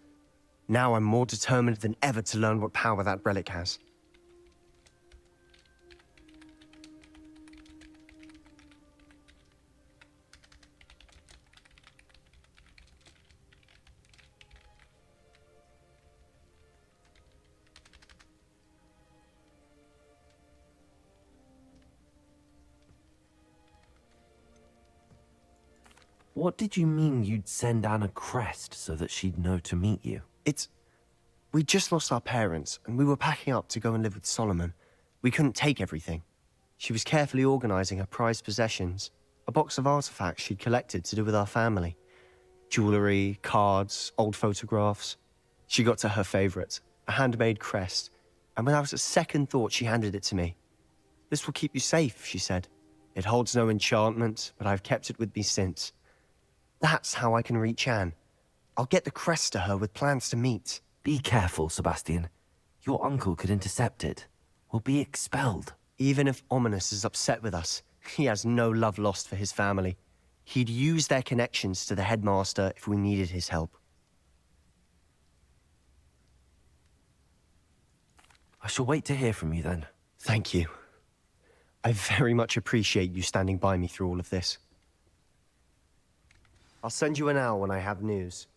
Now I'm more determined than ever to learn what power that relic has. What did you mean you'd send Anne a crest so that she'd know to meet you? We just lost our parents, and we were packing up to go and live with Solomon. We couldn't take everything. She was carefully organizing her prized possessions, a box of artifacts she'd collected to do with our family. Jewelry, cards, old photographs. She got to her favorite, a handmade crest, and without a second thought she handed it to me. "This will keep you safe," she said. "It holds no enchantment, but I've kept it with me since. That's how I can reach Anne. I'll get the crest to her with plans to meet." Be careful, Sebastian. Your uncle could intercept it. We'll be expelled. Even if Ominous is upset with us, he has no love lost for his family. He'd use their connections to the headmaster if we needed his help. I shall wait to hear from you then. Thank you. I very much appreciate you standing by me through all of this. I'll send you an owl when I have news.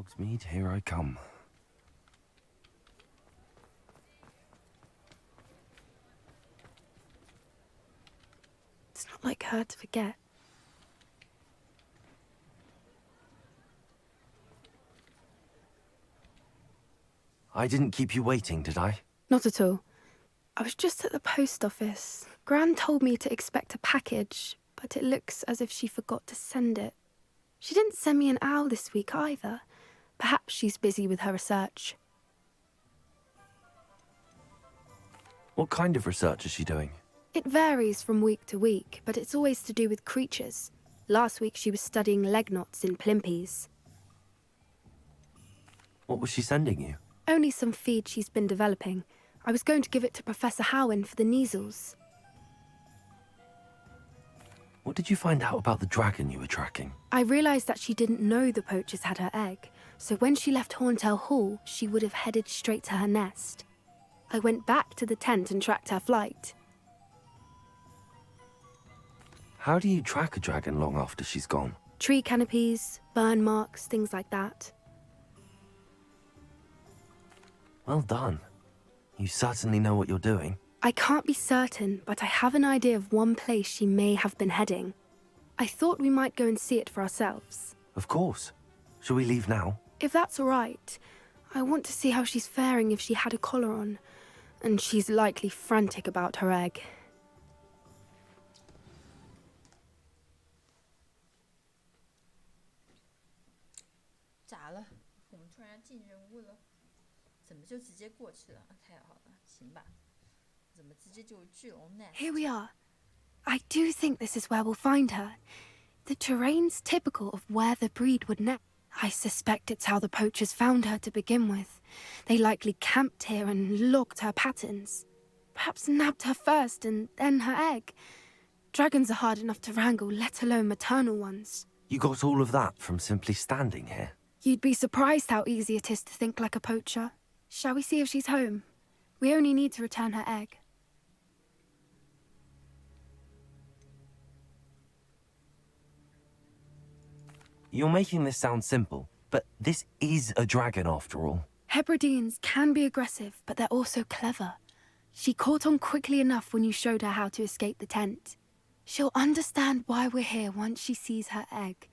Hogsmeade, here I come. It's not like her to forget. I didn't keep you waiting, did I? Not at all. I was just at the post office. Gran told me to expect a package, but it looks as if she forgot to send it. She didn't send me an owl this week either. Perhaps she's busy with her research. What kind of research is she doing? It varies from week to week, but it's always to do with creatures. Last week she was studying leg knots in plimpies. What was she sending you? Only some feed she's been developing. I was going to give it to Professor Howen for the measles. What did you find out about the dragon you were tracking? I realised that she didn't know the poachers had her egg, so when she left Horntail Hall, she would have headed straight to her nest. I went back to the tent and tracked her flight. How do you track a dragon long after she's gone? Tree canopies, burn marks, things like that. Well done. You certainly know what you're doing. I can't be certain, but I have an idea of one place she may have been heading. I thought we might go and see it for ourselves. Of course. Shall we leave now? If that's all right. I want to see how she's faring if she had a collar on. And she's likely frantic about her egg.咋了？我们突然进人物了，怎么就直接过去了？太好了，行吧？怎么直接就巨龙 nest？ Here we are. I do think this is where we'll find her. The terrain's typical of where the breed would nest. I suspect it's how the poachers found her to begin with. They likely camped here and logged her patterns. Perhaps nabbed her first and then her egg. Dragons are hard enough to wrangle, let alone maternal ones. You got all of that from simply standing here? You'd be surprised how easy it is to think like a poacher. Shall we see if she's home? We only need to return her egg. You're making this sound simple, but this is a dragon after all. Hebrideans can be aggressive, but they're also clever. She caught on quickly enough when you showed her how to escape the tent. She'll understand why we're here once she sees her egg.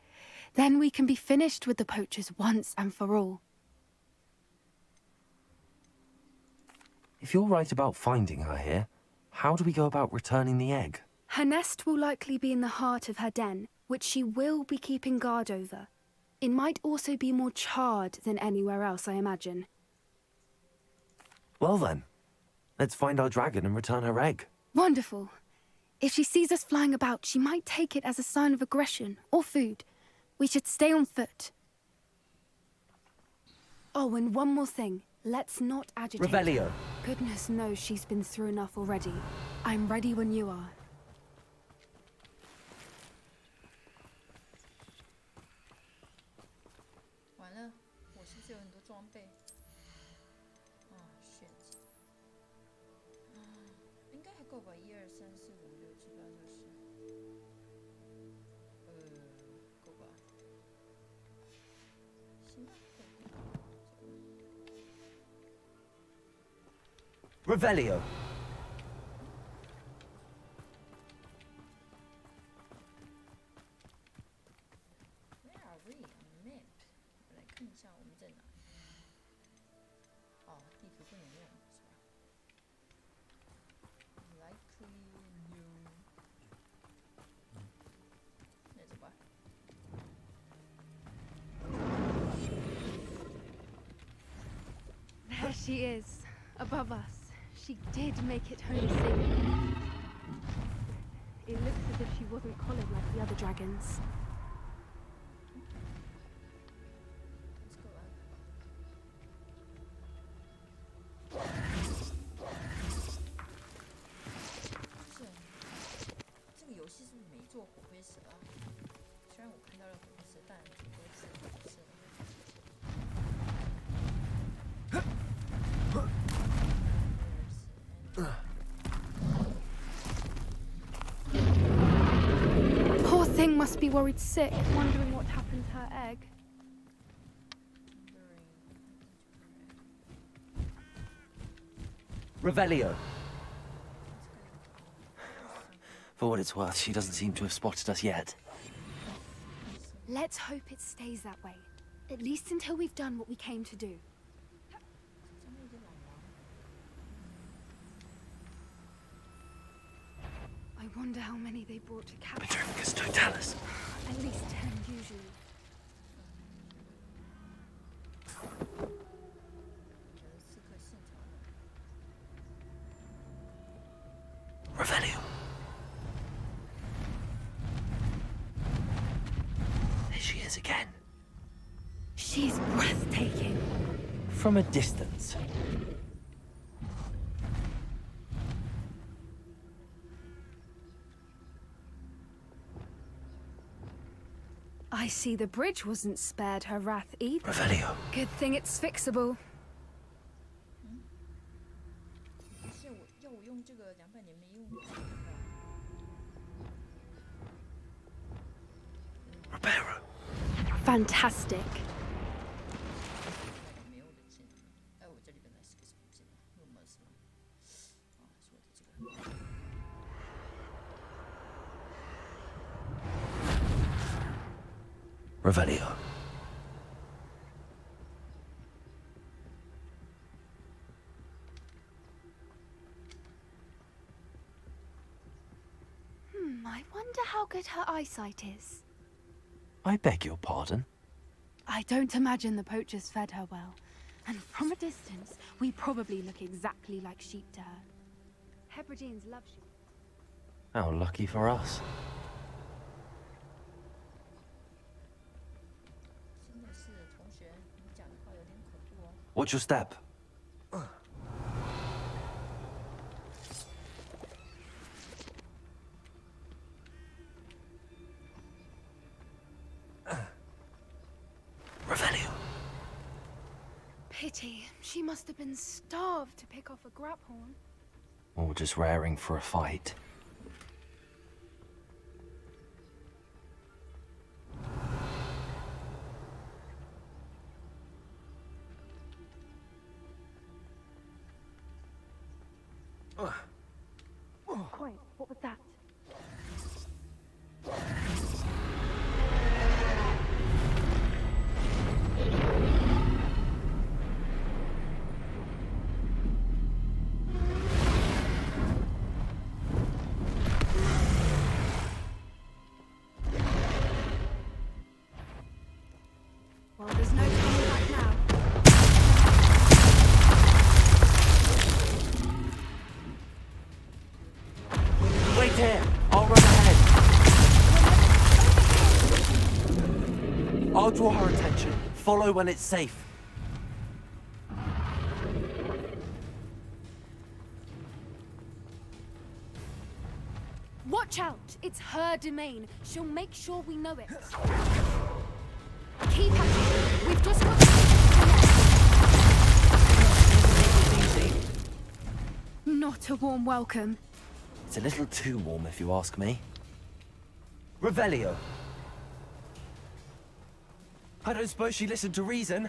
Then we can be finished with the poachers once and for all. If you're right about finding her here, how do we go about returning the egg? Her nest will likely be in the heart of her den, which she will be keeping guard over. It might also be more charred than anywhere else, I imagine. Well then, let's find our dragon and return her egg. Wonderful. If she sees us flying about, she might take it as a sign of aggression or food. We should stay on foot. Oh, and one more thing. Let's not agitate. Revelio. Goodness knows she's been through enough already. I'm ready when you are. shit。应该还够吧，1、2、3、4、5、6、7、8、9、10。够吧？行吧。Revelio. Where are we on the map？ 我来看一下我们在哪。哦，地图不能用是吧 ？Likely no。那走吧。There she is, above us. She did make it home safely. It looks as if she wasn't collared like the other dragons. Let's go up. 这个游戏是不是没做火灰石啊？虽然我看到了火灰石，但挺多次不是。 Poor thing must be worried sick, wondering what happened to her egg. Revelio. For what it's worth, she doesn't seem to have spotted us yet. Let's hope it stays that way. At least until we've done what we came to do. I wonder how many they brought to capture. Petrificus totalis. At least 10 usually. Revelio. There she is again. She's breathtaking. From a distance. I see the bridge wasn't spared her wrath either. Revelio. Good thing it's fixable. 是我要我用这个200年没用。 Reparo. Fantastic. 没有的剑。哎，我这里本来是个什么剑啊？用吗？是吗？啊，是我的这个。 Revelio. I wonder how good her eyesight is. I beg your pardon? I don't imagine the poachers fed her well. And from a distance, we probably look exactly like sheep to her. Hebrideans love sheep. How lucky for us. 真的是同学，你讲的话有点恐怖哦。 Watch your step. Revelio. Pity. She must have been starved to pick off a graphorn. Or just raring for a fight. Quiet. What was that? Well, there's no coming back now. Wait here! I'll run ahead! I'll draw her attention. Follow when it's safe. Watch out! It's her domain. She'll make sure we know it. Keep at it. We've just got to Easy. Not a warm welcome. It's a little too warm if you ask me. Revelio. I don't suppose she listened to reason.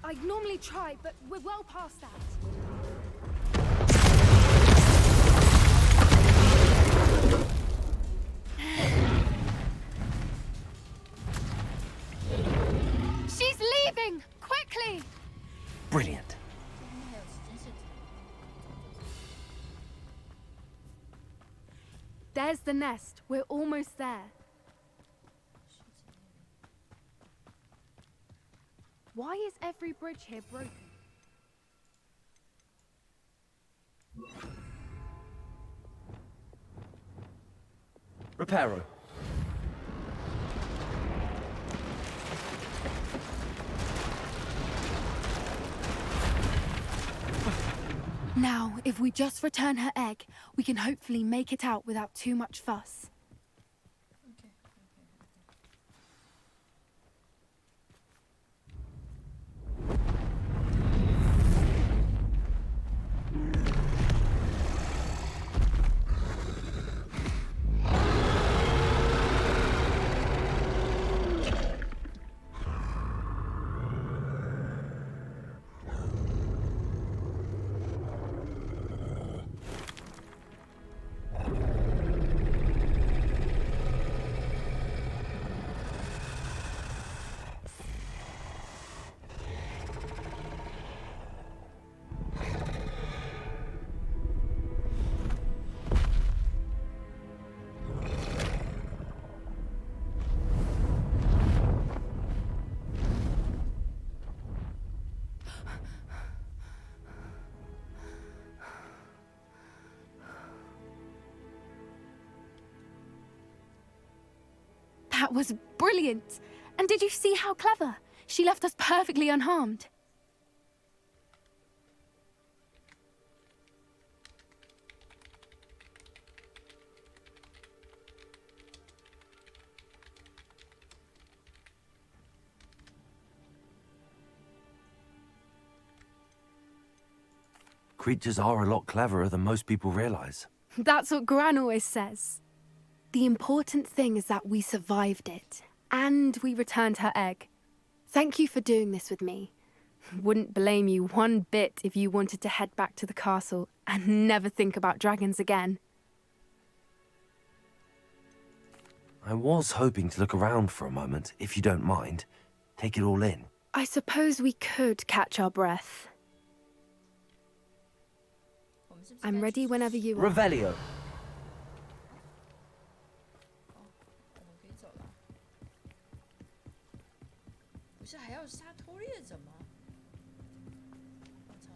I'd normally try, but we're well past that. She's leaving! Quickly! Brilliant. There's the nest. We're almost there. Why is every bridge here broken? Reparo. Now, if we just return her egg, we can hopefully make it out without too much fuss. That was brilliant. And did you see how clever? She left us perfectly unharmed. Creatures are a lot cleverer than most people realize. That's what Gran always says. The important thing is that we survived it, and we returned her egg. Thank you for doing this with me. Wouldn't blame you one bit if you wanted to head back to the castle and never think about dragons again. I was hoping to look around for a moment, if you don't mind. Take it all in. I suppose we could catch our breath. I'm ready whenever you are. Revelio. 我们可以走了。不是还要杀偷猎者吗？我操！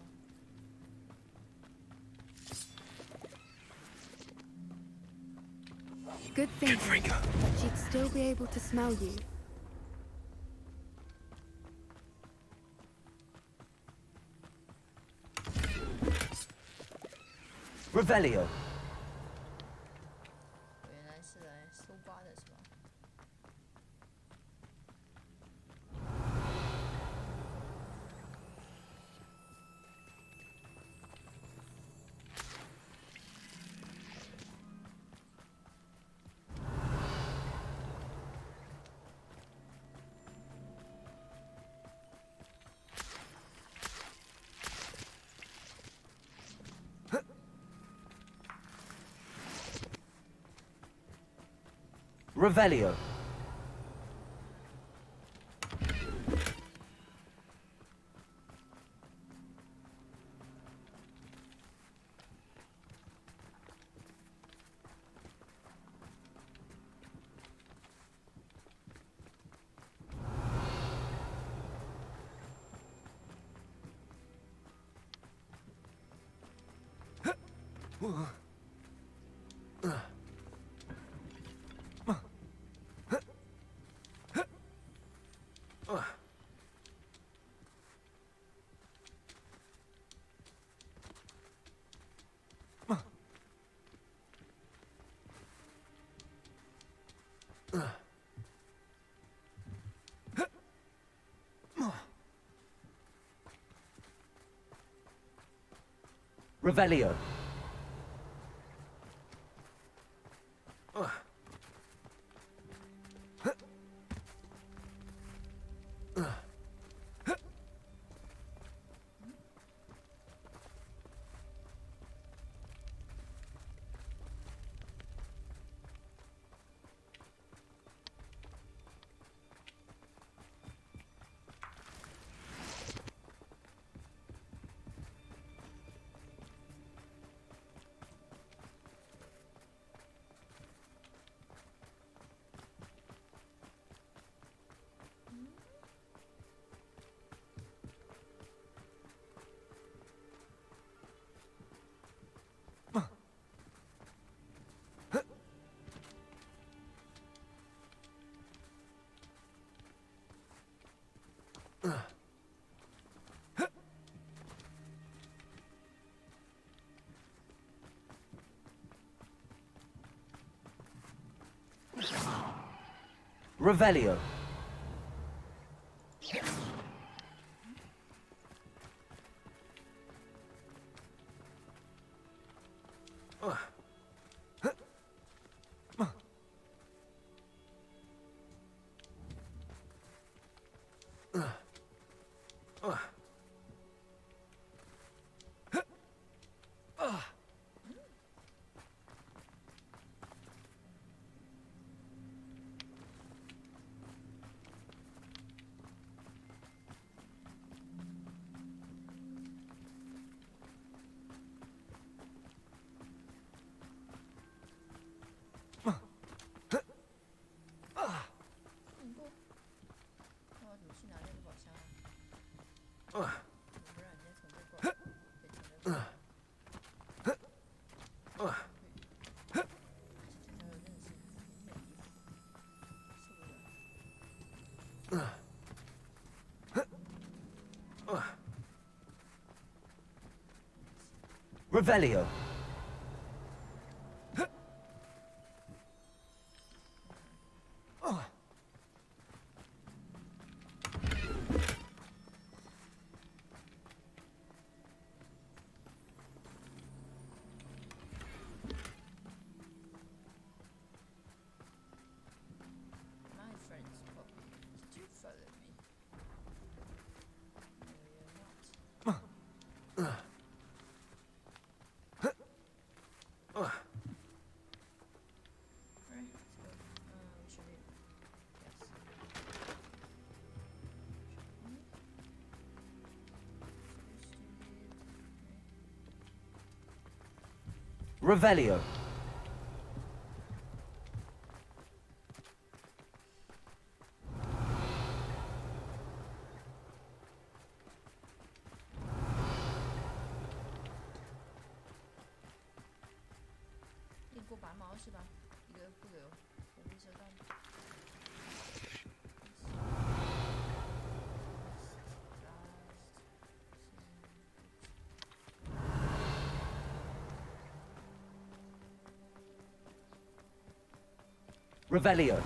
Good thinking. She'd still be able to smell you. Revelio. 原来是来搜刮的是吧？ Revelio. Revelio. Revelio. Revelio. My friends probably do follow me. No, you're not. Right, let's go. We should be. Yes. Revelio. Revelio.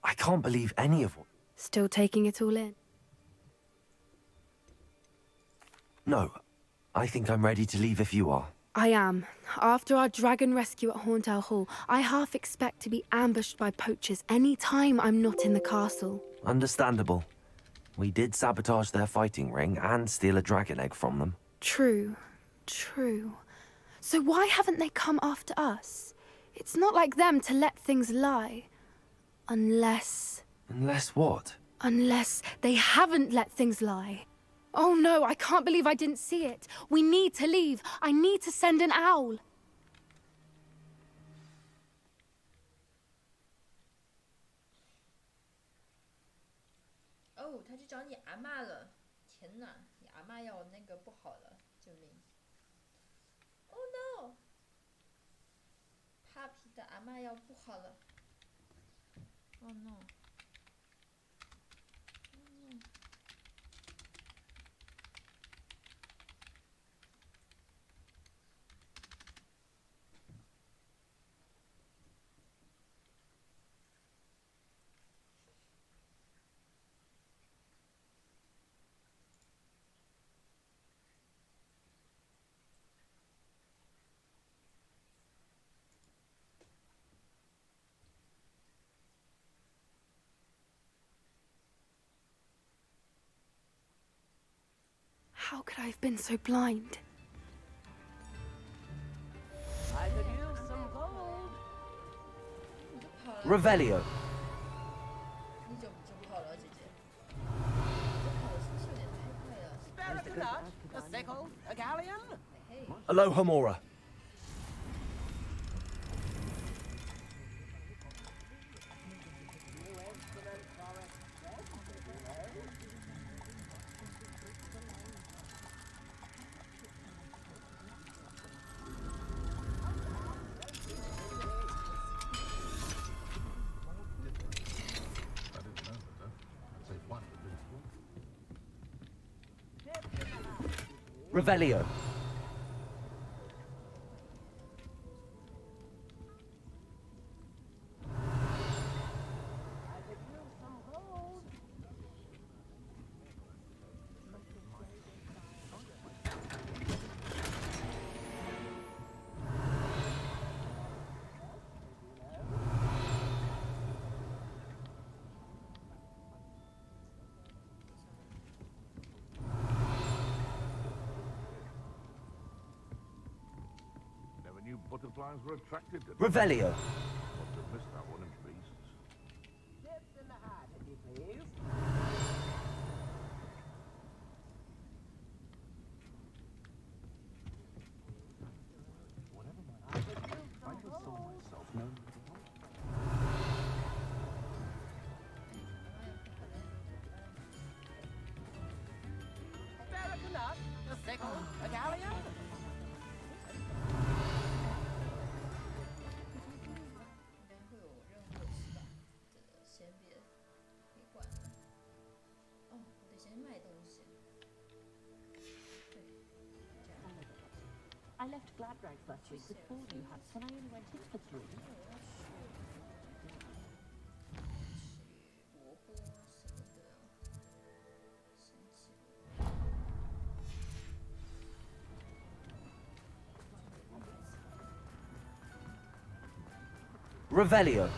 I can't believe any of what... Still taking it all in? No, I think I'm ready to leave if you are. I am. After our dragon rescue at Horndale Hall, I half expect to be ambushed by poachers any time I'm not in the castle. Understandable. We did sabotage their fighting ring and steal a dragon egg from them. True. True. So why haven't they come after us? It's not like them to let things lie. Unless... Unless what? Unless they haven't let things lie. Oh no, I can't believe I didn't see it. We need to leave. I need to send an owl.哦，他去找你阿嬷了！天哪，你阿嬷要那个不好了，救命！Oh no！Papi 的阿嬷要不好了。Oh no！How could I have been so blind? I could use some gold. Revelio. 你就跑了，姐姐。跑的是不是有点太快了？ Spare a nut, a sickle, a galleon. Aloha Mora. Revelio. Butterflies were attracted to Revelio. Must have missed that one in beasts. Tips in the hat, if you please. Whatever my I console myself no Spare a nut, a sickle, a galleon. 会有任何事吧？这个先别管了。哦，我得先卖东西。glad rags last week with 4 new hats when I only went in for 3. Revelio.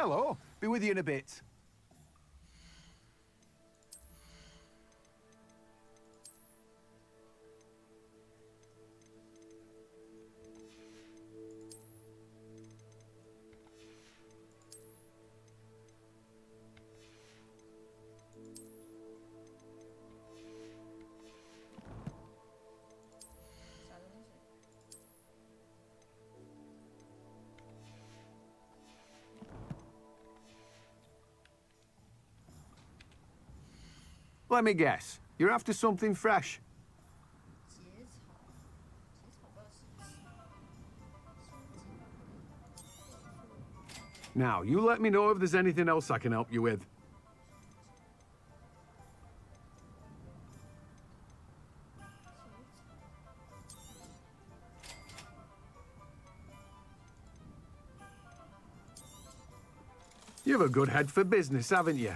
Hello. Be with you in a bit. Let me guess. You're after something fresh. Now, you let me know if there's anything else I can help you with. You've a good head for business, haven't you?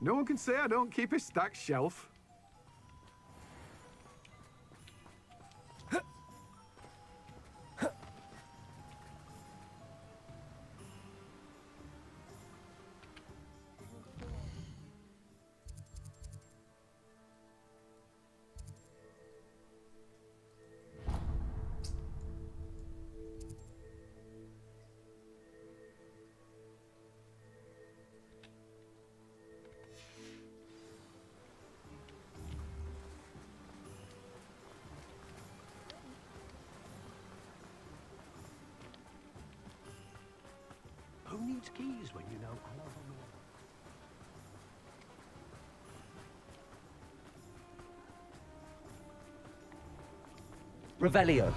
No one can say I don't keep a stacked shelf. Who needs keys when you know Hello Homura? Revelio.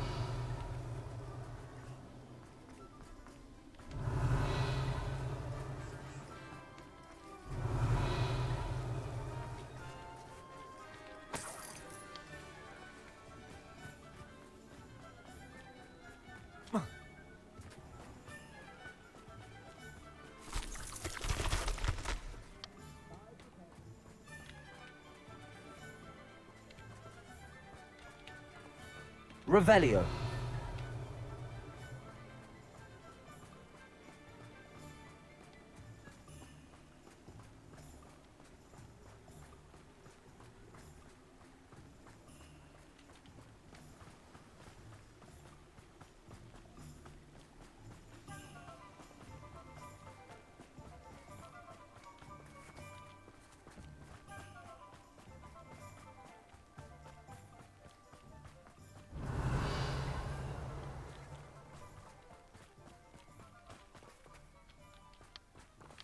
Revelio.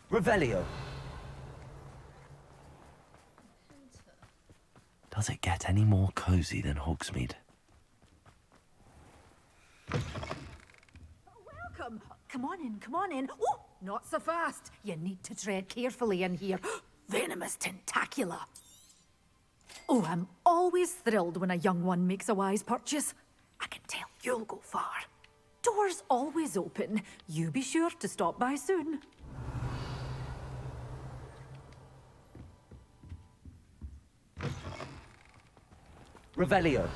Revelio. Does it get any more cozy than Hogsmeade? Welcome. Come on in, come on in. Oh, not so fast. You need to tread carefully in here. Venomous tentacula. Oh, I'm always thrilled when a young one makes a wise purchase. I can tell you'll go far. Doors always open. You be sure to stop by soon. Revelio.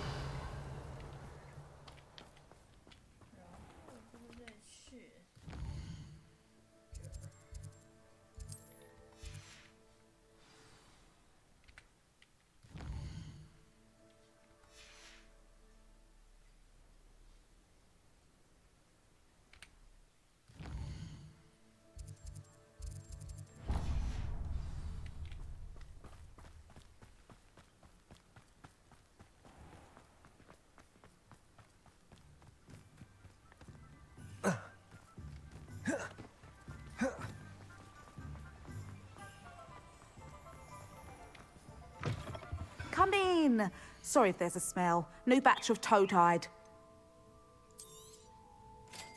'Come in. Sorry if there's a smell. New batch of toad-hide.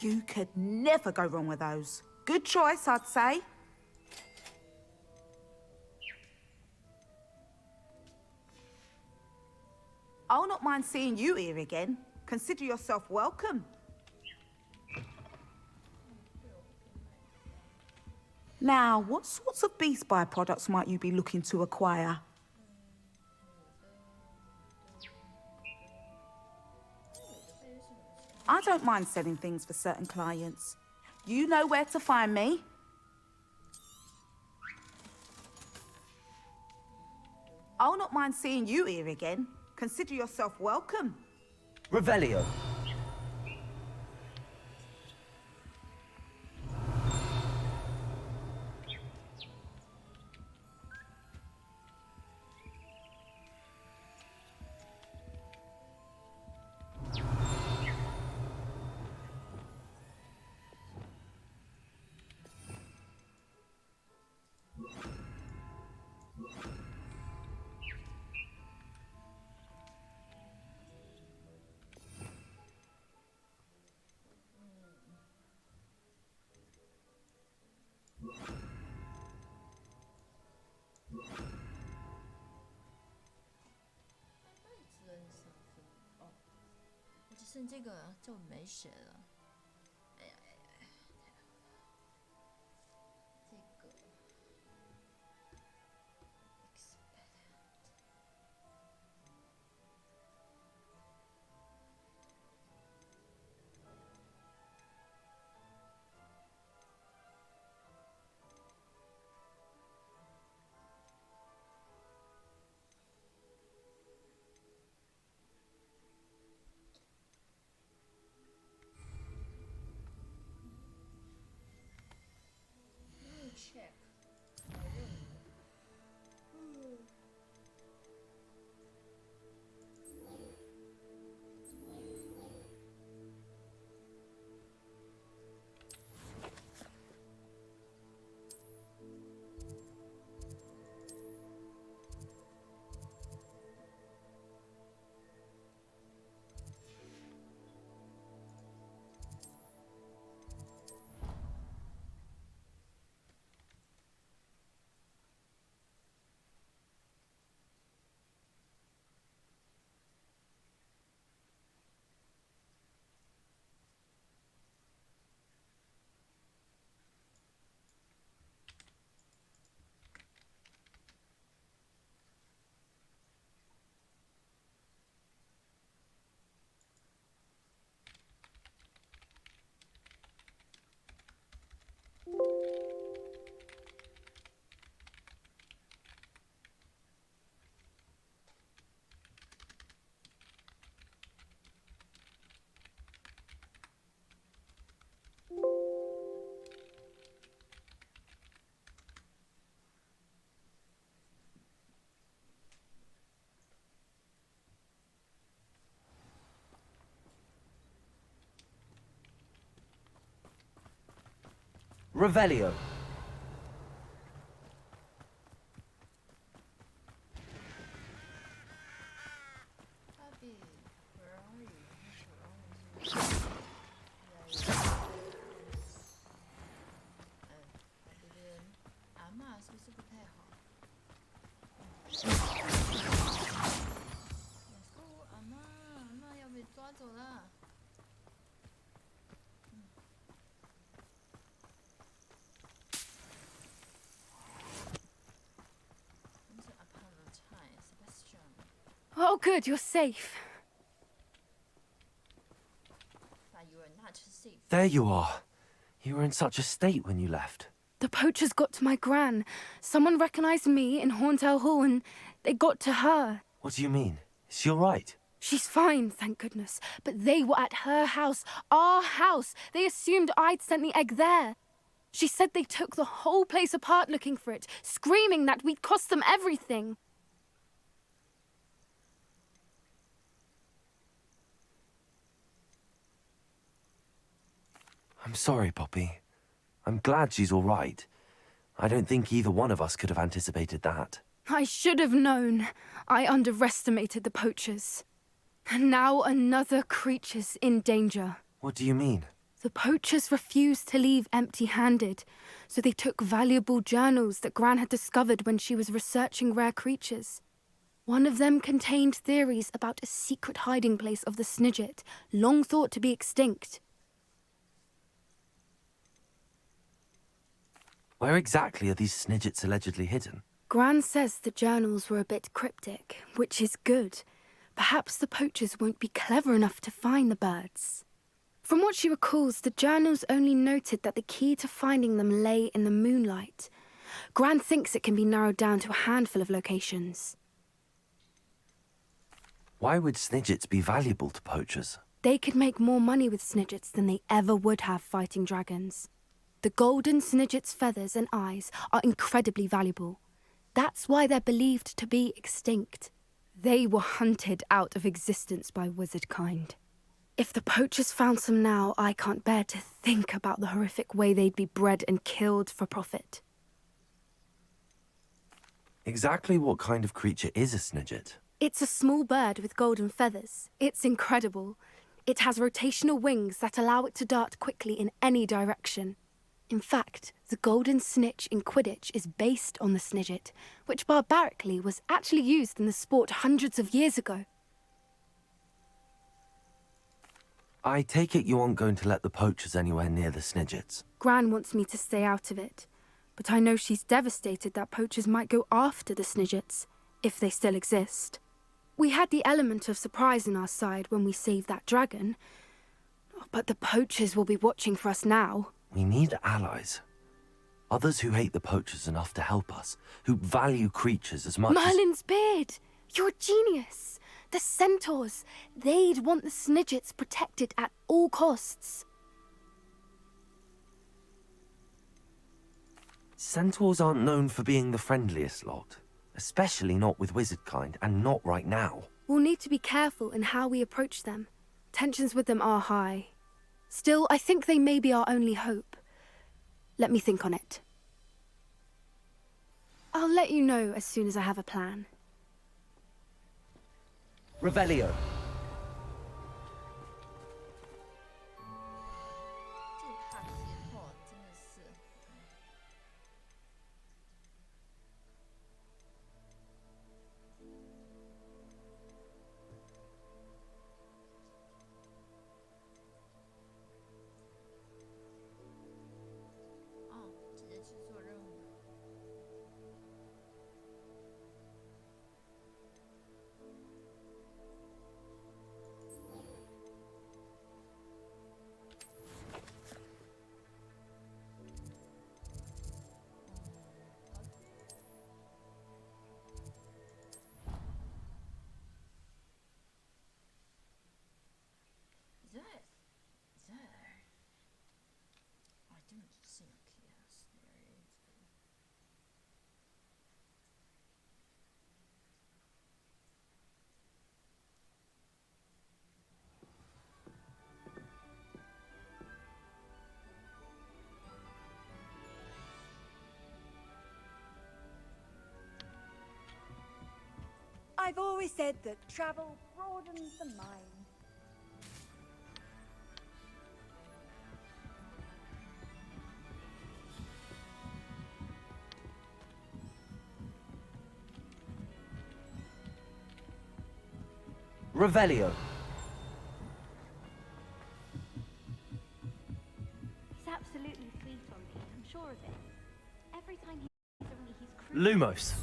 You could never go wrong with those. Good choice, I'd say. I'll not mind seeing you here again. Consider yourself welcome. Now, what sorts of beast byproducts might you be looking to acquire? I don't mind selling things for certain clients. You know where to find me. I'll not mind seeing you here again. Consider yourself welcome. Revelio.我只剩这个，这我没写了。哎呀哎呀哎呀！这个。check 好任务。Revelio. Abby, where are you? What's wrong with you? 这边阿嬷是不是不太好？阿嬷要被抓走了。Oh good, you're safe. You are not safe. There you are. You were in such a state when you left. The poachers got to my gran. Someone recognized me in Horntail Hall and they got to her. What do you mean? Is she all right? She's fine, thank goodness. But they were at her house, our house. They assumed I'd sent the egg there. She said they took the whole place apart looking for it, screaming that we'd cost them everything. I'm sorry, Poppy. I'm glad she's all right. I don't think either one of us could have anticipated that. I should have known. I underestimated the poachers. And now another creature's in danger. What do you mean? The poachers refused to leave empty-handed, so they took valuable journals that Gran had discovered when she was researching rare creatures. One of them contained theories about a secret hiding place of the Snidget, long thought to be extinct. Where exactly are these Snidgets allegedly hidden? Gran says the journals were a bit cryptic, which is good. Perhaps the poachers won't be clever enough to find the birds. From what she recalls, the journals only noted that the key to finding them lay in the moonlight. Gran thinks it can be narrowed down to a handful of locations. Why would Snidgets be valuable to poachers? They could make more money with Snidgets than they ever would have fighting dragons. The golden Snidget's feathers and eyes are incredibly valuable. That's why they're believed to be extinct. They were hunted out of existence by wizard kind. If the poachers found some now, I can't bear to think about the horrific way they'd be bred and killed for profit. Exactly what kind of creature is a Snidget? It's a small bird with golden feathers. It's incredible. It has rotational wings that allow it to dart quickly in any direction. In fact, the golden snitch in Quidditch is based on the Snidget, which barbarically was actually used in the sport hundreds of years ago. I take it you aren't going to let the poachers anywhere near the Snidgets. Gran wants me to stay out of it, but I know she's devastated that poachers might go after the Snidgets, if they still exist. We had the element of surprise on our side when we saved that dragon, but the poachers will be watching for us now. We need allies. Others who hate the poachers enough to help us, who value creatures as much Merlin's beard! You're a genius! The centaurs! They'd want the Snidgets protected at all costs. Centaurs aren't known for being the friendliest lot. Especially not with wizard kind, and not right now. We'll need to be careful in how we approach them. Tensions with them are high. Still, I think they may be our only hope. Let me think on it. I'll let you know as soon as I have a plan. Revelio. 这个怕解破真的是。哦，直接去做任务。There. I don't think yes, there is. I've always said that travel broadens the mind. Revelio. He's absolutely sweet on me, I'm sure of it. Every time he's around me, he's cruel. Lumos.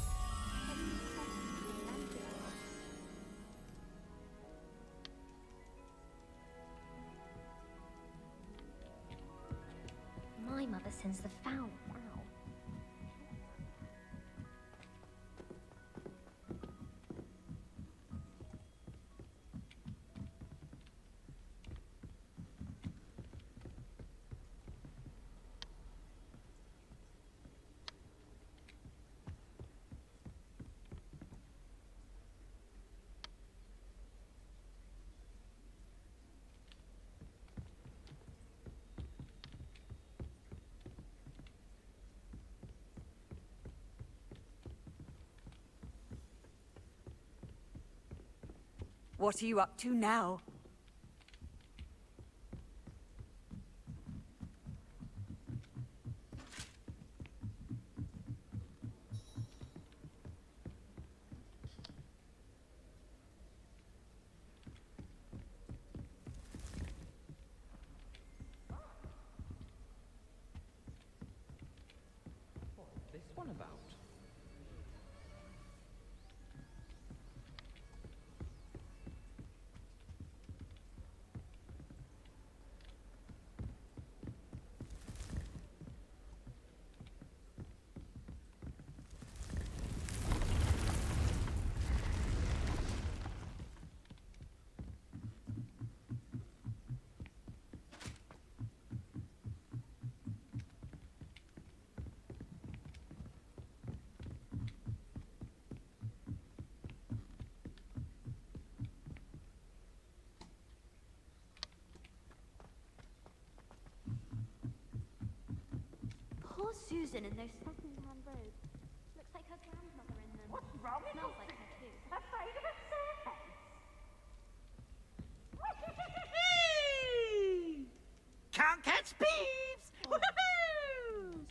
What are you up to now? This one about? Poor Susan in those second-hand robes. Looks like her grandmother in them. What's wrong with Smells like her too. Afraid of a serpent? Can't catch thieves! Woohoo!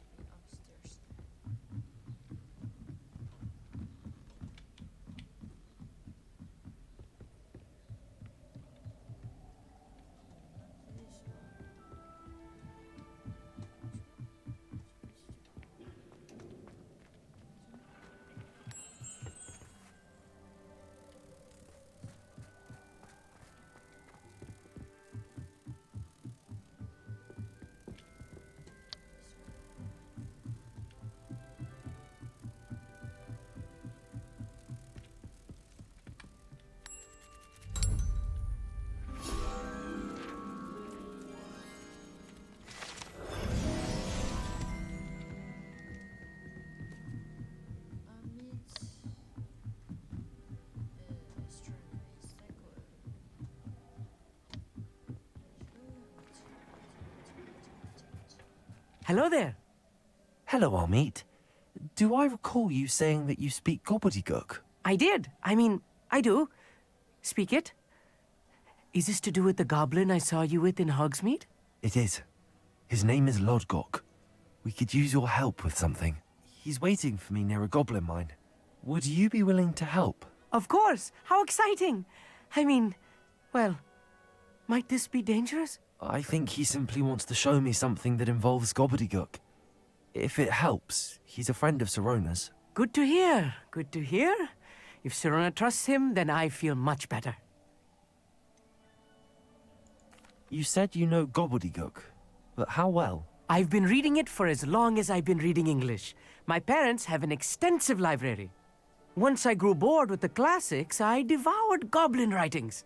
Hello there. Hello, Amit. Do I recall you saying that you speak gobbledygook? I did. I mean, I do. Speak it. Is this to do with the goblin I saw you with in Hogsmeade? It is. His name is Lodgok. We could use your help with something. He's waiting for me near a goblin mine. Would you be willing to help? Of course. How exciting. I mean, well, might this be dangerous? I think he simply wants to show me something that involves gobbledygook. If it helps, he's a friend of Sirona's. Good to hear. Good to hear. If Sirona trusts him, then I feel much better. You said you know gobbledygook, but how well? I've been reading it for as long as I've been reading English. My parents have an extensive library. Once I grew bored with the classics, I devoured goblin writings.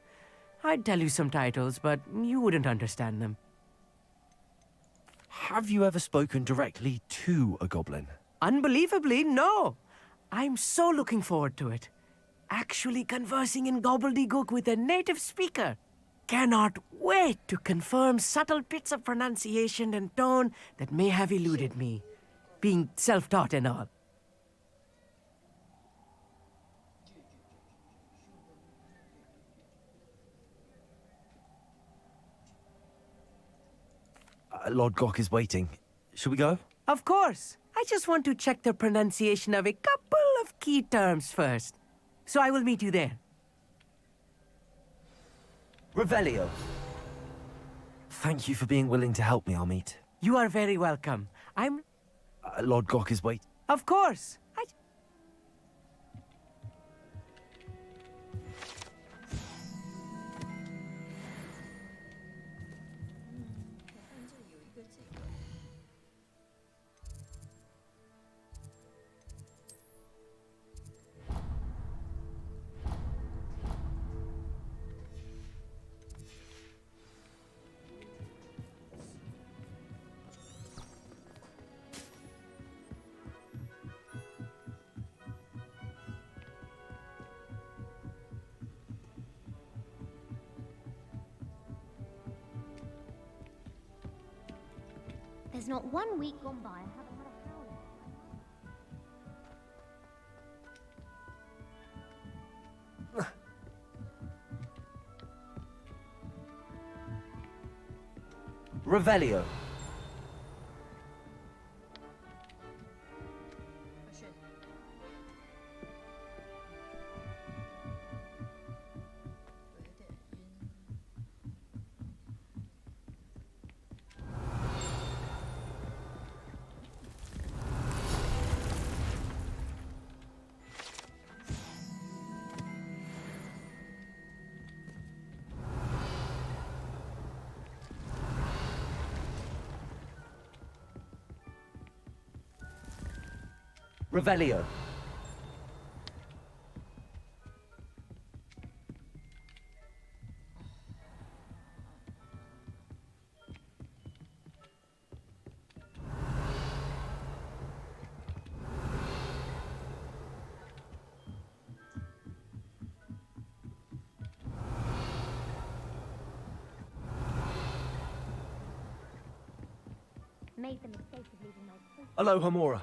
I'd tell you some titles, but you wouldn't understand them. Have you ever spoken directly to a goblin? Unbelievably, no. I'm so looking forward to it. Actually conversing in gobbledygook with a native speaker. Cannot wait to confirm subtle bits of pronunciation and tone that may have eluded me, being self-taught and all. Lord Gok is waiting. Shall we go? Of course. I just want to check the pronunciation of a couple of key terms first. So I will meet you there. Revelio. Thank you for being willing to help me, Amit. You are very welcome. I'm... Lord Gok is waiting. Of course. There's not 1 week gone by I haven't had a howler. Revelio. 选。有一点晕。Revelio. Made the mistake of leaving my proof. Aloha Mora.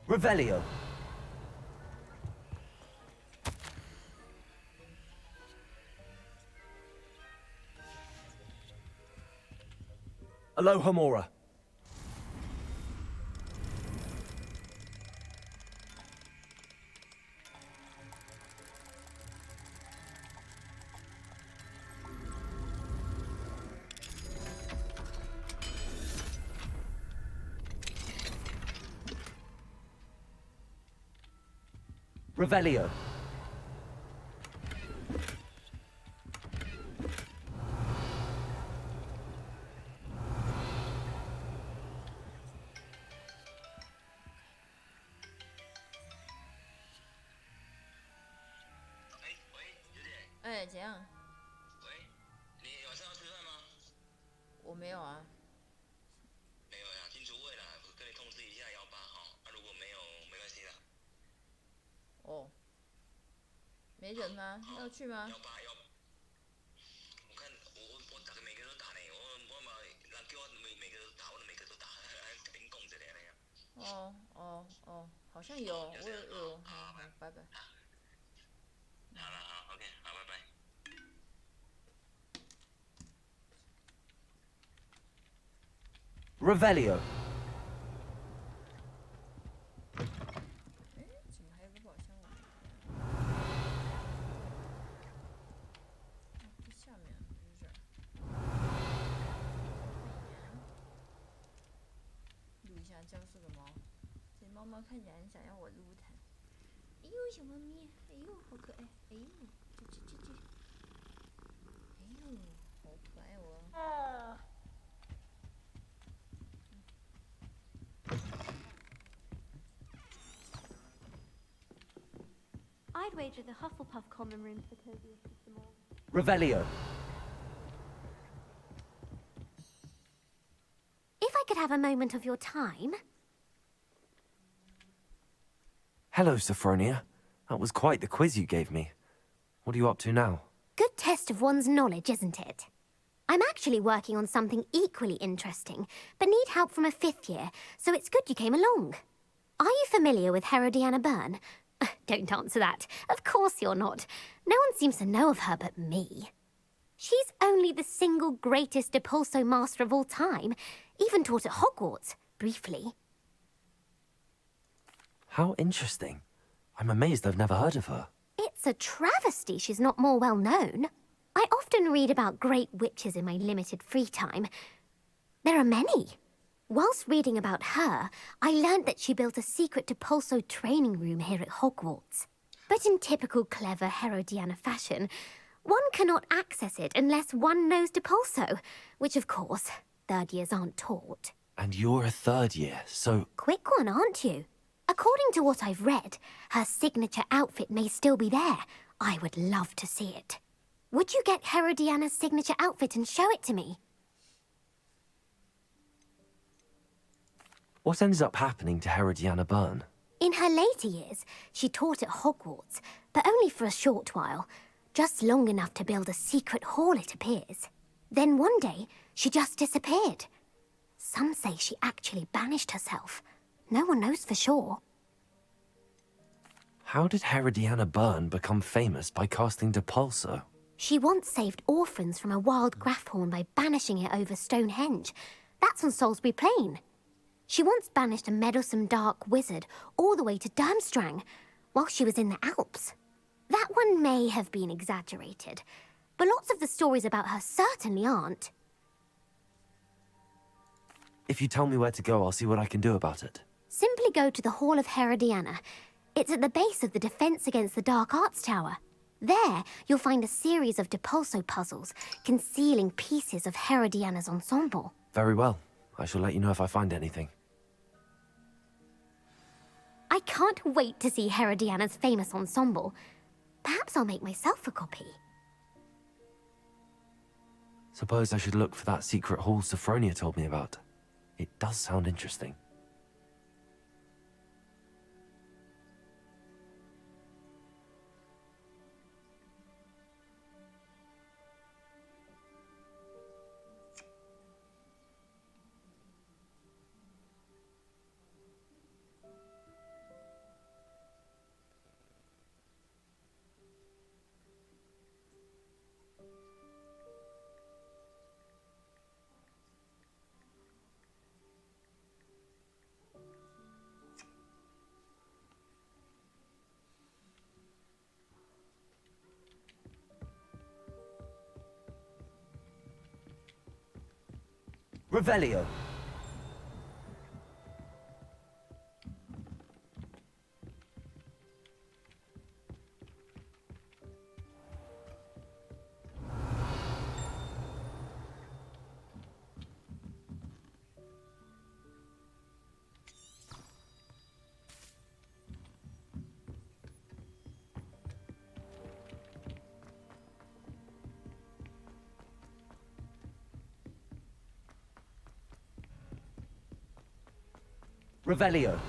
Revelio. Aloha Mora. Revelio. Ê, 哎，怎样？喂，你晚上要吃饭吗？我没有啊。没有呀，进厨会啦，跟你通知一下18号。啊，如果没有，没关系啦。哦，没人吗？要去吗？18要。我看我打个每个都打呢，我嘛人叫我每个都打，我都每个都打，跟你讲一下呢。哦，好像有，我有，好，拜拜。好了，好 ，OK， 好，拜拜。Revelio. 哎，怎么还有个宝箱？这下面就是这儿。撸一下教室的猫，这猫猫看起来很想要我撸它。哎呦，小猫咪，哎呦，好可爱，哎呦，这，哎呦，好可爱哦。I'd wager the Hufflepuff common room's the coziest of them all. Revelio. If I could have a moment of your time. Hello, Sophronia. That was quite the quiz you gave me. What are you up to now? Good test of one's knowledge, isn't it? I'm actually working on something equally interesting, but need help from a 5th year, so it's good you came along. Are you familiar with Herodiana Byrne? Don't answer that. Of course you're not. No one seems to know of her but me. She's only the single greatest Depulso master of all time. Even taught at Hogwarts, briefly. How interesting. I'm amazed I've never heard of her. It's a travesty she's not more well known. I often read about great witches in my limited free time. There are many. Whilst reading about her, I learned that she built a secret Depulso training room here at Hogwarts. But in typical clever Herodiana fashion, one cannot access it unless one knows Depulso, which of course, 3rd years aren't taught. And you're a 3rd year, so... Quick one, aren't you? According to what I've read, her signature outfit may still be there. I would love to see it. Would you get Herodiana's signature outfit and show it to me? What ended up happening to Herodiana Byrne? In her later years, she taught at Hogwarts, but only for a short while, just long enough to build a secret hall, it appears. Then one day, she just disappeared. Some say she actually banished herself. No one knows for sure. How did Herodiana Byrne become famous by casting Depulso? She once saved orphans from a wild Graffhorn by banishing it over Stonehenge. That's on Salisbury Plain. She once banished a meddlesome dark wizard all the way to Durmstrang while she was in the Alps. That one may have been exaggerated, but lots of the stories about her certainly aren't. If you tell me where to go, I'll see what I can do about it. Simply go to the Hall of Herodiana. It's at the base of the Defense Against the Dark Arts Tower. There, you'll find a series of Depulso puzzles concealing pieces of Herodiana's ensemble. Very well. I shall let you know if I find anything. I can't wait to see Herodiana's famous ensemble. Perhaps I'll make myself a copy. Suppose I should look for that secret hall Sophronia told me about. It does sound interesting. Revelio. Revelio.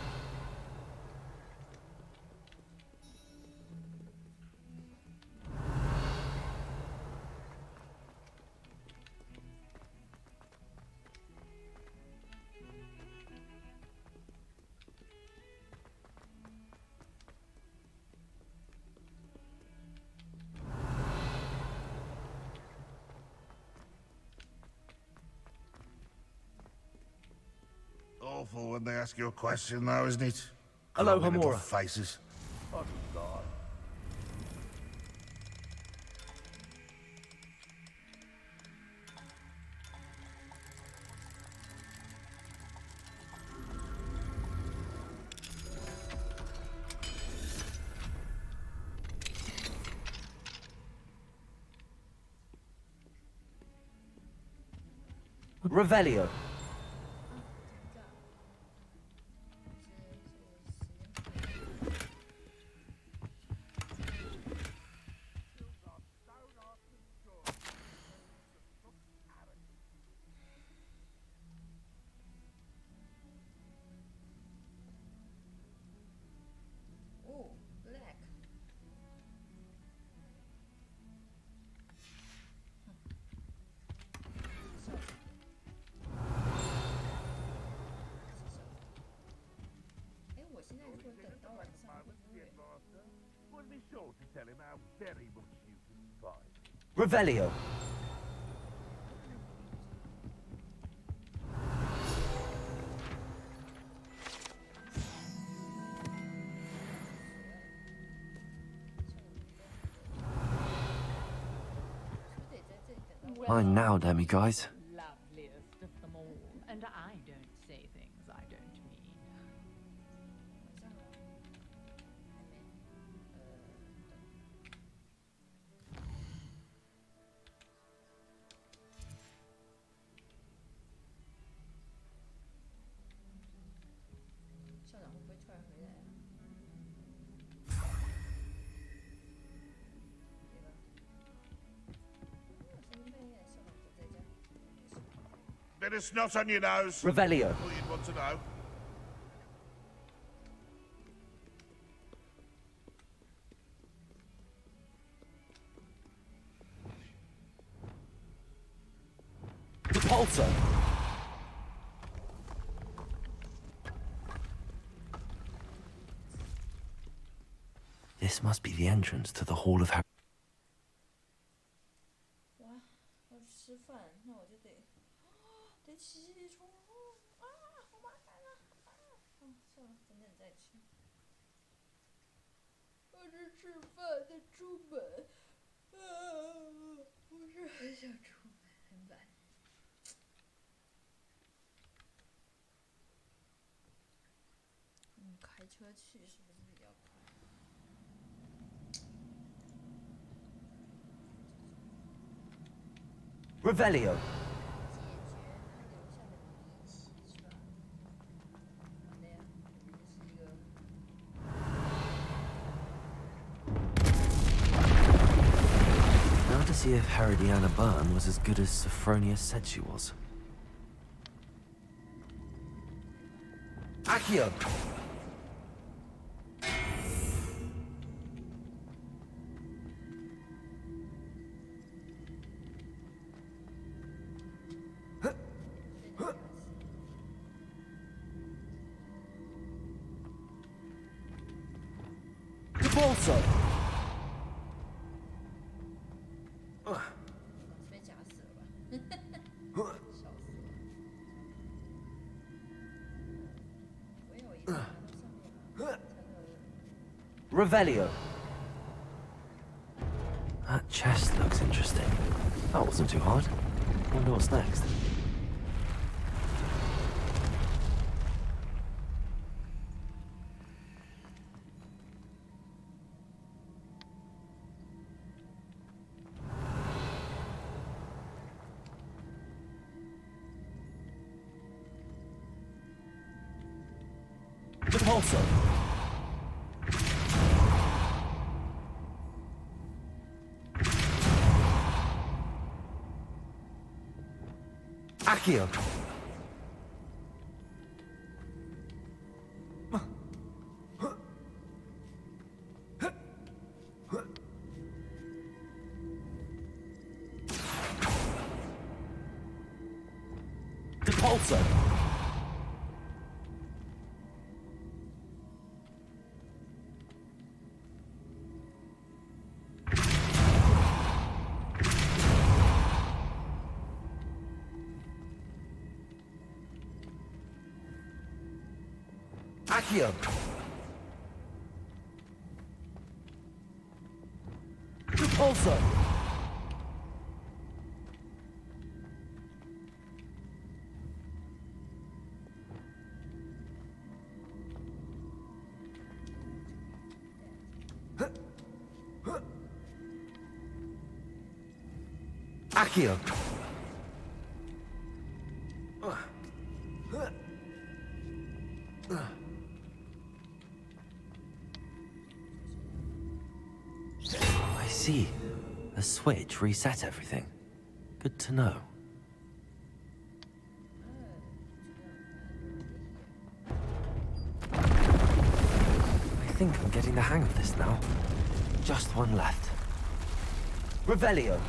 Awful when they ask you a question, though, isn't it? Hello, Crumbling little Hamura. faces. Oh, God. Revelio. Oh, black. Would be sure to tell him how very much you despise. Revelio. Mine now, Demi, guys. Loveliest of them all. And I don't say things I don't mean. Bit of snot on your nose. Revelio. All you'd want to know. Depulso. This must be the entrance to the Hall of Her. 哇，要吃饭，那我就得起床啊，好麻烦啊！算了，等等再吃。我这吃饭得出门，不是很想出门，很晚。开车去是不是比较快？ Revelio. Now to see if Herodiana Byrne was as good as Sophronia said she was. Accio. Depulso. 被夹死了吧？笑死了！我有一个拿到上面才能。Revelio. That chest looks interesting. That wasn't too hard. Wonder what's next. Depulso. Accio. Depulso. Accio. Depulso. Accio. I see. The switch reset everything. Good to know. I think I'm getting the hang of this now. Just one left. Revelio.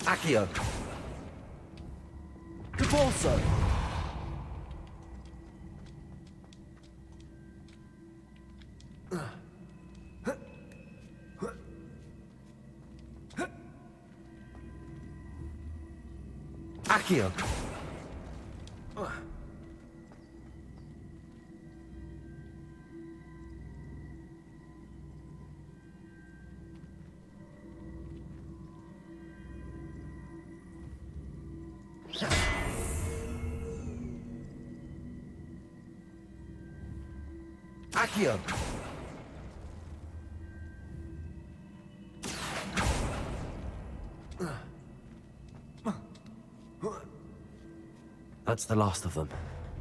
Accio. Depulso. Accio. Accio. That's the last of them.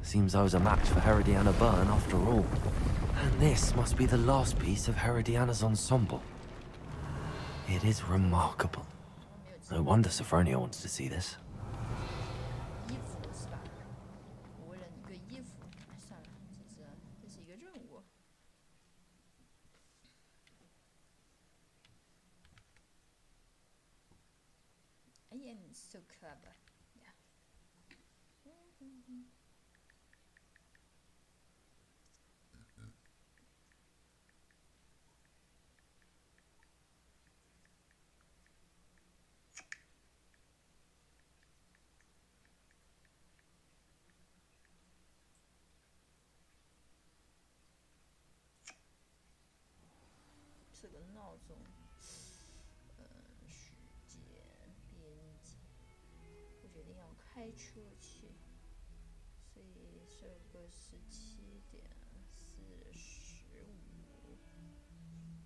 Seems I was a match for Herodiana Byrne after all. And this must be the last piece of Herodiana's ensemble. It is remarkable. No wonder Sophronia wants to see this. 衣服是吧？我为了一个衣服，哎，算了，这是一个任务。I am so clever. Yeah. 这个闹钟，时间编辑，我决定要开车去，所以设个17:45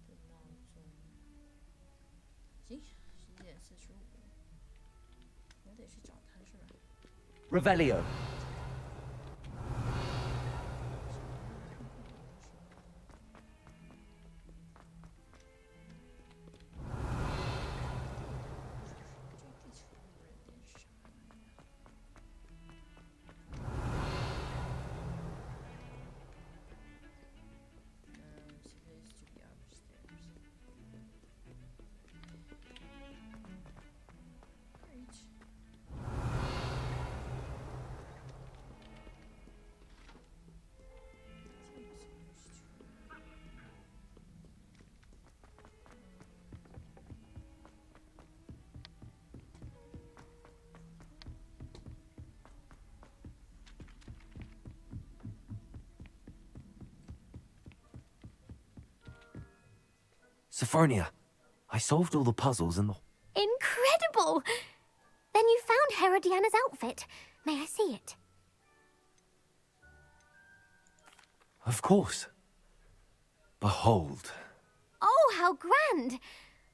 的闹钟。行，17:45，我得去找他是吧 Revelio. Supposed to be upstairs. Great. Sophronia, I solved all the puzzles and the... Incredible! Then you found Herodiana's outfit. May I see it? Of course. Behold. Oh, how grand!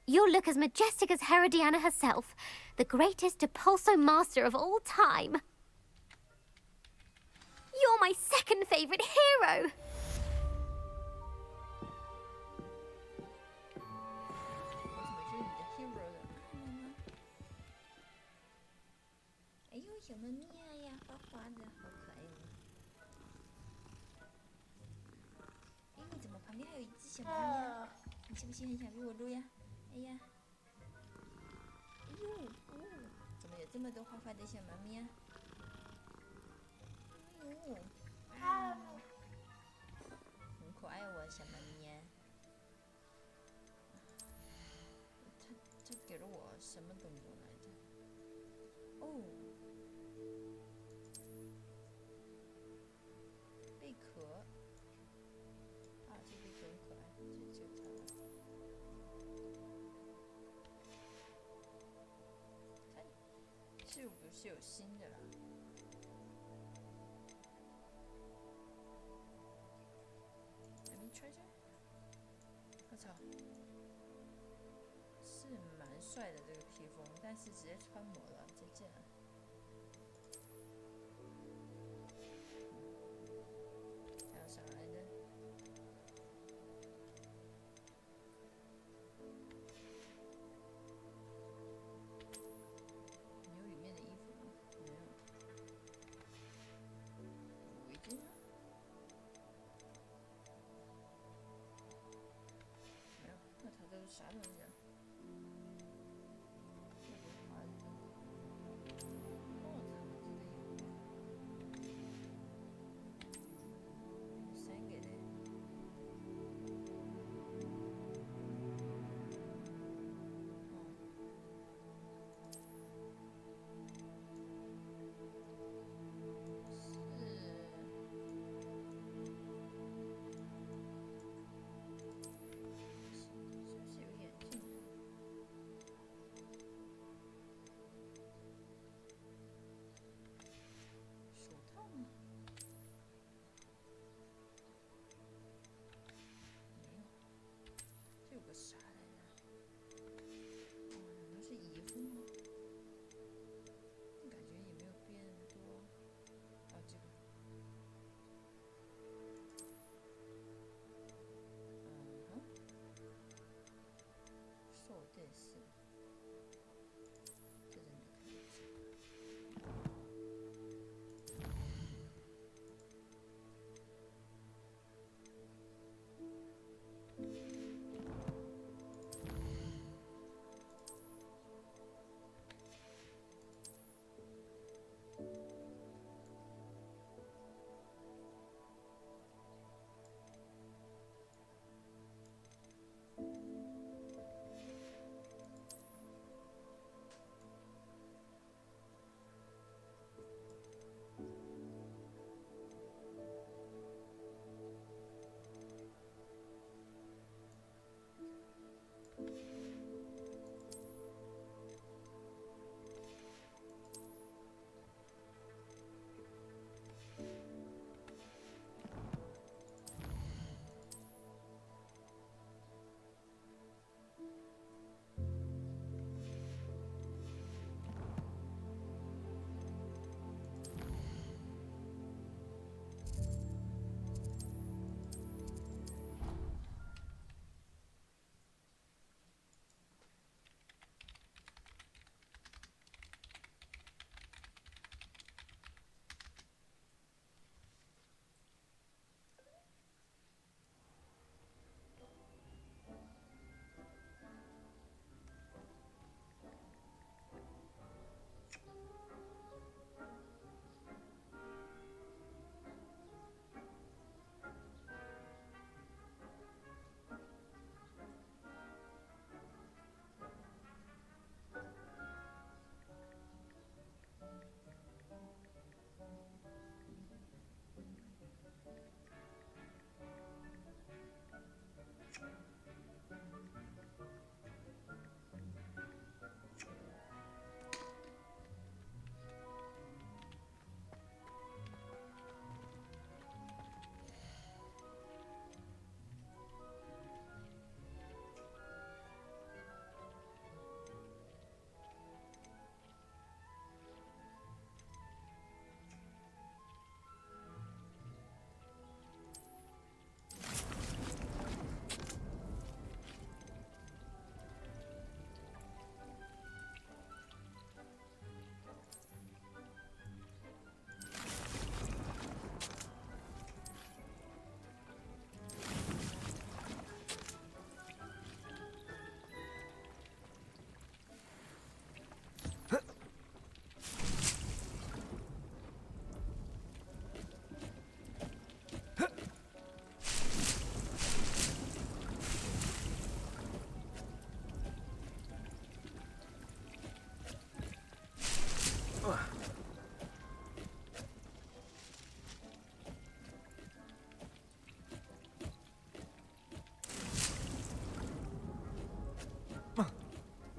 You'll look as majestic as Herodiana herself, the greatest Depulso master of all time. You're my second favorite hero! 哎呦，小猫咪呀，花花的，好可爱哦！哎，你怎么旁边还有一只小猫咪啊？你是不是很想给我撸呀？哎呀，哎呦，怎么有这么多花花的小猫咪啊？哎呦，哇，很可爱哦，小猫咪呀。它给了我什么动作来着？哦。 贝壳啊，这贝壳很可爱，就它了。它是不是有新的啦？Let me try it。我操，是蛮帅的这个披风，但是直接穿模了，再见了。 啥来着？你有里面的衣服吗？没有。围巾呢？没有。那它都是啥东西啊？这不是花的。我操，这个有。 3个的。是不是有眼镜？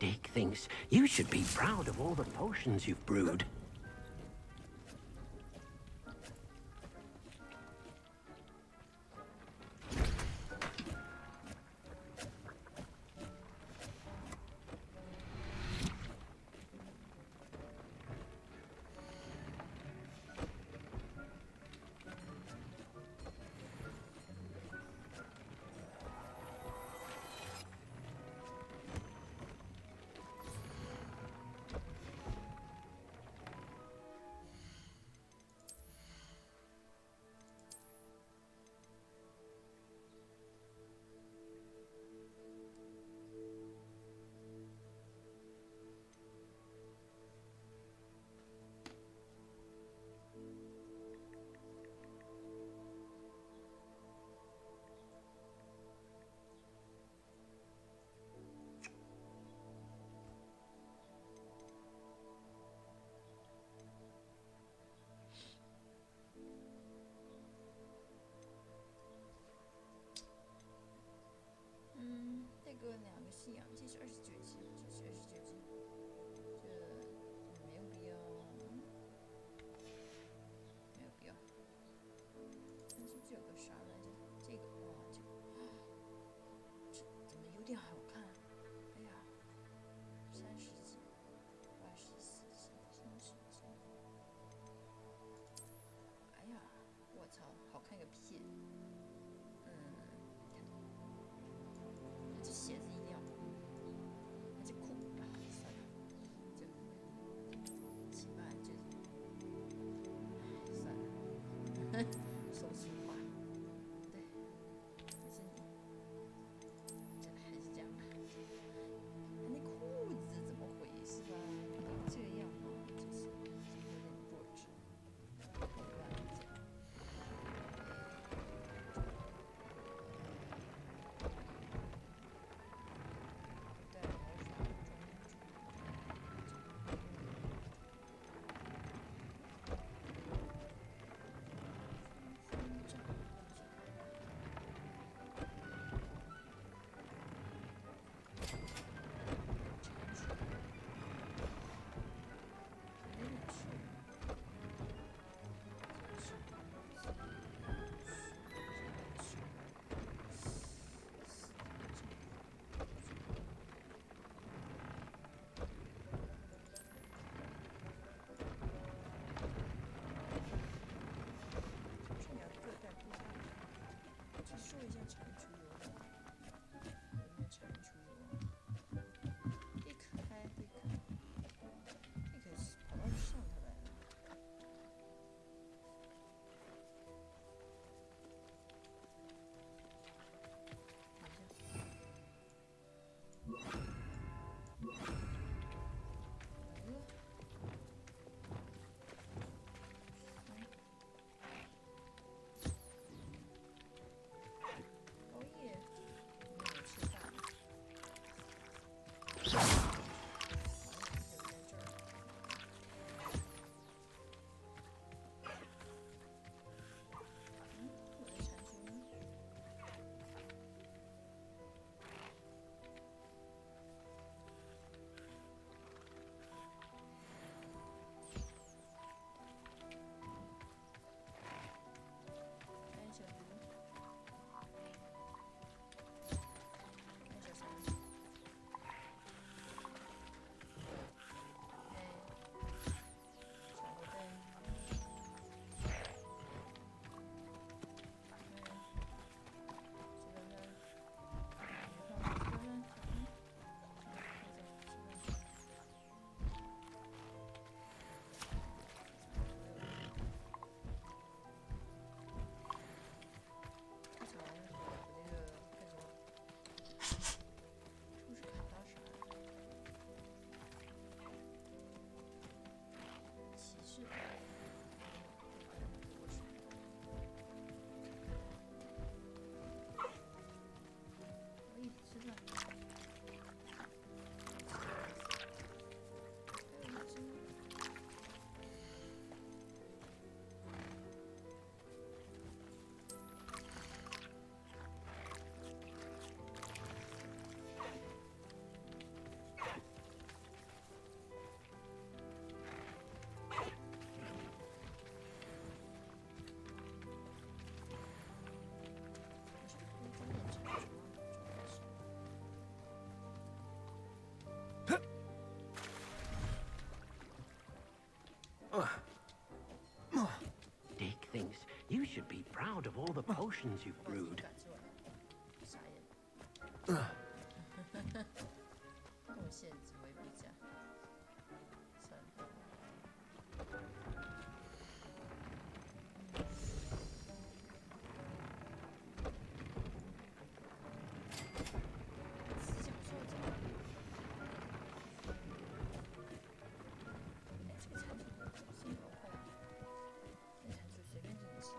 Dick thinks you should be proud of all the potions you've brewed. proud of all the potions you've brewed. 傻眼。动线只为不佳。算了。思想受着。哎，这个蟾蜍是有会啊。那蟾蜍随便怎么吃。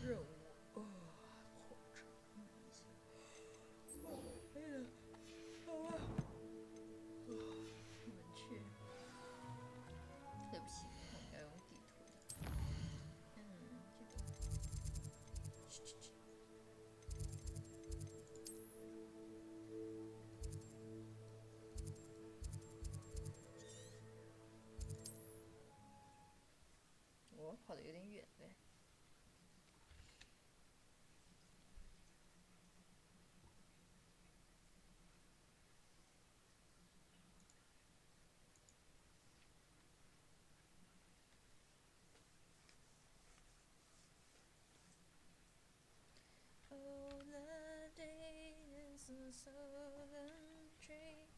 任务好长，没关系。哎呀，好啊，我们去。对不起，我应该用地图的。这个。去。我跑得有点远呗。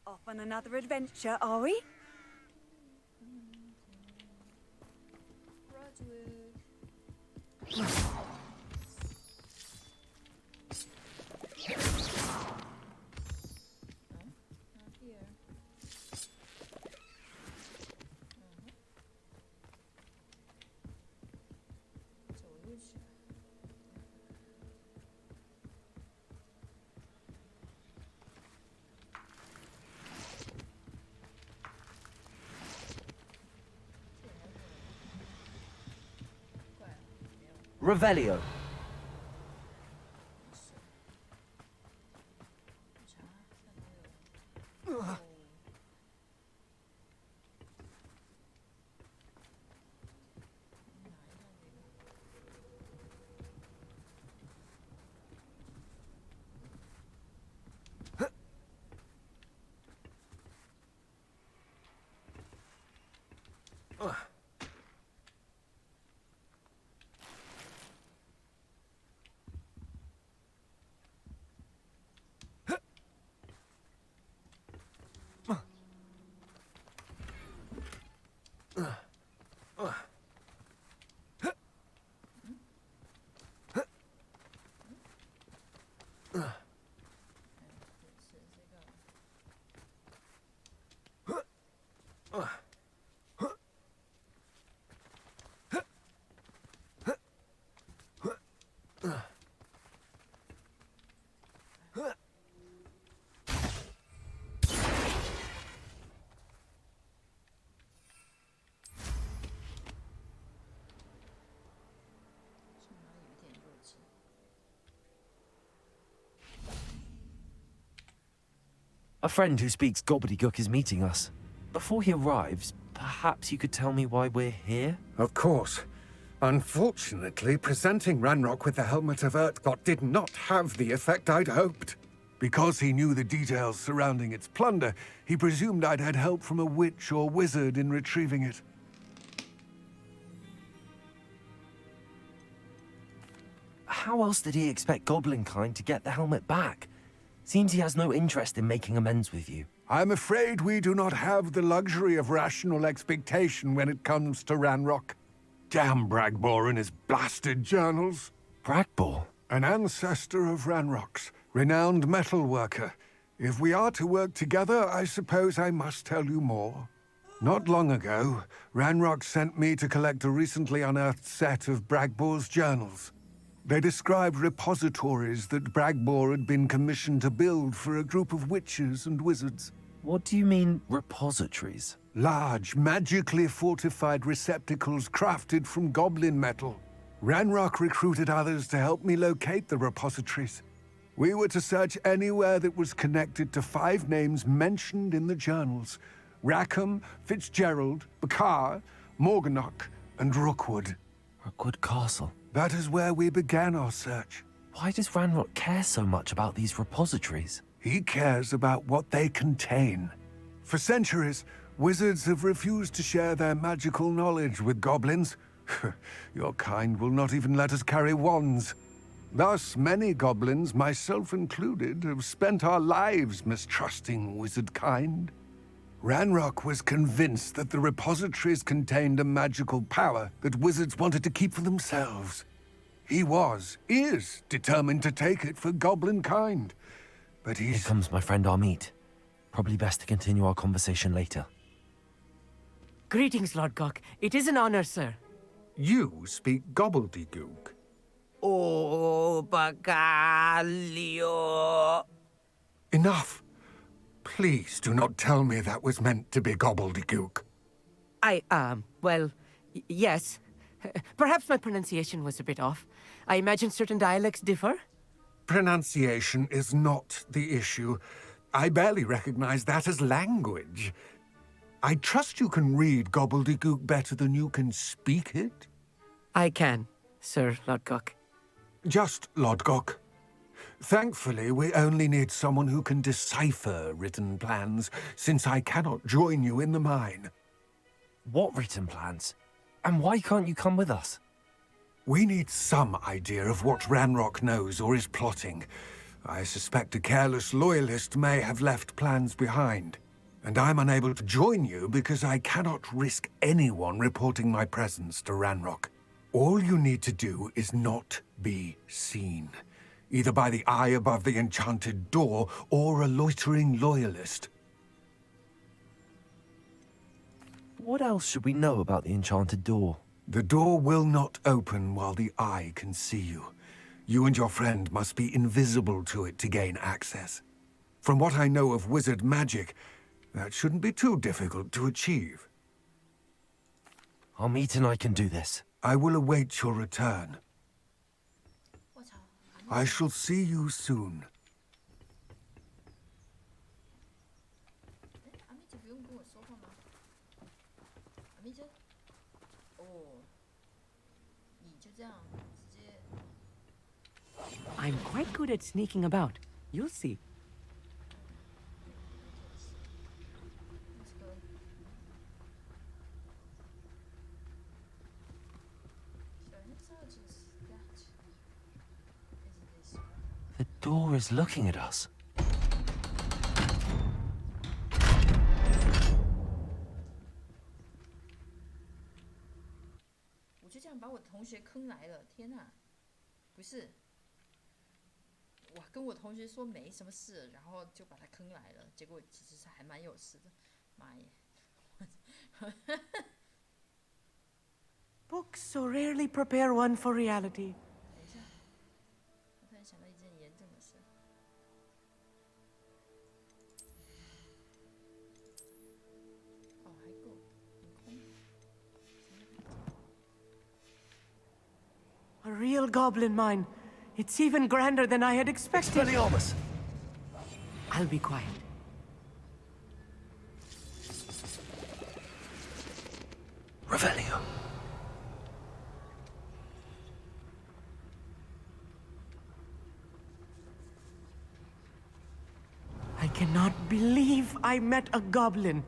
Off on another adventure, are we? Revelio. A friend who speaks gobbledygook is meeting us. Before he arrives, perhaps you could tell me why we're here? Of course. Unfortunately, presenting Ranrock with the Helmet of Urtkot did not have the effect I'd hoped. Because he knew the details surrounding its plunder, he presumed I'd had help from a witch or wizard in retrieving it. How else did he expect Goblinkind to get the helmet back? Seems he has no interest in making amends with you. I'm afraid we do not have the luxury of rational expectation when it comes to Ranrock. Damn Bragbor and his blasted journals. Bragbor? An ancestor of Ranrock's, renowned metal worker. If we are to work together, I suppose I must tell you more. Not long ago, Ranrock sent me to collect a recently unearthed set of Bragbor's journals. They described repositories that Bragbor had been commissioned to build for a group of witches and wizards. What do you mean, repositories? Large, magically fortified receptacles crafted from goblin metal. Ranrock recruited others to help me locate the repositories. We were to search anywhere that was connected to 5 names mentioned in the journals. Rackham, Fitzgerald, Bakar, Morganach, and Rookwood. Rookwood Castle? That is where we began our search. Why does Ranrock care so much about these repositories? He cares about what they contain. For centuries, wizards have refused to share their magical knowledge with goblins. Your kind will not even let us carry wands. Thus, many goblins, myself included, have spent our lives mistrusting wizard kind. Ranrock was convinced that the repositories contained a magical power that wizards wanted to keep for themselves. He is determined to take it for goblin kind. But Here comes my friend Amit. Probably best to continue our conversation later. Greetings, Lord Gok. It is an honor, sir. You speak gobbledygook. Oh, Bagalio. Enough. Please do not tell me that was meant to be gobbledygook. Well, yes. Perhaps my pronunciation was a bit off. I imagine certain dialects differ. Pronunciation is not the issue. I barely recognize that as language. I trust you can read gobbledygook better than you can speak it? I can, Sir Lodgok. Just Lodgok. Thankfully, we only need someone who can decipher written plans, since I cannot join you in the mine. What written plans? And why can't you come with us? We need some idea of what Ranrock knows or is plotting. I suspect a careless loyalist may have left plans behind. And I'm unable to join you because I cannot risk anyone reporting my presence to Ranrock. All you need to do is not be seen, either by the eye above the enchanted door or a loitering loyalist. What else should we know about the enchanted door? The door will not open while the eye can see you. You and your friend must be invisible to it to gain access. From what I know of wizard magic, that shouldn't be too difficult to achieve. Amit and I can do this. I will await your return. I shall see you soon. I'm quite good at sneaking about. You'll see. The door is looking at us. 我就这样把我同学坑来了，天哪！不是，我跟我同学说没什么事，然后就把他坑来了，结果其实是还蛮有事的，妈耶！ Books so rarely prepare one for reality. 等一下，我突然想到一件严重的事。哦，还够，很空。 A real goblin mine. It's even grander than I had expected. Expelliarmus! I'll be quiet. Revelio. I cannot believe I met a goblin.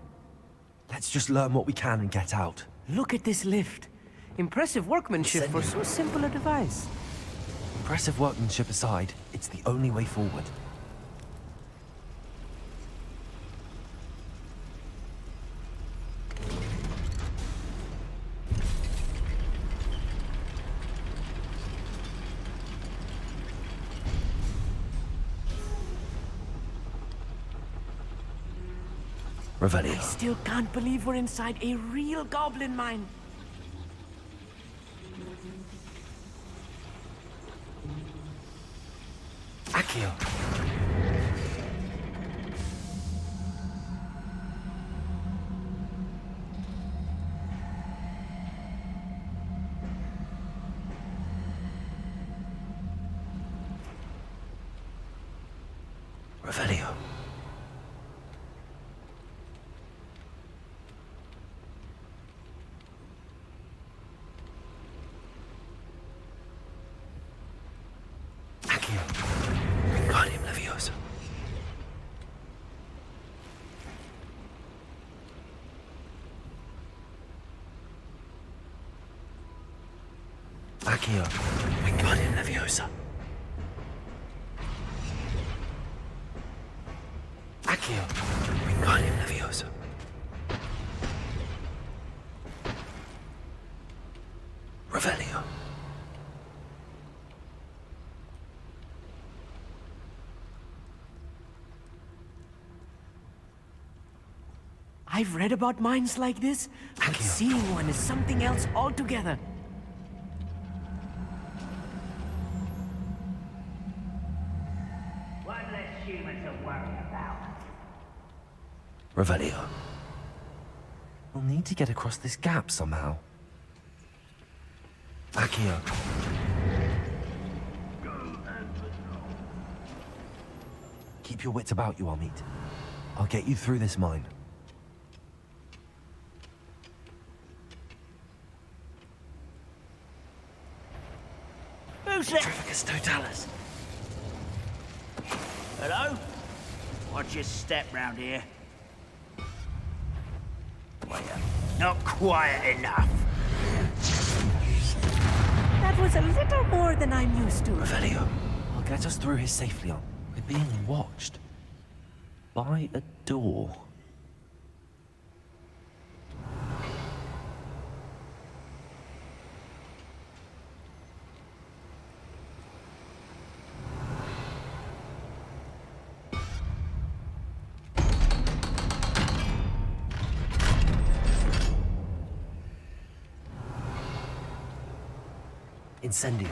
Let's just learn what we can and get out. Look at this lift. Impressive workmanship for so simple a device. Impressive workmanship aside, it's the only way forward. Revelio. I still can't believe we're inside a real goblin mine. Accio. Revelio. Accio, Wingardium Leviosa. Accio, Wingardium Leviosa. Revelio. I've read about mines like this, but seeing one is something else altogether. One less human to worry about. Revelio. We'll need to get across this gap somehow. Accio. Keep your wits about you, Amit. I'll get you through this mine. Who's that? Petrificus Totalis. Hello? Watch your step round here. Wait up. Not quiet enough. That was a little more than I'm used to. Revelio. I'll get us through here safely. We're being watched. By a door. Incendio.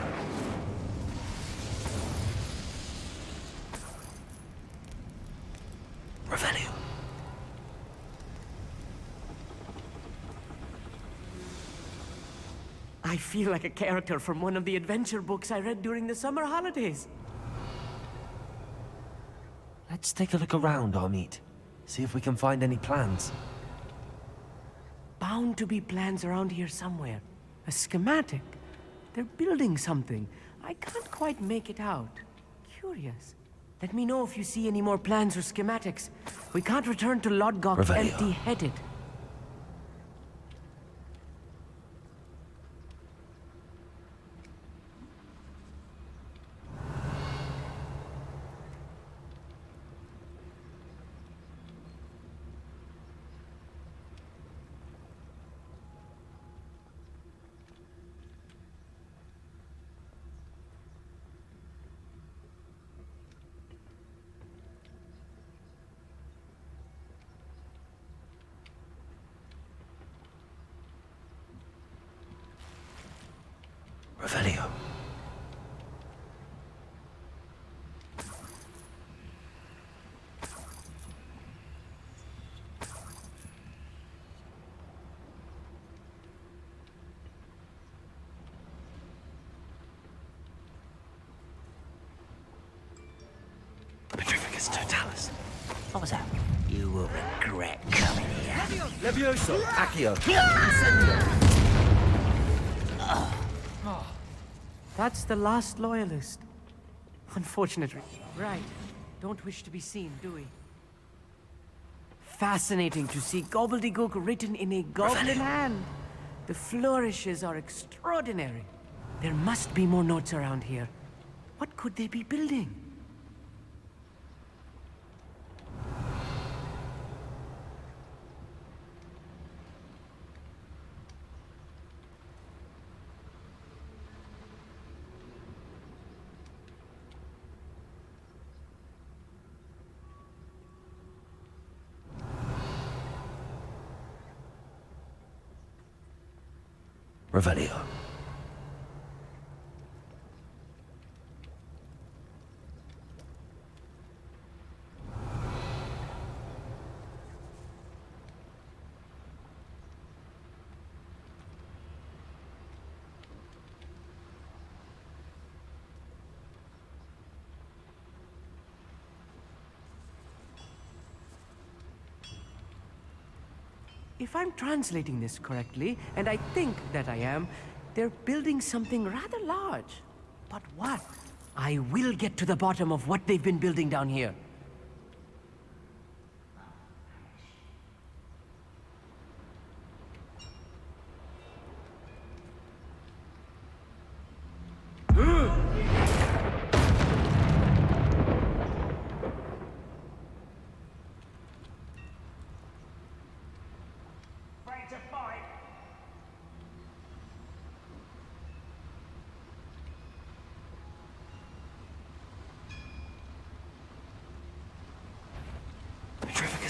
Revelio. I feel like a character from one of the adventure books I read during the summer holidays. Let's take a look around, Amit. See if we can find any plans. Bound to be plans around here somewhere. A schematic. They're building something. I can't quite make it out. Curious. Let me know if you see any more plans or schematics. We can't return to Lodgok Revelio. empty-headed. Revelio. Petrificus Totalis. What was that? You will regret coming here. Levioso. Accio. That's the last loyalist. Unfortunately. Right. Don't wish to be seen, do we? Fascinating to see gobbledygook written in a goblin hand. The flourishes are extraordinary. There must be more notes around here. What could they be building? Revelio. If I'm translating this correctly, and I think that I am, they're building something rather large. But what? I will get to the bottom of what they've been building down here.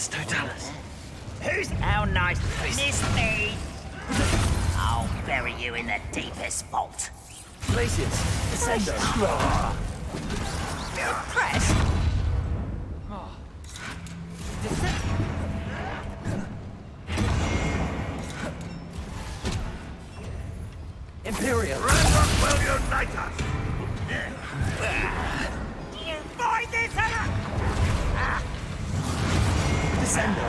Places Totalis. How nice to miss me! I'll bury you in the deepest vault. Places. Descendo. Press? Imperium. Ranrock will unite us! You find this? Descendo.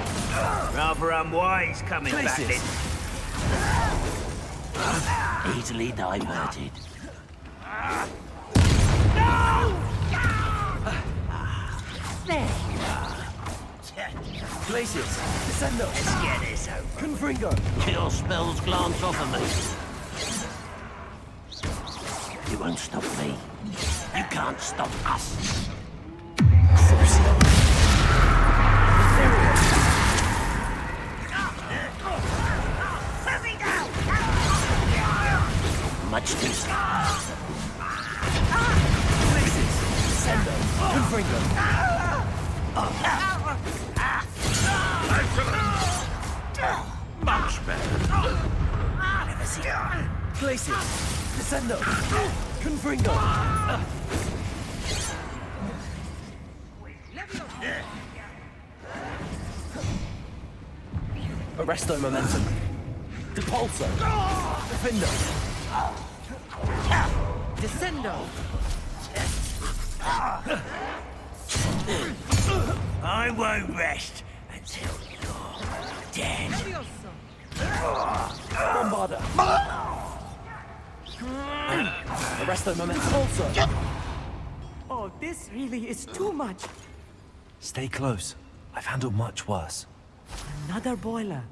Rather unwise coming back Places. this. Easily diverted. There you are. Places. Descendo. Let's get this over. Confringo. Kill spells glance off of me. You won't stop me. You can't stop us. Much too slow. Places. Descendo. Confringo. Much better. Never see it. Places. Descendo. Confringo. Arresto momentum. Depulso. Defendo. Descendo. I won't rest until you're dead. Bombarda. Arresto momentum also. Oh, this really is too much. Stay close. I've handled much worse. Another boiler.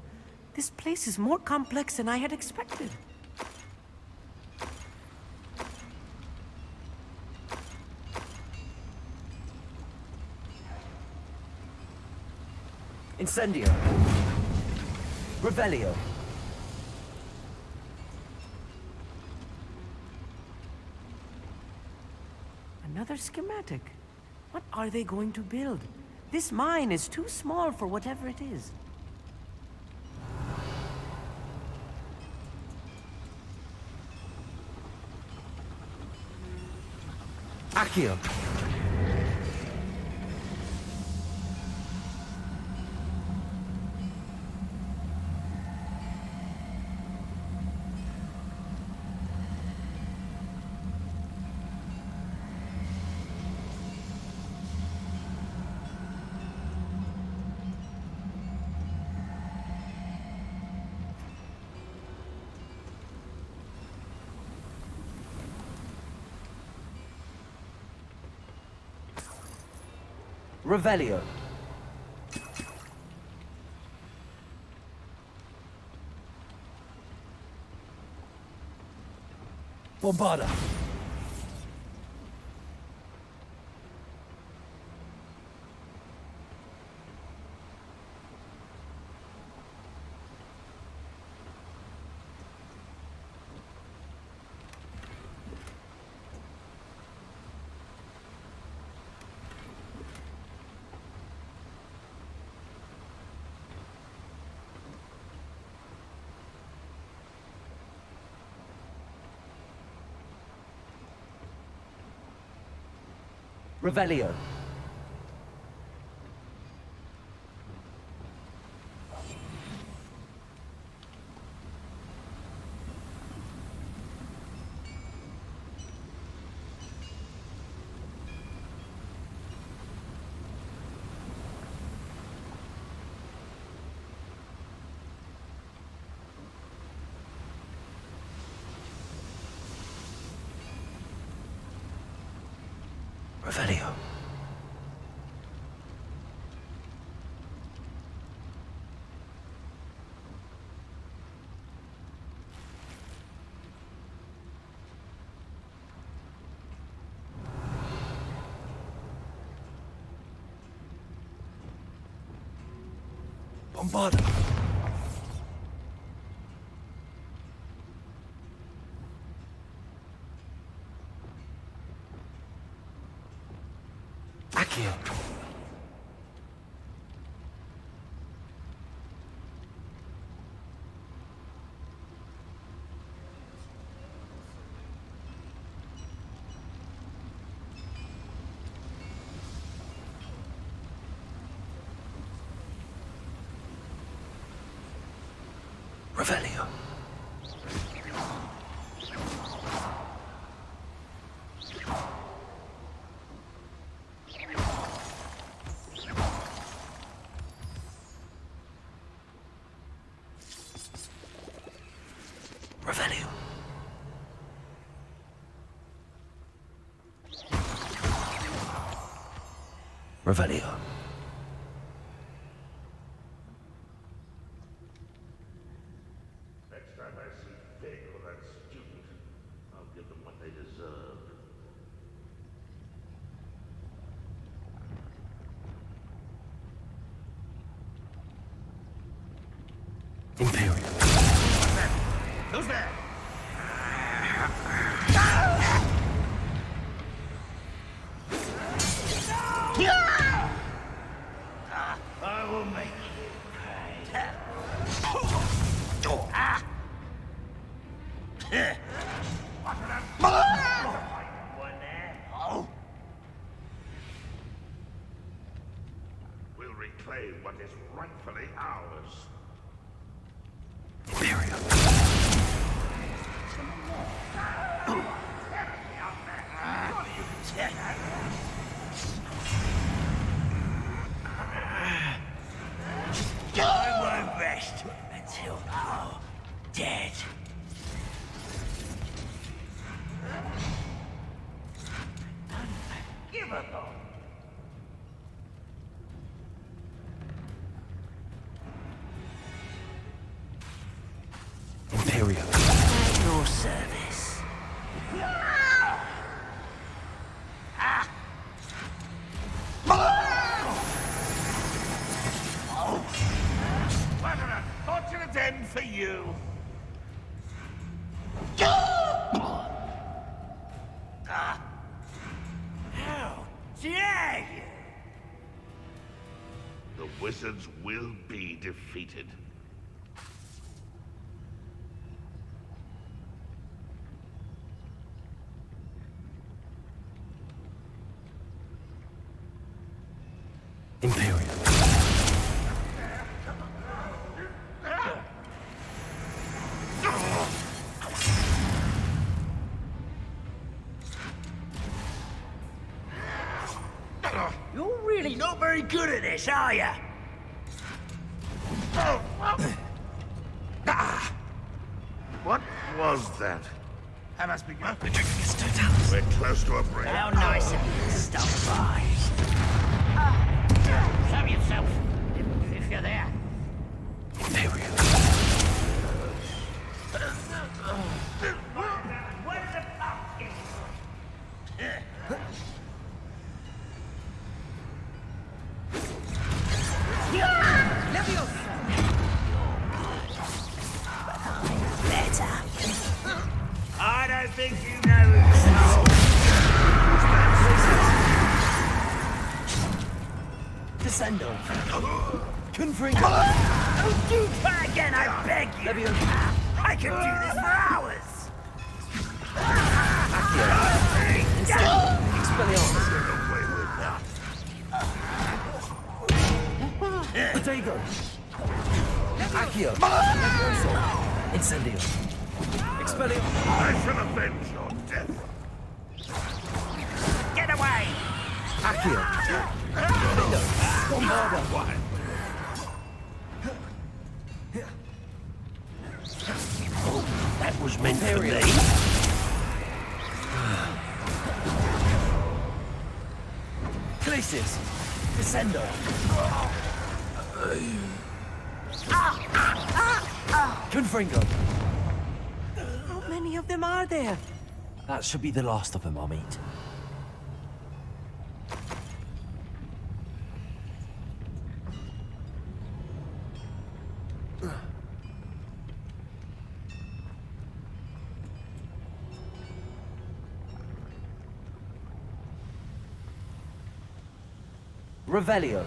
This place is more complex than I had expected. Incendio. Revelio. Another schematic. What are they going to build? This mine is too small for whatever it is. Accio. Revelio. Bombarda. Revelio. Revelio. Bombarda. Accio. Revelio. Revelio. Revelio. Next time I see Fig or that student, I'll give them what they deserve. Imperial. Who's there? I will make you pay. We'll reclaim what is rightfully ours. I won't rest until you're dead. Unforgivable. Imperial. At your service. What an unfortunate end for you. How dare you! The wizards will be defeated. Imperial. You're really not very good at this, are you? What was that? I must be good. We're close to a break. How nice of you to stop by. Show yourself, if you're there. Imperial. Where's the pumpkin? I don't think you know Descendo. Confringo. Don't do that again, I beg you! I could do this for hours! Potato. Accio. Incendio. Expellium. I shall avenge your death. Get away! Accio. Bombarda. That was meant for me. Glacis. Descendo. Confringo. How many of them are there? That should be the last of them I'll meet. Revelio.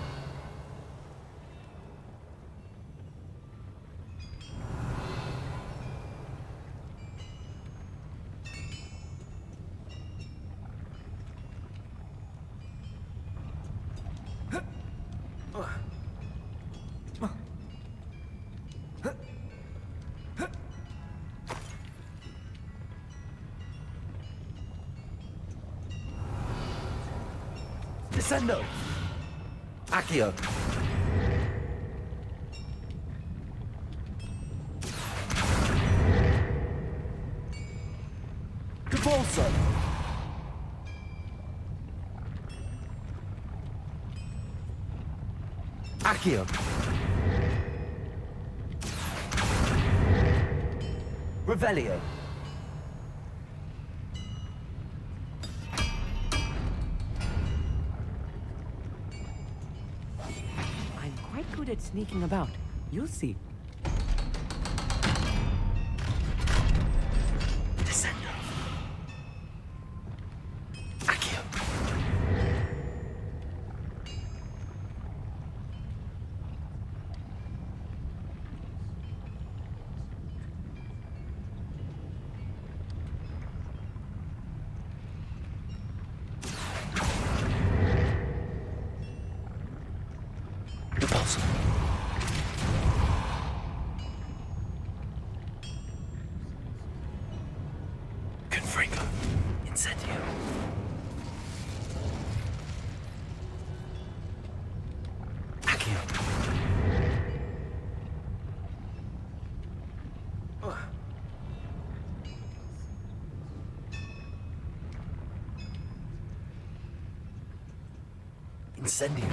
Descendo! Accio! Convulso! Accio! Revelio! I'm quite good at sneaking about. You'll see. Descendo! Accio! Repulso! Confringo! Incendio! Accio! Incendio!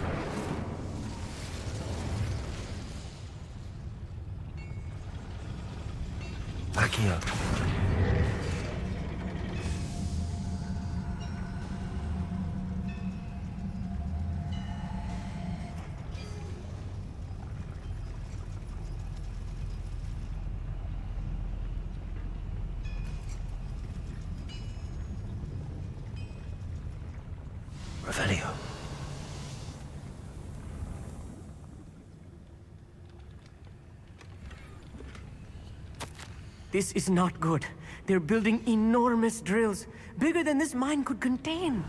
Accio! Revelio! This is not good. They're building enormous drills, bigger than this mine could contain.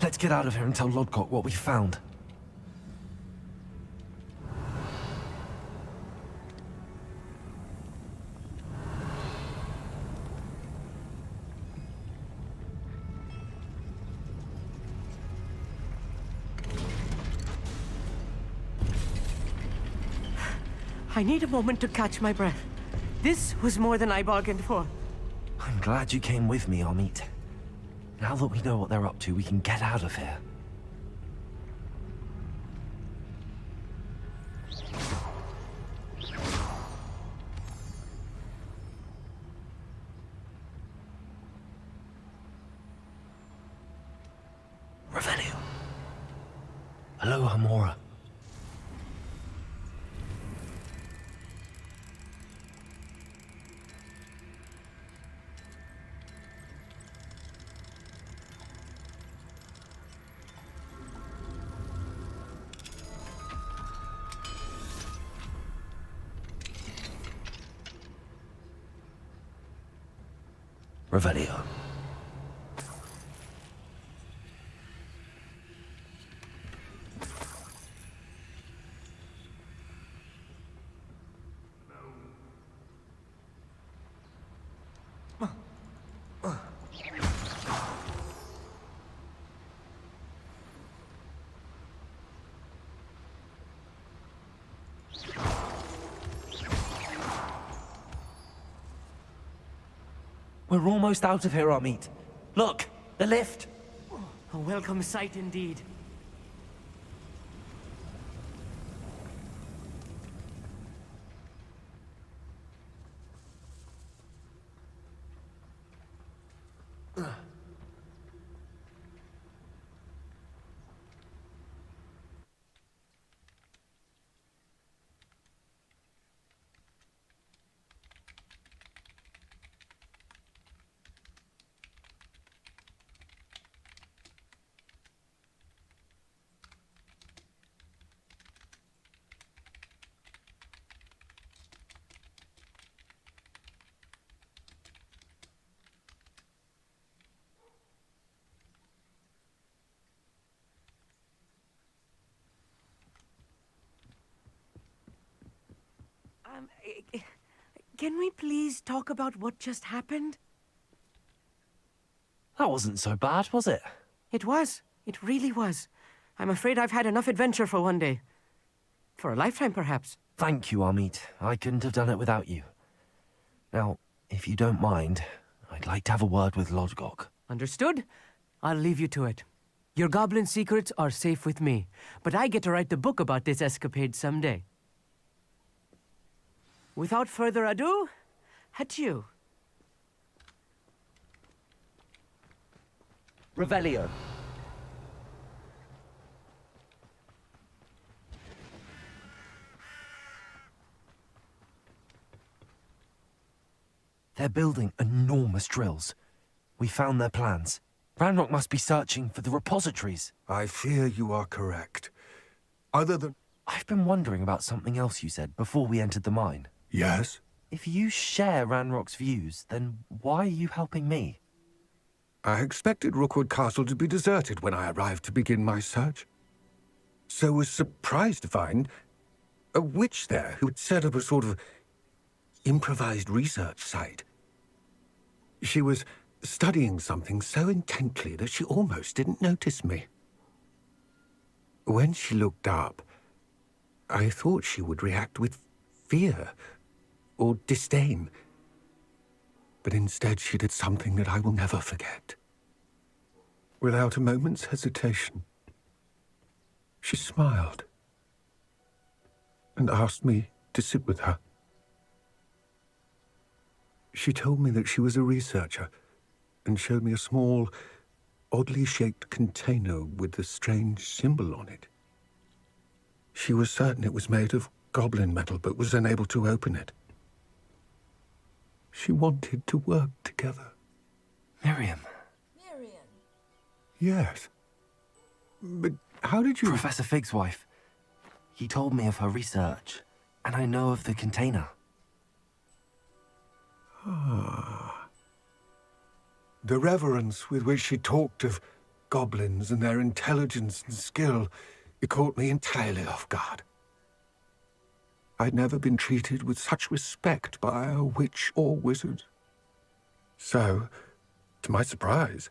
Let's get out of here and tell Lodgok what we found. I need a moment to catch my breath. This was more than I bargained for. I'm glad you came with me, Amit. Now that we know what they're up to, we can get out of here. Revelio. Aloha Mora. Revelio. We're almost out of here, Amit. Look, the lift. A welcome sight indeed. Can we please talk about what just happened? That wasn't so bad, was it? It was. It really was. I'm afraid I've had enough adventure for one day. For a lifetime, perhaps. Thank you, Amit. I couldn't have done it without you. Now, if you don't mind, I'd like to have a word with Lodgok. Understood? I'll leave you to it. Your goblin secrets are safe with me, but I get to write the book about this escapade someday. Without further ado, adieu. Revelio. They're building enormous drills. We found their plans. Ranrock must be searching for the repositories. I fear you are correct. Other than... I've been wondering about something else you said before we entered the mine. Yes? If you share Ranrock's views, then why are you helping me? I expected Rookwood Castle to be deserted when I arrived to begin my search. So was surprised to find a witch there who had set up a sort of improvised research site. She was studying something so intently that she almost didn't notice me. When she looked up, I thought she would react with fear or disdain. But instead she did something that I will never forget. Without a moment's hesitation, she smiled and asked me to sit with her. She told me that she was a researcher and showed me a small, oddly shaped container with a strange symbol on it. She was certain it was made of goblin metal, but was unable to open it. She wanted to work together. Miriam. Miriam. Yes. But how did you... Professor Fig's wife. He told me of her research, and I know of the container. Ah. The reverence with which she talked of goblins and their intelligence and skill, it caught me entirely off guard. I'd never been treated with such respect by a witch or wizard. So, to my surprise,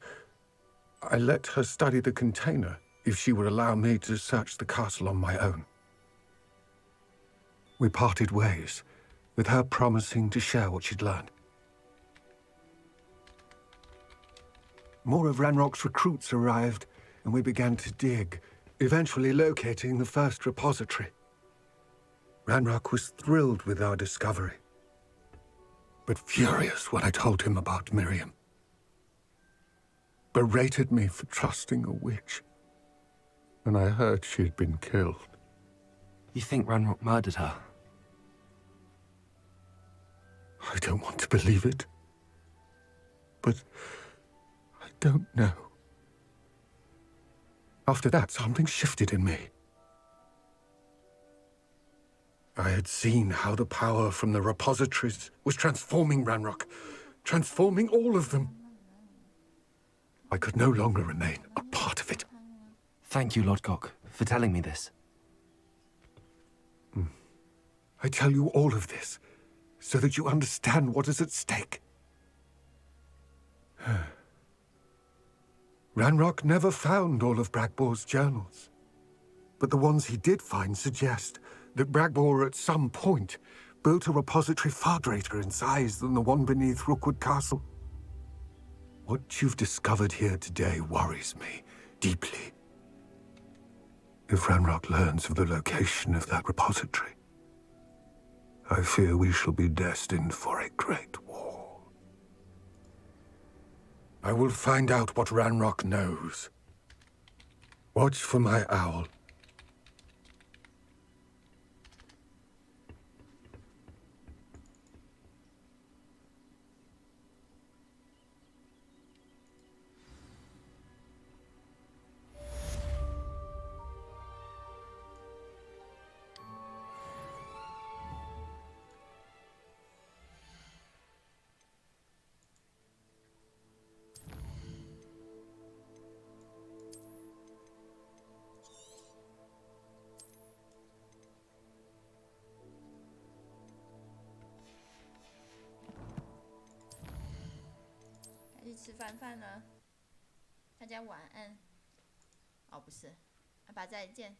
I let her study the container if she would allow me to search the castle on my own. We parted ways, with her promising to share what she'd learned. More of Ranrock's recruits arrived, and we began to dig, eventually locating the first repository. Ranrock was thrilled with our discovery, but furious when I told him about Miriam. Berated me for trusting a witch, and I heard she had been killed. You think Ranrock murdered her? I don't want to believe it, but I don't know. After that, something shifted in me. I had seen how the power from the repositories was transforming Ranrock, transforming all of them. I could no longer remain a part of it. Thank you, Lodgok, for telling me this. I tell you all of this so that you understand what is at stake. Ranrock never found all of Bragbor's journals, but the ones he did find suggest that Bragbor at some point built a repository far greater in size than the one beneath Rookwood Castle. What you've discovered here today worries me deeply. If Ranrock learns of the location of that repository, I fear we shall be destined for a great war. I will find out what Ranrock knows. Watch for my owl.还是吃饭了？大家晚安。哦，不是，拜拜，再见。